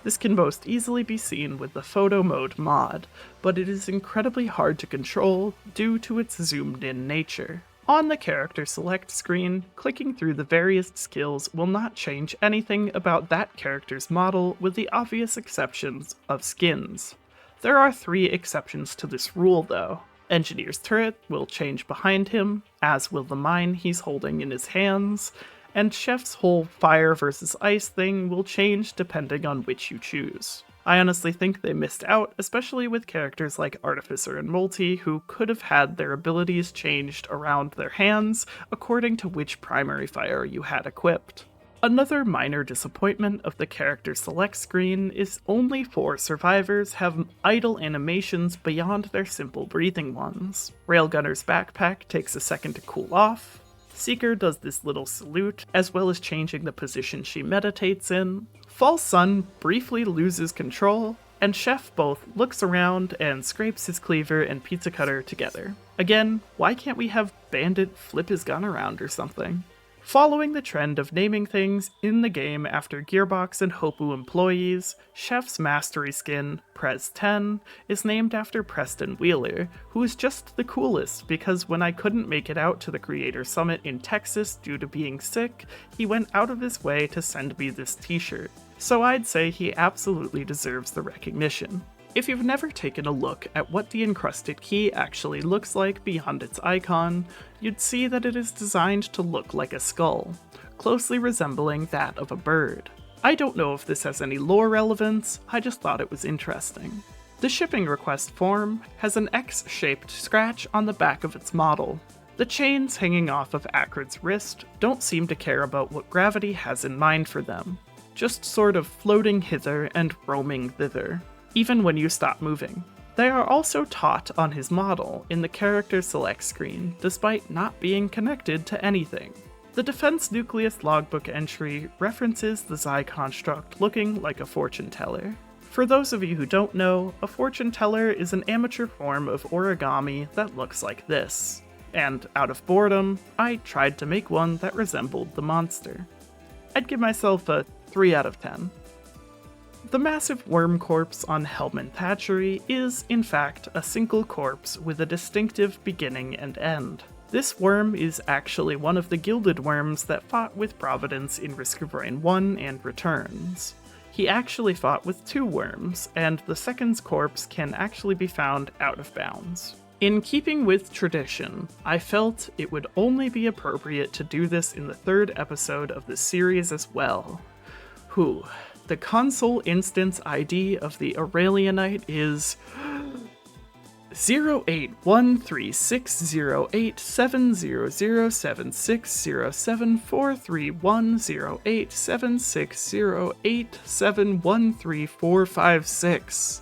Speaker 1: This can most easily be seen with the Photo Mode mod, but it is incredibly hard to control due to its zoomed-in nature. On the character select screen, clicking through the various skills will not change anything about that character's model with the obvious exceptions of skins. There are 3 exceptions to this rule though. Engineer's turret will change behind him, as will the mine he's holding in his hands, and Chef's whole fire versus ice thing will change depending on which you choose. I honestly think they missed out, especially with characters like Artificer and Multi, who could have had their abilities changed around their hands according to which primary fire you had equipped. Another minor disappointment of the character select screen is only 4 survivors have idle animations beyond their simple breathing ones. Railgunner's backpack takes a second to cool off, Seeker does this little salute, as well as changing the position she meditates in. False Sun briefly loses control, and Chef both looks around and scrapes his cleaver and pizza cutter together. Again, why can't we have Bandit flip his gun around or something? Following the trend of naming things in the game after Gearbox and Hopu employees, Chef's mastery skin, Prez 10, is named after Preston Wheeler, who is just the coolest because when I couldn't make it out to the Creator Summit in Texas due to being sick, he went out of his way to send me this t-shirt. So I'd say he absolutely deserves the recognition. If you've never taken a look at what the encrusted key actually looks like beyond its icon, you'd see that it is designed to look like a skull, closely resembling that of a bird. I don't know if this has any lore relevance, I just thought it was interesting. The shipping request form has an X-shaped scratch on the back of its model. The chains hanging off of Akrid's wrist don't seem to care about what gravity has in mind for them, just sort of floating hither and roaming thither, even when you stop moving. They are also taught on his model in the character select screen, despite not being connected to anything. The Defense Nucleus logbook entry references the Xi construct looking like a fortune teller. For those of you who don't know, a fortune teller is an amateur form of origami that looks like this. And out of boredom, I tried to make one that resembled the monster. I'd give myself a 3 out of 10. The massive worm corpse on Hellman Thatchery is, in fact, a single corpse with a distinctive beginning and end. This worm is actually one of the gilded worms that fought with Providence in Risk of Rain 1 and Returns. He actually fought with 2 worms, and the second's corpse can actually be found out of bounds. In keeping with tradition, I felt it would only be appropriate to do this in the 3rd episode of the series as well. The console instance ID of the Aurelianite is 08136087074310876087134546.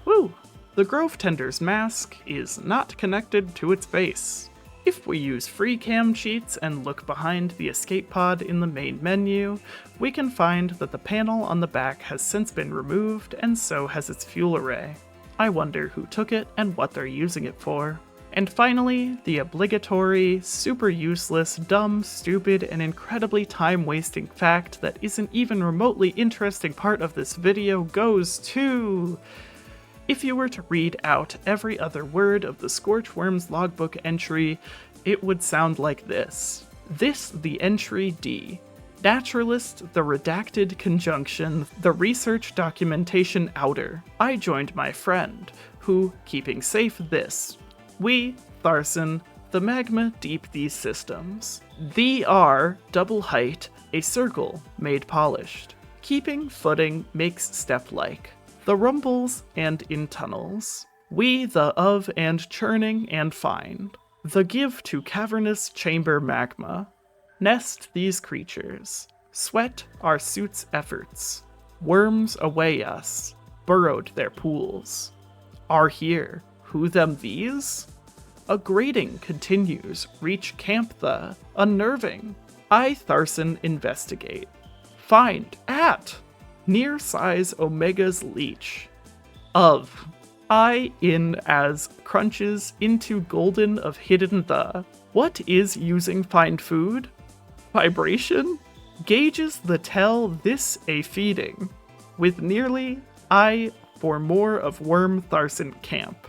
Speaker 1: Woo! The Grove Tender's mask is not connected to its base. If we use free cam cheats and look behind the escape pod in the main menu, we can find that the panel on the back has since been removed, and so has its fuel array. I wonder who took it and what they're using it for. And finally, the obligatory, super useless, dumb, stupid, and incredibly time-wasting fact that isn't even remotely interesting part of this video goes to... If you were to read out every other word of the Scorchworm's logbook entry, it would sound like this. This the entry D. Naturalist, the redacted conjunction, the research documentation outer. I joined my friend, who, keeping safe this. We, Tharson, the magma deep these systems. The are, double height, a circle made polished. Keeping footing makes step-like. The rumbles and in tunnels. We the of and churning and find. The give to cavernous chamber magma. Nest these creatures. Sweat our suit's efforts. Worms away us. Burrowed their pools. Are here. Who them these? A grating continues. Reach camp the. Unnerving. I Tharson investigate. Find at. Near size Omega's leech. Of. I in as crunches into golden of hidden the. What is using find food? Vibration? Gauges the tell this a feeding. With nearly I for more of Worm Tharson camp.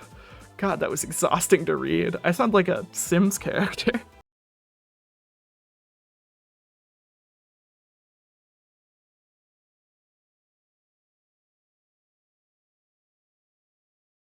Speaker 1: God, that was exhausting to read. I sound like a Sims character.